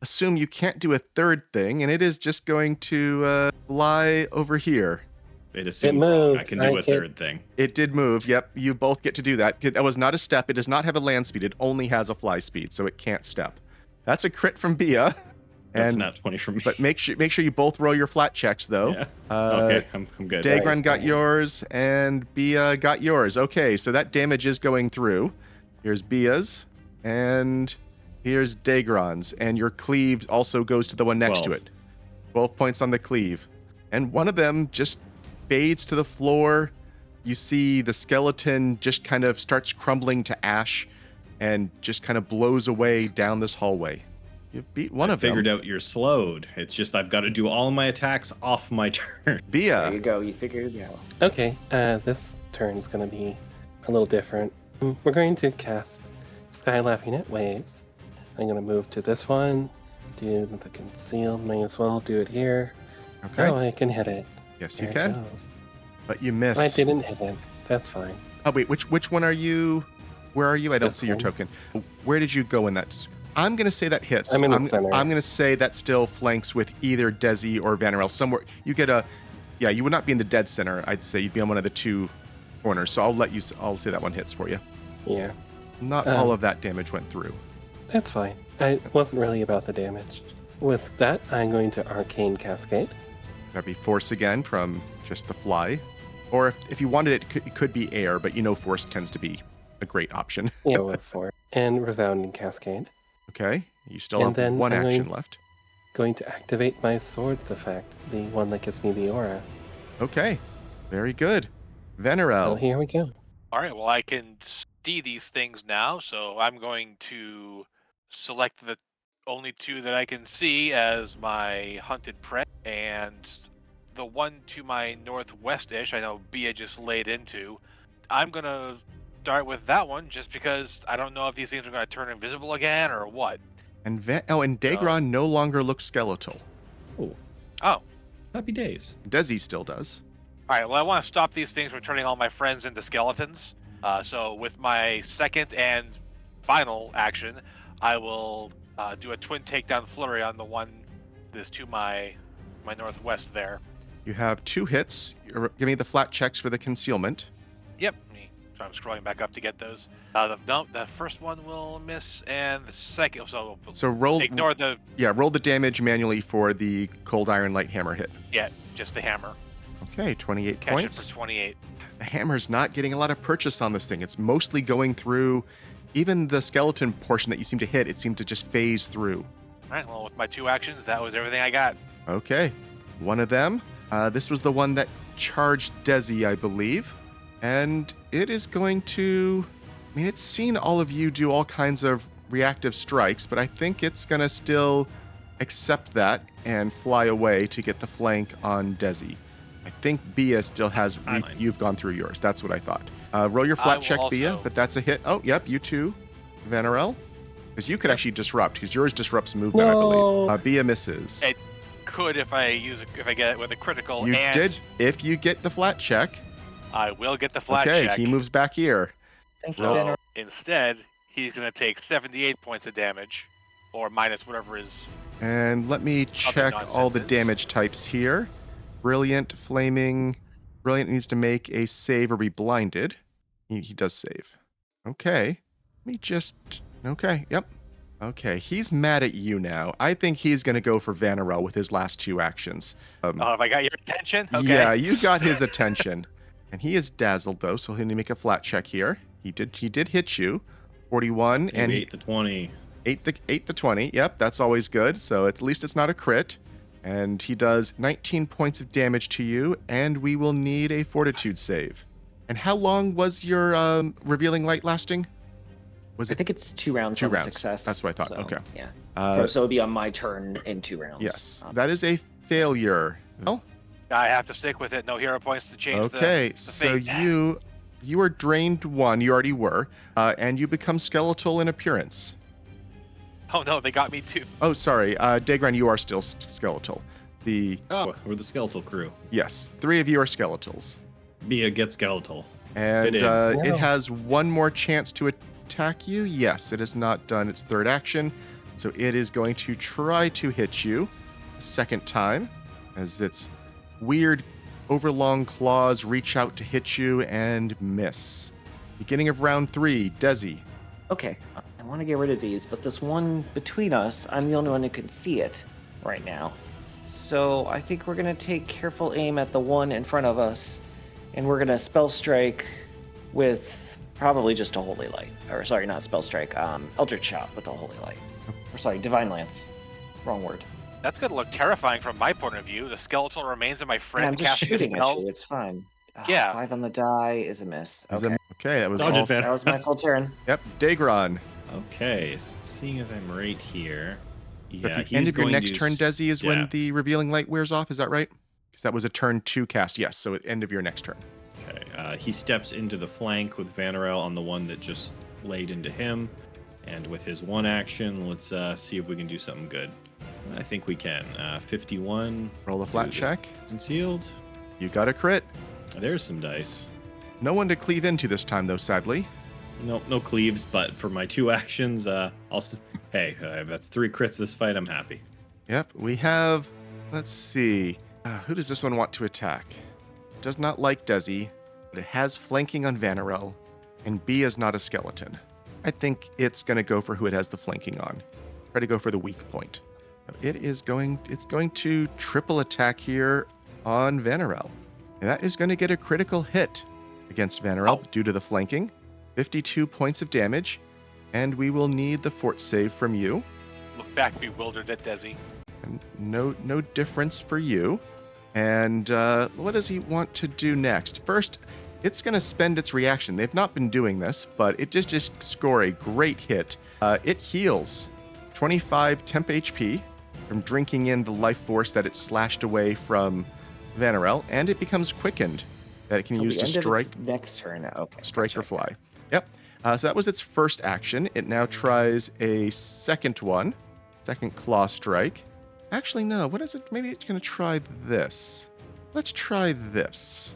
assume you can't do a third thing, and it is just going to lie over here. It assumed moved. I can do a third thing. It did move. Yep, you both get to do that. That was not a step. It does not have a land speed. It only has a fly speed, so it can't step. That's a crit from Bea. That's And, not 20 from me. but make sure you both roll your flat checks, though. Yeah. Okay, I'm good. Daegron got yours, and Bea got yours. Okay, so that damage is going through. Here's Bea's, and here's Daegron's, and your cleave also goes to the one next to 12. it. 12 points on the cleave. And one of them just fades to the floor. You see the skeleton just kind of starts crumbling to ash and just kind of blows away down this hallway. You beat one of them. Figured out you're slowed. It's just I've got to do all of my attacks off my turn. Bea. There you go. You figured it out. Okay, this turn's gonna be a little different. We're going to cast Sky Laughing at Waves. I'm gonna move to this one, do the concealed, may as well do it here. Okay. Oh, I can hit it. Yes, There you it can. goes. But you miss. I didn't hit it. That's fine. Oh wait, which one are you? Where are you? I don't This see your one. token. Where did you go in that? I'm gonna say that hits. I'm in the center. I'm gonna say that still flanks with either Dezi or Vanarel. Somewhere you get a. Yeah, you would not be in the dead center. I'd say you'd be on one of the 2 corners. So I'll say that one hits for you. Yeah, Not all of that damage went through. that's fine. It wasn't really about the damage. With that, I'm going to Arcane Cascade. That'd be force again from just the fly, or if you wanted it could be air, but you know force tends to be a great option. Yeah, with 4. And Resounding Cascade. Okay, you still And have then one I'm action going- left. Going to activate my Swords effect, the one that gives me the aura. Okay, very good. So Vanarel. here we go. All right, well, I can see these things now, so I'm going to select the only 2 that I can see as my hunted prey, and the one to my northwest-ish, I know Bea just laid into. I'm going to start with that one just because I don't know if these things are going to turn invisible again or what. And Daegron no longer looks skeletal. Oh, Happy days. Dezi still does. all right, well, I want to stop these things from turning all my friends into skeletons. So with my second and final action, I will do a twin takedown flurry on the one that's to my northwest there. You have 2 hits. Give me the flat checks for the concealment. Yep. So I'm scrolling back up to get those. The first one will miss, and the second. So roll. Ignore the Roll the damage manually for the cold iron light hammer hit. just the hammer. Okay, 28 Catch points. it for 28. The hammer's not getting a lot of purchase on this thing. It's mostly going through. Even the skeleton portion that you seem to hit, it seemed to just phase through. All right. Well, with my 2 actions, that was everything I got. Okay, one of them. This was the one that charged Dezi, I believe. And it is going to. I mean, it's seen all of you do all kinds of reactive strikes, but I think it's going to still accept that and fly away to get the flank on Dezi. I think Bea still has. You've gone through yours. That's what I thought. Roll your flat will check, Bea, also- but that's a hit. Oh, yep, you too, Vanarel. Because you could actually disrupt, because yours disrupts movement, I believe. Bea misses. It could if I get it with a critical. You and did. If you get the flat check. I will get the flat Okay, check. he moves back here. Thank you, So Vanarel. instead, he's going to take 78 points of damage, or minus whatever is. And let me check all the nonsenses. damage types here. Brilliant, flaming. Brilliant needs to make a save or be blinded. He does save. Okay. Let me just. Okay, yep. Okay, he's mad at you now. I think he's going to go for Vanarel with his last 2 actions. Oh, have I got your attention? Okay. Yeah, you got his attention. And he is dazzled, though, so he'll need to make a flat check here. He did hit you. 41 Maybe and 8 the 20. 8 the 20. Yep, that's always good. So at least it's not a crit. And he does 19 points of damage to you, and we will need a fortitude save. And how long was your revealing light lasting? Was I it think it's 2 rounds. 2 on rounds? Success. That's what I thought. So, Okay. Yeah. So it'll be on my turn in 2 rounds. Yes, that is a failure. Oh, I have to stick with it. No hero points to change okay. the So fate. you are drained 1. You already were, and you become skeletal in appearance. Oh no, they got me too. Oh, sorry, Daegron, you are still skeletal. Oh, we're the skeletal crew. Yes, 3 of you are skeletals, Bea, get skeletal. and Fit in. it has 1 more chance to attack you. Yes, it has not done its 3rd action, so it is going to try to hit you a 2nd time, as its weird overlong claws reach out to hit you and miss. Beginning of round 3, Dezi. Okay. I want to get rid of these, but this one between us, I'm the only one who can see it right now. So I think we're going to take careful aim at the one in front of us, and we're going to spell strike with probably just a holy light. Or sorry, not spell strike, eldritch shot with a holy light. Or sorry, divine lance. Wrong word. That's gonna look terrifying from my point of view. The skeletal remains of my Yeah, friend I'm just casting a shooting at spell. you. It's fine. Yeah. 5 on the die is a miss. Is a- Okay. Okay, that was Dodge all. it, Van. That was my full turn. Yep, Daegron. Okay, seeing as I'm right here. Yeah, At the he's end of your going next to turn, Dezi, is yeah. when the revealing light wears off. Is that right? Because that was a turn 2 cast. Yes, so at the end of your next turn. Okay, he steps into the flank with Vanarel on the one that just laid into him. And with his 1 action, let's see if we can do something good. I think we can. 51. Roll a flat Do the check. Concealed. You got a crit. There's some dice. No one to cleave into this time, though, sadly. No cleaves, but for my 2 actions, that's 3 crits this fight. I'm happy. Yep, we have, let's see, who does this one want to attack? It does not like Dezi, but it has flanking on Vanarel, and B is not a skeleton. I think it's going to go for who it has the flanking on. Try to go for the weak point. It's going to triple attack here on Vanarel. And that is going to get a critical hit against Vanarel due to the flanking. 52 points of damage, and we will need the fort save from you. Look back bewildered at Dezi. And no difference for you. And what does he want to do next? First, it's going to spend its reaction. They've not been doing this, but it just score a great hit. It heals 25 temp HP from drinking in the life force that it slashed away from Vanarel, and it becomes quickened that it can Till use the to end of strike. its next turn. Okay. Strike gotcha. or fly. Yep. So that was its first action. It now tries a second one. Second claw strike. Actually, no. What is it? Maybe it's going to try this. Let's try this.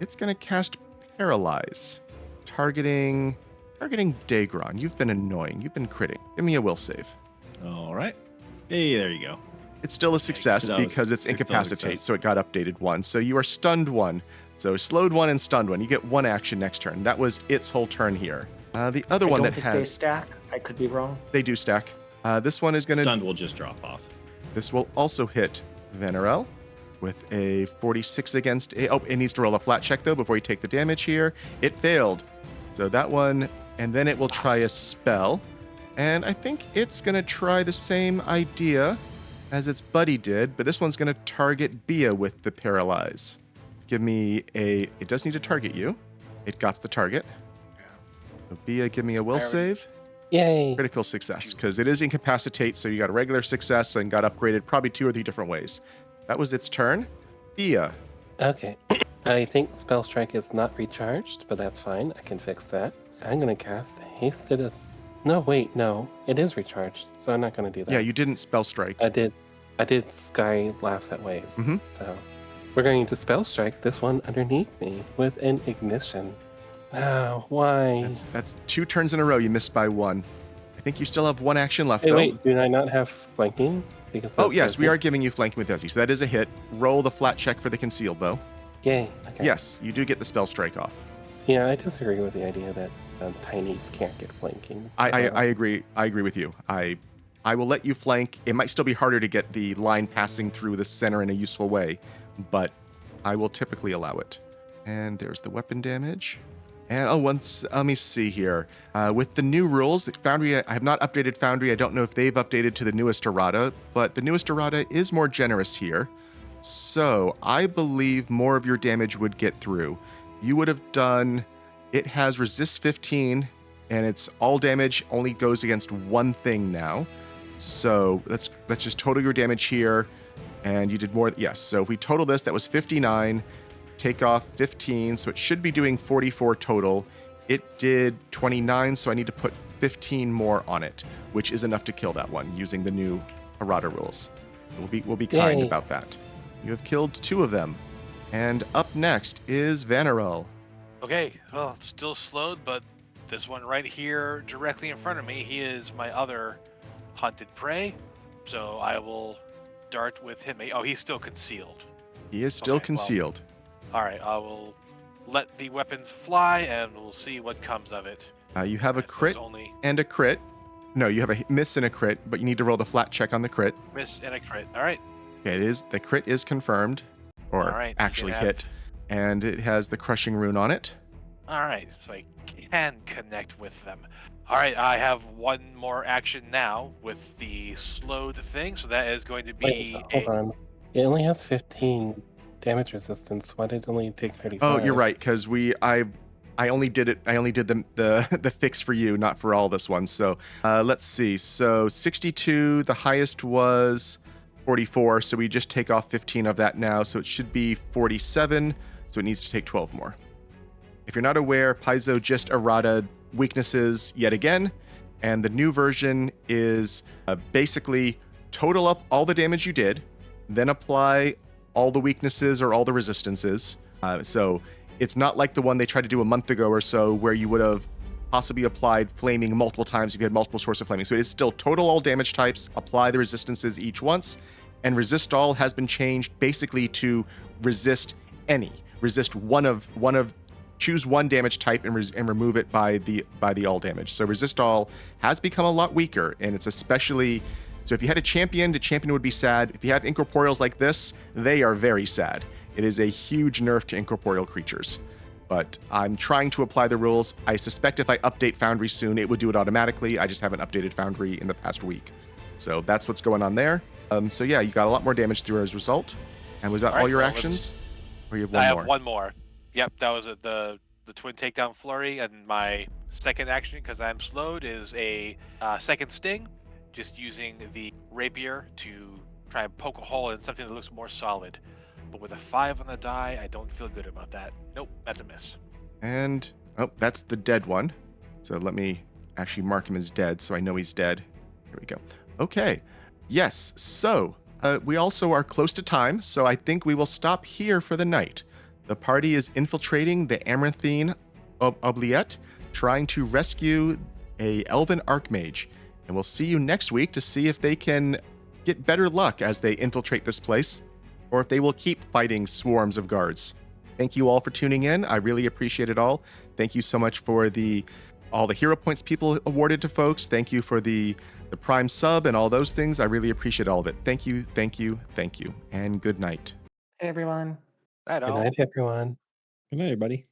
It's going to cast Paralyze. Targeting Daegron. You've been annoying. You've been critting. Give me a will save. All right. Hey, there you go. It's still a success That was- because it's still a incapacitate, success. so it got updated 1. So you are stunned 1. So slowed 1 and stunned 1. You get 1 action next turn. That was its whole turn here. The other I one don't that think has they stack. I could be wrong. they do stack. This one is going to. Stunned will just drop off. This will also hit Vanarel with a 46 against. It needs to roll a flat check though before you take the damage here. It failed. So that one, and then it will try a spell. And I think it's going to try the same idea as its buddy did, but this one's going to target Bea with the Paralyze. Give me a. It does need to target you. It got the target. So Bea, give me a will save. Yay. Critical success, because it is incapacitate, so you got a regular success and got upgraded probably 2 or 3 different ways. That was its turn. Bea. Okay. I think Spell Strike is not recharged, but that's fine. I can fix that. I'm going to cast Hasted No, wait, no. It is recharged, so I'm not going to do that. Yeah, you didn't spell strike. I did Sky Laughs at Waves. Mhm. So we're going to Spell Strike this one underneath me with an Ignition. Oh, why? That's 2 turns in a row. You missed by 1. I think you still have 1 action left, Hey, though. wait, do I not have flanking? Because Oh, of yes, we Dezi? are giving you flanking with Dezi, so that is a hit. Roll the flat check for the concealed, though. Yay. Okay. Yes, you do get the spell strike off. Yeah, I disagree with the idea that tinies can't get flanking. I agree. I agree with you. I will let you flank. It might still be harder to get the line passing through the center in a useful way, but I will typically allow it. And there's the weapon damage. And let me see here. With the new rules, Foundry, I have not updated Foundry. I don't know if they've updated to the newest errata, but the newest errata is more generous here. So I believe more of your damage would get through. You would have done, it has resist 15, and it's all damage only goes against one thing now. So let's just total your damage here. And you did more, yes. So if we total this, that was 59, take off 15, so it should be doing 44 total. It did 29, so I need to put 15 more on it, which is enough to kill that one using the new errata rules. We'll be kind Yay. about that. You have killed 2 of them. And up next is Vanarel. Okay, well, still slowed, but this one right here directly in front of me, he is my other hunted prey. So I will dart with him. Oh, he's still concealed. He is still Okay, well, concealed. All right, I will let the weapons fly and we'll see what comes of it. You have a Okay, so crit it's only and a crit. No, you have a miss and a crit, but you need to roll the flat check on the crit. miss and a crit. All right. Okay, the crit is confirmed, or All right, you actually can have- hit, and it has the crushing rune on it. All right, so I can connect with them. All right, I have one more action now with the slowed thing, so that is going to be Wait, hold on. It only has 15 damage resistance. Why did it only take 35? Oh, you're right, because I only did it. I only did the fix for you, not for all this one. So let's see. So 62, the highest was 44. So we just take off 15 of that now. So it should be 47. So it needs to take 12 more. If you're not aware, Paizo just errata weaknesses yet again, and the new version is basically total up all the damage you did, then apply all the weaknesses or all the resistances. So it's not like the one they tried to do a month ago or so, where you would have possibly applied flaming multiple times if you had multiple sources of flaming. So it is still total all damage types, apply the resistances each once, and resist all has been changed basically to resist any. Resist one of choose one damage type and remove it by the all damage. So resist all has become a lot weaker, and it's especially so if you had a champion, the champion would be sad. If you have incorporeals like this, they are very sad. It is a huge nerf to incorporeal creatures. But I'm trying to apply the rules. I suspect if I update Foundry soon, it would do it automatically. I just haven't updated Foundry in the past week. So that's what's going on there. So yeah, you got a lot more damage through as a result. And was that all right, your well, actions? Or you have I one have more? one more. Yep, that was the twin takedown flurry, and my second action, because I'm slowed, is a second sting, just using the rapier to try and poke a hole in something that looks more solid. But with a 5 on the die, I don't feel good about that. Nope, that's a miss. And oh, that's the dead one. So let me actually mark him as dead so I know he's dead. Here we go. Okay. Yes. So we also are close to time, so I think we will stop here for the night. The party is infiltrating the Amaranthine Oubliette, trying to rescue a Elven Archmage. And we'll see you next week to see if they can get better luck as they infiltrate this place, or if they will keep fighting swarms of guards. Thank you all for tuning in. I really appreciate it all. Thank you so much for all the hero points people awarded to folks. Thank you for the Prime sub and all those things. I really appreciate all of it. Thank you, thank you, thank you, and good night. Hey, everyone. Right Good on. night, everyone. Good night, everybody.